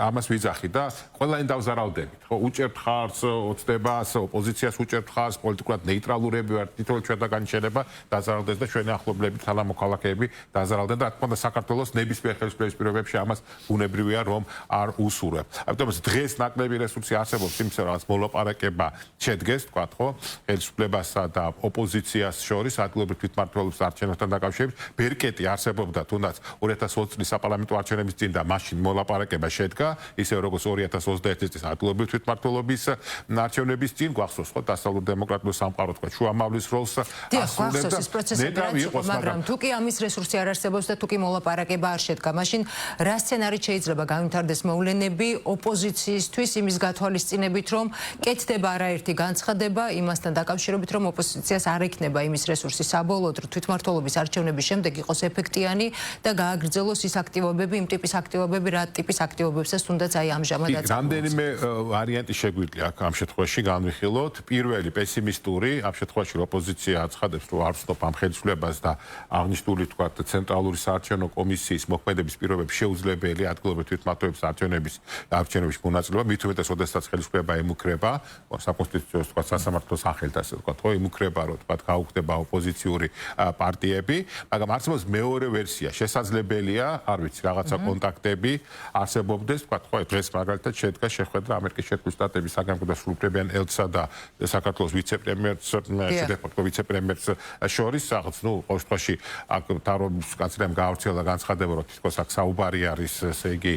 ამას ვიძახი და ყველანი დავზარალდებით, ხო? უჭერთ ხარს ოცნებას, ოპოზიციას უჭერთ ხარს, პოლიტიკურად ნეიტრალურები ვართ, თითოეულ ჩვენთაგანი შეიძლება დაზარალდეს და ჩვენი ახლობლები, თანამოქალაქეები დაზარალდნენ და რა თქმა უნდა საქართველოს ნებისმიერ ხელისუფლების პირობებში ამას ბუნებრივია რომ არ უსურვებ. ამიტომ დღეს ნაკლები რესურსი არსებობს იმის რაღაც მოლაპარაკება შედგეს, თქვა ხო, ხელისუფლებასა და ოპოზიციას შორის ადგილობრივ თვითმმართველობის არჩევნებთან დაკავშირებით. ბერკეტი არსებობდა თუნდაც 2020 წლის საპარლამენტო არჩევნების წინ და მაშინ მოლაპარაკება შედგა, ისე როგორც 2021 წლის ადგილობრივ თვითმმართველობის არჩევნების წინ გვახსოვს ხო, დასავლურ დემოკრატიულ სამყარო თქვა შუამავლის როლს ასრულებდა. ეს პროცესები რაც იყო, მაგრამ თუ კი ამის რესურსი არ არსებობს და თუ კი მოლაპარაკება არ შედგა, მაშინ რა სცენარით შეიძლება გავითარდეს მოვლენები ოპოზიციისთვის იმის გათვალისწინებით, რომ კეთდება არაერთი განცხადება იმასთან დაკავშირებით, რომ ოპოზიციას არ ექნება იმის რესურსი საბოლოოდ თვითმმართველობის არჩევნების შემდეგ იყოს ეფექტიანი და გააგრძელოს ის აქტივობები, იმ ტიპის აქტივობები, რა ტიპის აქტივობებსაც თუნდაც აი ამჟამად აწარმოებს. რამდენიმე ვარიანტი შეგვიძლია აქ ამ შემთხვევაში განვიხილოთ. პირველი პესიმისტური, ამ შემთხვევაში ოპოზიცია აცხადებს, რომ არ ვცნობ ამ ხელისუფლებას და აღნიშნული თქვა ცენტრალური საარჩევნო კომისიის მოქმედების პირობებში შეუძლებელი ადგილობრივ თვითმმართველობის არჩევნების მონაწილეობა, მით უმეტეს, როდესაც ხელისუფლება ემუქრება, საკონსტიტუციო თქვა სასამართლო სახელით ასე თქვა, ხო, ემუქრება, რომ თქვა გაუქმდება ოპოზიციური პარტიები, მაგრამ არსებობს მეორე ვერსია, შესაძლებელია, არ ვიცი, რაღაცა კონტაქტები არსებობდეს, თქვა, ხო, დღეს მაგალითად შედგა შეხვედრა ამერიკის შეერთებული შტატების საგანგებო სრულუფლებიან ელჩსა და საქართველოს ვიცე-პრემიერს, დე-ფაქტო ვიცე-პრემიერს შორის, რაღაც, ნუ, ყოველ შემთხვევაში აქ თავრობის კაცრიამ გაავრცელა განცხადება, რომ თითქოს აქ საუბარი არის, ესე იგი,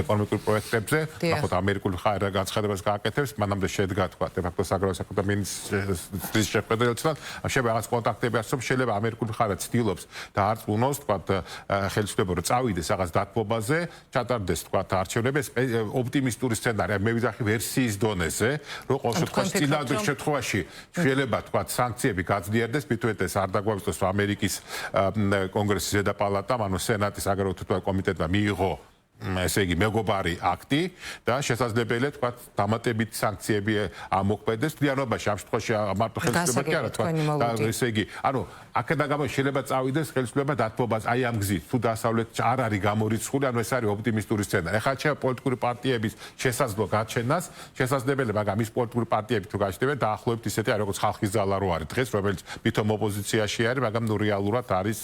ეკონომიკურ პროექტებზე, ნახოთ ამერიკული მხარე განცხადებას გააკეთებს, მანამდე შედგა, თქვა, დე-ფაქტო საგარეო საქმეთა მინისტრის შეხვედრა ელჩთან, შეიძლება რაღაც კონტაქტები არსებობს, შეიძლება ამერიკული მხარე ცდილობს და არც უნოს, თქვა, ხელისუფლება რომ წავიდეს რაღაც დათბობაზე, ჩატარდეს, თქვა, არჩევნები, ოპტიმისტური სცენარი, მე ვიძახი ვერსიის დონეზე, რომ ყოველ შემთხვევაში შეიძლება, თქვა, სანქციები გაძლიერდეს, მით უმეტეს არ დაგვაგვიწევს, რომ ამერიკის კონგრესის ზედა პალატამ, ანუ სენატის საგარეო თვითმფრინავი კომიტეტმა მიიღო ესე იგი მეგობარი აქტი და შესაძლებელია თქვა დამატებით სანქციები ამოქმედდეს თლიანობაში ამ შემთხვევაში მარტო ხელისუფლება კი არა თქვა და ესე იგი ანუ აქედან გამო შეიძლება წავიდეს ხელისუფლება დათბობას აი ამ გზით თუ დასავლეთში არ არის გამორიცხული ანუ ეს არის ოპტიმისტური სცენარი ეხლა შეიძლება პოლიტიკური პარტიების შესაძლო გაჩენას შესაძლებელია მაგრამ ის პოლიტიკური პარტიები თუ გაჩნდებიან დაახლოებით ისეთი არის როგორც ხალხის ძალა რო არის დღეს რომელიც მithom ოპოზიციაში არის მაგრამ ნუ რეალურად არის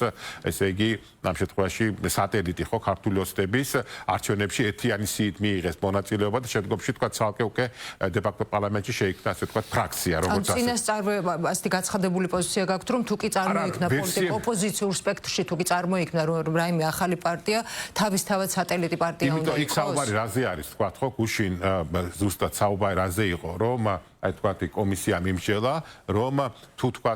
ესე იგი ამ შემთხვევაში სატელიტი ხო ქართული ოცნების არჩევნებში ერთიანი სიით მიიღეს მონაწილეობა და შემდგომში თქვა ცალკე უკვე დე-ფაქტო პარლამენტში შეიქმნა ასე თქვა ფრაქცია როგორც ასე. ასეთი გაცხადებული პოზიცია გაქვთ რომ თუ კი წარმოიქმნა პოლიტიკურ ოპოზიციურ სპექტრში თუ კი წარმოიქმნა რომ რაიმე ახალი პარტია თავისთავად სატელიტი პარტია უნდა იყოს. იმიტომ იქ საუბარი რაზე არის თქვა ხო გუშინ ზუსტად საუბარი რაზე იყო რომ აი თქვა კომისია მიმსჯელა რომ თუ თქვა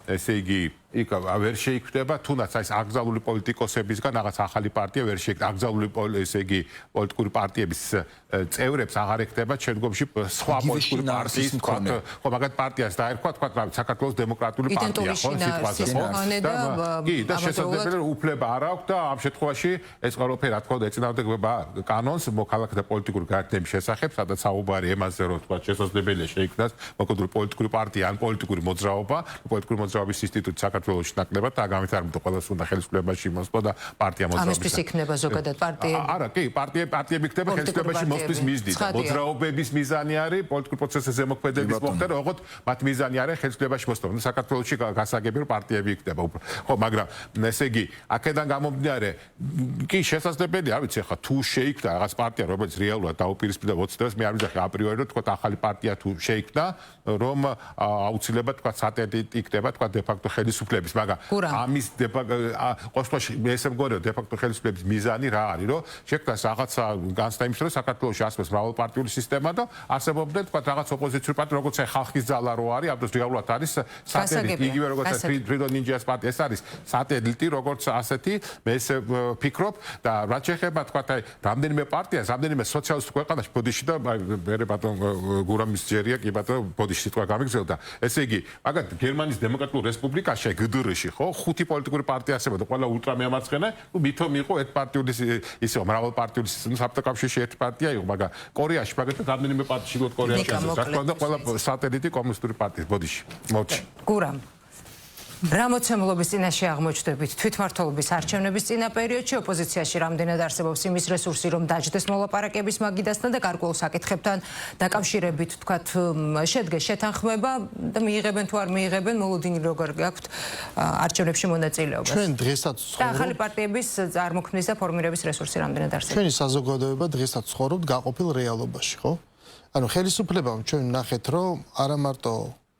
ესე იგი იქ ვერ შეიქმნება თუნდაც აი აკრძალული პოლიტიკოსებისგან რაღაც ახალი პარტია ვერ შეიქმნება აკრძალული ესე იგი პოლიტიკური პარტიების წევრებს აღარ ექნება შემდგომში სხვა პოლიტიკური პარტიის თქვა ხო მაგათ პარტიას დაერქვა თქვა საქართველოს დემოკრატიული პარტია ხო სიტყვაზე ხო და შესაძლებელია უფლება არ აქვს და ამ შემთხვევაში ეს ყველაფერი რა თქმა უნდა ეწინააღმდეგება კანონს მოქალაქეთა პოლიტიკური გაერთიანების შესახებ სადაც საუბარი ემაზე რომ თქვა შესაძლებელია შეიქმნას მოქალაქეთა პოლიტიკური პარტია ან პოლიტიკური მოძრაობა პოლიტიკური მოძრაობის ინსტიტუტი საქართველოში ნაკლებად და გამითარგმნო ყველას უნდა ხელისუფლებაში მოსვლა და პარტია მოძრაობის ამისთვის იქნება ზოგადად პარტიები არა კი პარტიები იქნება ხელისუფლებაში მოსვლის მიზნით მოძრაობების მიზანი არის პოლიტიკურ პროცესზე მოქმედების მოხდა როგორც მათ მიზანი არის ხელისუფლებაში მოსვლა საქართველოში გასაგები რომ პარტიები იქნება ხო მაგრამ ესე იგი აქედან გამომდინარე კი შესაძლებელია არ ვიცი ახლა თუ შეიქმნა რაღაც პარტია რომელიც რეალურად დაუპირისპირდა ოცნებას მე არ ვიძახი აპრიორი რომ თქვა ახალი პარტია თუ შეიქმნა რომ აუცილებლად თქვა სატელიტი იქნება თქვა დე-ფაქტო ხელისუფლების მაგრამ ამის ყოველთვის მე ესე მგონია დე-ფაქტო ხელისუფლების მიზანი რა არის რომ შექმნას რაღაცა განცდა იმის რომ საქართველოში არსებობს მრავალპარტიული სისტემა და არსებობდნენ თქვა რაღაც ოპოზიციური პარტია როგორც აი ხალხის ძალა რო არის ამ დროს რეალურად არის სატელიტი იგივე როგორც ფრიდონ ნინჯას პარტია ეს არის სატელიტი როგორც ასეთი მე ესე ვფიქრობ და რაც შეეხება თქვა აი რამდენიმე პარტიას რამდენიმე სოციალისტ ქვეყანაში ბოდიში და მე ბატონ გურამის ჯერია კი ბატონ ბოდიში თქვა გამიგზელდა ესე იგი მაგათ გერმანიის დემოკრატიული სოციალისტურ რესპუბლიკაში, გდრ-ში, ხო, 5 პოლიტიკური პარტია არსებობდა, ყველა ულტრამემარცხენე, ნუ მითომ იყო ერთპარტიული ისე მრავალპარტიული სისტემა, საბჭოთა ერთი პარტია იყო, მაგრამ კორეაში მაგალითად რამდენიმე პარტია შიგოთ კორეაში არის, რა თქმა უნდა, ყველა სატელიტი კომუნისტური პარტიის, ბოდიში, მოდში. გურამ რა მოცემულობის წინაშე აღმოჩნდებით თვითმმართველობის არჩევნების წინა პერიოდში ოპოზიციაში რამდენად არსებობს იმის რესურსი რომ დაждდეს მოლაპარაკების მაგიდასთან და გარკვეულ საკითხებთან დაკავშირებით თქვათ შედგეს შეთანხმება და მიიღებენ თუ არ მიიღებენ მოლოდინი როგორ გაქვთ არჩევნებში მონაწილეობას ჩვენ დღესაც და ახალი პარტიების წარმოქმნის და ფორმირების რესურსი რამდენად არსებობს ჩვენი საზოგადოება დღესაც ცხოვრობთ გაყოფილ რეალობაში ხო ანუ ხელისუფლებამ ჩვენ ნახეთ რომ არა მარტო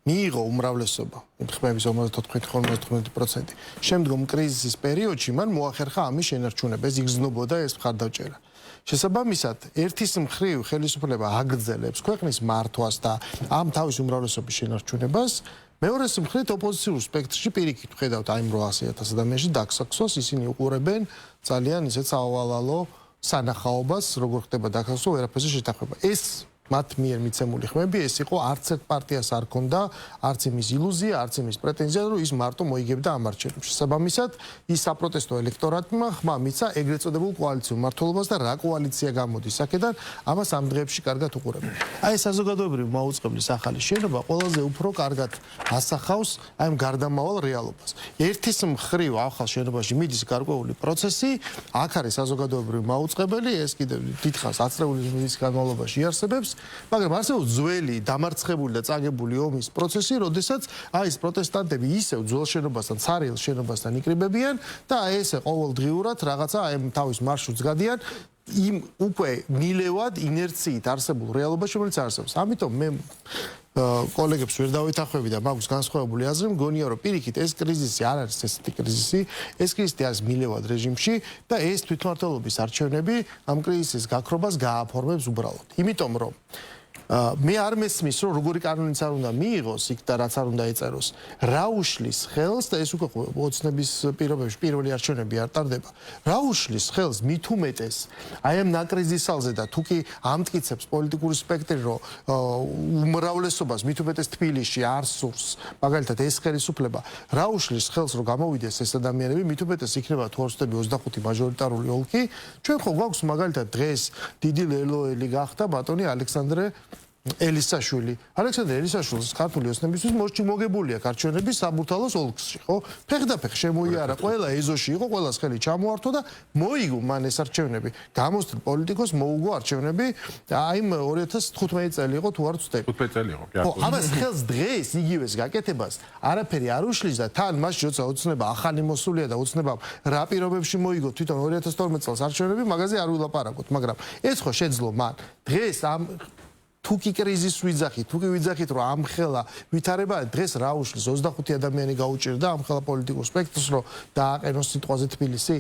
მიიღო უმრავლესობა ხმების 54-55%. შემდგომ კრიზისის პერიოდში მან მოახერხა ამის შენარჩუნება, ეს იგრძნობოდა ეს მხარდაჭერა. შესაბამისად, ერთის მხრივ ხელისუფლება აგრძელებს ქვეყნის მართვას და ამ თავის უმრავლესობის შენარჩუნებას, მეორეს მხრივ ოპოზიციურ სპექტრში პირიქით ვხედავთ აი 800,000 ადამიანში დაგსაქსოს, ისინი უყურებენ ძალიან ისეთ სავალალო სანახაობას, როგორ ხდება დაგსაქსო, ვერაფერზე შეთანხმება. ეს მათ მიერ მიცემული ხმები ეს იყო არც ერთ პარტიას არ ქონდა არც იმის ილუზია, არც იმის პრეტენზია, რომ ის მარტო მოიგებდა ამ არჩევნებში. შესაბამისად, ის საპროტესტო ელექტორატმა ხმა მიცა ეგრეთ წოდებულ კოალიციურ მმართველობას და რა კოალიცია გამოდის აქედან, ამას ამ დღეებში კარგად უყურებენ. აი საზოგადოებრივი მაუწყებლის ახალი შენობა ყველაზე უფრო კარგად ასახავს აი ამ გარდამავალ რეალობას. ერთის მხრივ ახალ შენობაში მიდის გარკვეული პროცესი, აქ არის საზოგადოებრივი მაუწყებელი, ეს კიდევ დიდხანს აცრეული მის განმავლობაში იარსებებს. მაგრამ არსებობს ძველი, დამარცხებული და წაგებული ომის პროცესი, როდესაც აი ეს პროტესტანტები ისევ ძველ შენობასთან, ცარიელ შენობასთან იკრიბებიან და ესე ყოველდღიურად რაღაცა აი თავის მარშრუტს გადიან იმ უკვე მილევად ინერციით არსებულ რეალობაში, რომელიც არსებობს. ამიტომ მე კოლეგებს ვერ დავითანხმები და მაქვს განსხვავებული აზრი, მგონია რომ პირიქით ეს კრიზისი არ არის ესეთი კრიზისი, ეს კრიზისი არის მილევად რეჟიმში და ეს თვითმმართველობის არჩევნები ამ კრიზისის გაქრობას გააფორმებს უბრალოდ. იმიტომ რომ მე არ მესმის რომ როგორი კანონიც არ უნდა მიიღოს იქ და რაც არ უნდა ეწეროს რა უშლის ხელს და ეს უკვე ოცნების პირობებში პირველი არჩევნები არ ტარდება რა უშლის ხელს მით უმეტეს აი ამ ნაკრიზისალზე და თუ კი ამტკიცებს პოლიტიკური სპექტრი რომ უმრავლესობას მით უმეტეს თბილისში არ სურს მაგალითად ეს ხელისუფლება რა უშლის ხელს რომ გამოვიდეს ეს ადამიანები მით უმეტეს იქნება თუ არ ვცდები 25 მაჟორიტარული ოლქი ჩვენ ხო გვაქვს მაგალითად დღეს დიდი ლელოელი გახდა ბატონი ალექსანდრე ელისაშვილი. ალექსანდრე ელისაშვილის ქართული ოცნებისთვის მოგებულია არჩევნები საბურთალოს ოლქში, ხო? ფეხდაფეხ შემოიარა, ყველა ეზოში იყო, ყველას ხელი ჩამოართვა და მოიგო მან ეს არჩევნები. გამოსწრ პოლიტიკოს მოუგო არჩევნები, აი 2015 წელი იყო თუ არ ვცდები. 15 წელი იყო, კი. ხო, ამას ხელს დღეს იგივეს გაკეთებას არაფერი არ უშლის და თან მასში როცა ოცნება ახალი მოსულია და ოცნებამ რა პირობებში მოიგო თვითონ 2012 წელს არჩევნები, მაგაზე არ ვილაპარაკოთ, მაგრამ ეს ხო შეძლო მან. დღეს ამ თუკი კრიზისს ვიძახით, თუკი ვიძახით, რომ ამ ხელა ვითარება, დღეს რა უშლის 25 ადამიანი გაუჭირდა ამ ხელა პოლიტიკურ სპექტრს, რომ დააყენოს სიტყვაზე თბილისი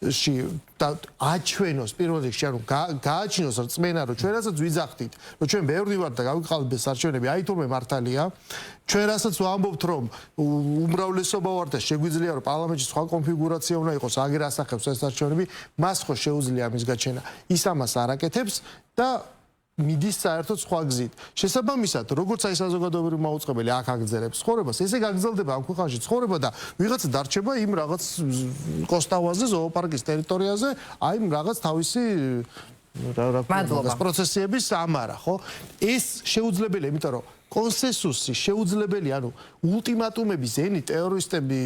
ში და აჩვენოს პირველ რიგში, ანუ გააჩინოს რწმენა, რომ ჩვენ რასაც ვიძახთით, რომ ჩვენ ბევრი ვართ და გავიყალიბეთ არჩევნები, აი თურმე მართალია. ჩვენ რასაც ვამბობთ, რომ უმრავლესობა ვართ და შეგვიძლია რომ პარლამენტში სხვა კონფიგურაცია უნდა იყოს, აგერ ასახებს ეს არჩევნები, მას ხო შეუძლია ამის გაჩენა. ის ამას არ აკეთებს და მიდის საერთოდ სხვა გზით. შესაბამისად, როგორც აი საზოგადოებრივი მაუწყებელი აქ აგრძელებს ცხოვრებას, ესე გაგრძელდება ამ ქვეყანაში ცხოვრება და ვიღაცა დარჩება იმ რაღაც კოსტავაზე, ზოოპარკის ტერიტორიაზე, აი რაღაც თავისი რა პროცესების ამარა, ხო? ეს შეუძლებელია, იმიტომ რომ კონსენსუსი შეუძლებელია, ანუ ულტიმატუმების ენი ტერორისტები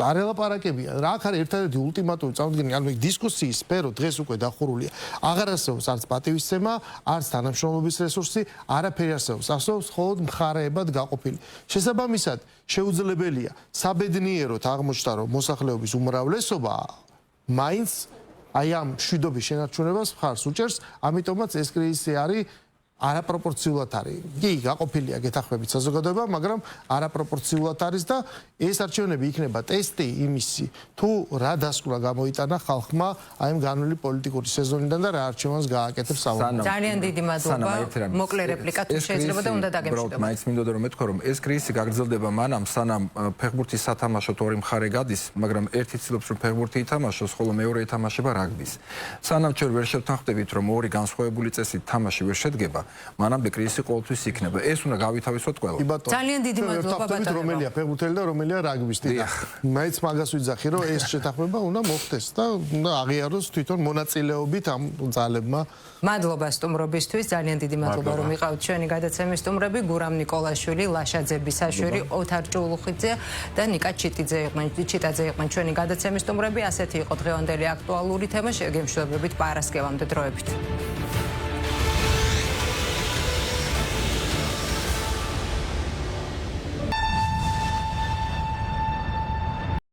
არ ელაპარაკებიან. რა აქ არის ერთადერთი ულტიმატუმი წავდგენი, ანუ დისკუსიის სფერო დღეს უკვე დახურულია. აღარ არსებობს არც პატივისცემა, არც თანამშრომლობის რესურსი, არაფერი არსებობს. არსებობს მხოლოდ მხარეებად გაყოფილი. შესაბამისად, შეუძლებელია საბედნიეროდ აღმოჩნდა, რომ მოსახლეობის უმრავლესობა მაინც აი ამ მშვიდობის შენარჩუნებას მხარს უჭერს, ამიტომაც ეს კრიზისი არის არაპროპორციულად არის. კი, გაყოფილია გეთახმებით საზოგადოება, მაგრამ არაპროპორციულად არის და ეს არჩევნები იქნება ტესტი იმისი, თუ რა დასკვნა გამოიტანა ხალხმა აი ამ განვლილი პოლიტიკური სეზონიდან და რა არჩევანს გააკეთებს საუბარი. ძალიან დიდი მადლობა. მოკლე რეპლიკა თუ შეიძლება და უნდა დაგემშვიდობოთ. მაინც მინდოდა რომ მეთქვა რომ ეს კრიზისი გაგრძელდება მანამ სანამ ფეხბურთის სათამაშოდ ორი მხარე გადის, მაგრამ ერთი ცდილობს რომ ფეხბურთი ითამაშოს, ხოლო მეორე ითამაშება რაგბის. სანამ ჩვენ ვერ შევთანხმდებით რომ ორი განსხვავებული წესით თამაში ვერ შედგება მანამდე კრიზისი ყოველთვის იქნება. ეს უნდა გავითავისოთ ყველა. ძალიან დიდი მადლობა ბატონო. რომელია ფეხბურთელი და რომელია რაგბისტი. მაინც მაგას ვიძახი, რომ ეს შეთანხმება უნდა მოხდეს და უნდა აღიაროს თვითონ მონაწილეობით ამ ძალებმა. მადლობა სტუმრობისთვის, ძალიან დიდი მადლობა რომ იყავით ჩვენი გადაცემის სტუმრები. გურამ ნიკოლაშვილი, ლაშა ძებისაშვილი, ოთარ ჭულუხიძე და ნიკა ჩიტაძე იყვნენ ჩვენი გადაცემის სტუმრები. ასეთი იყო დღევანდელი აქტუალური თემა. შეგემშვიდობებით პარასკევამდე დროებით.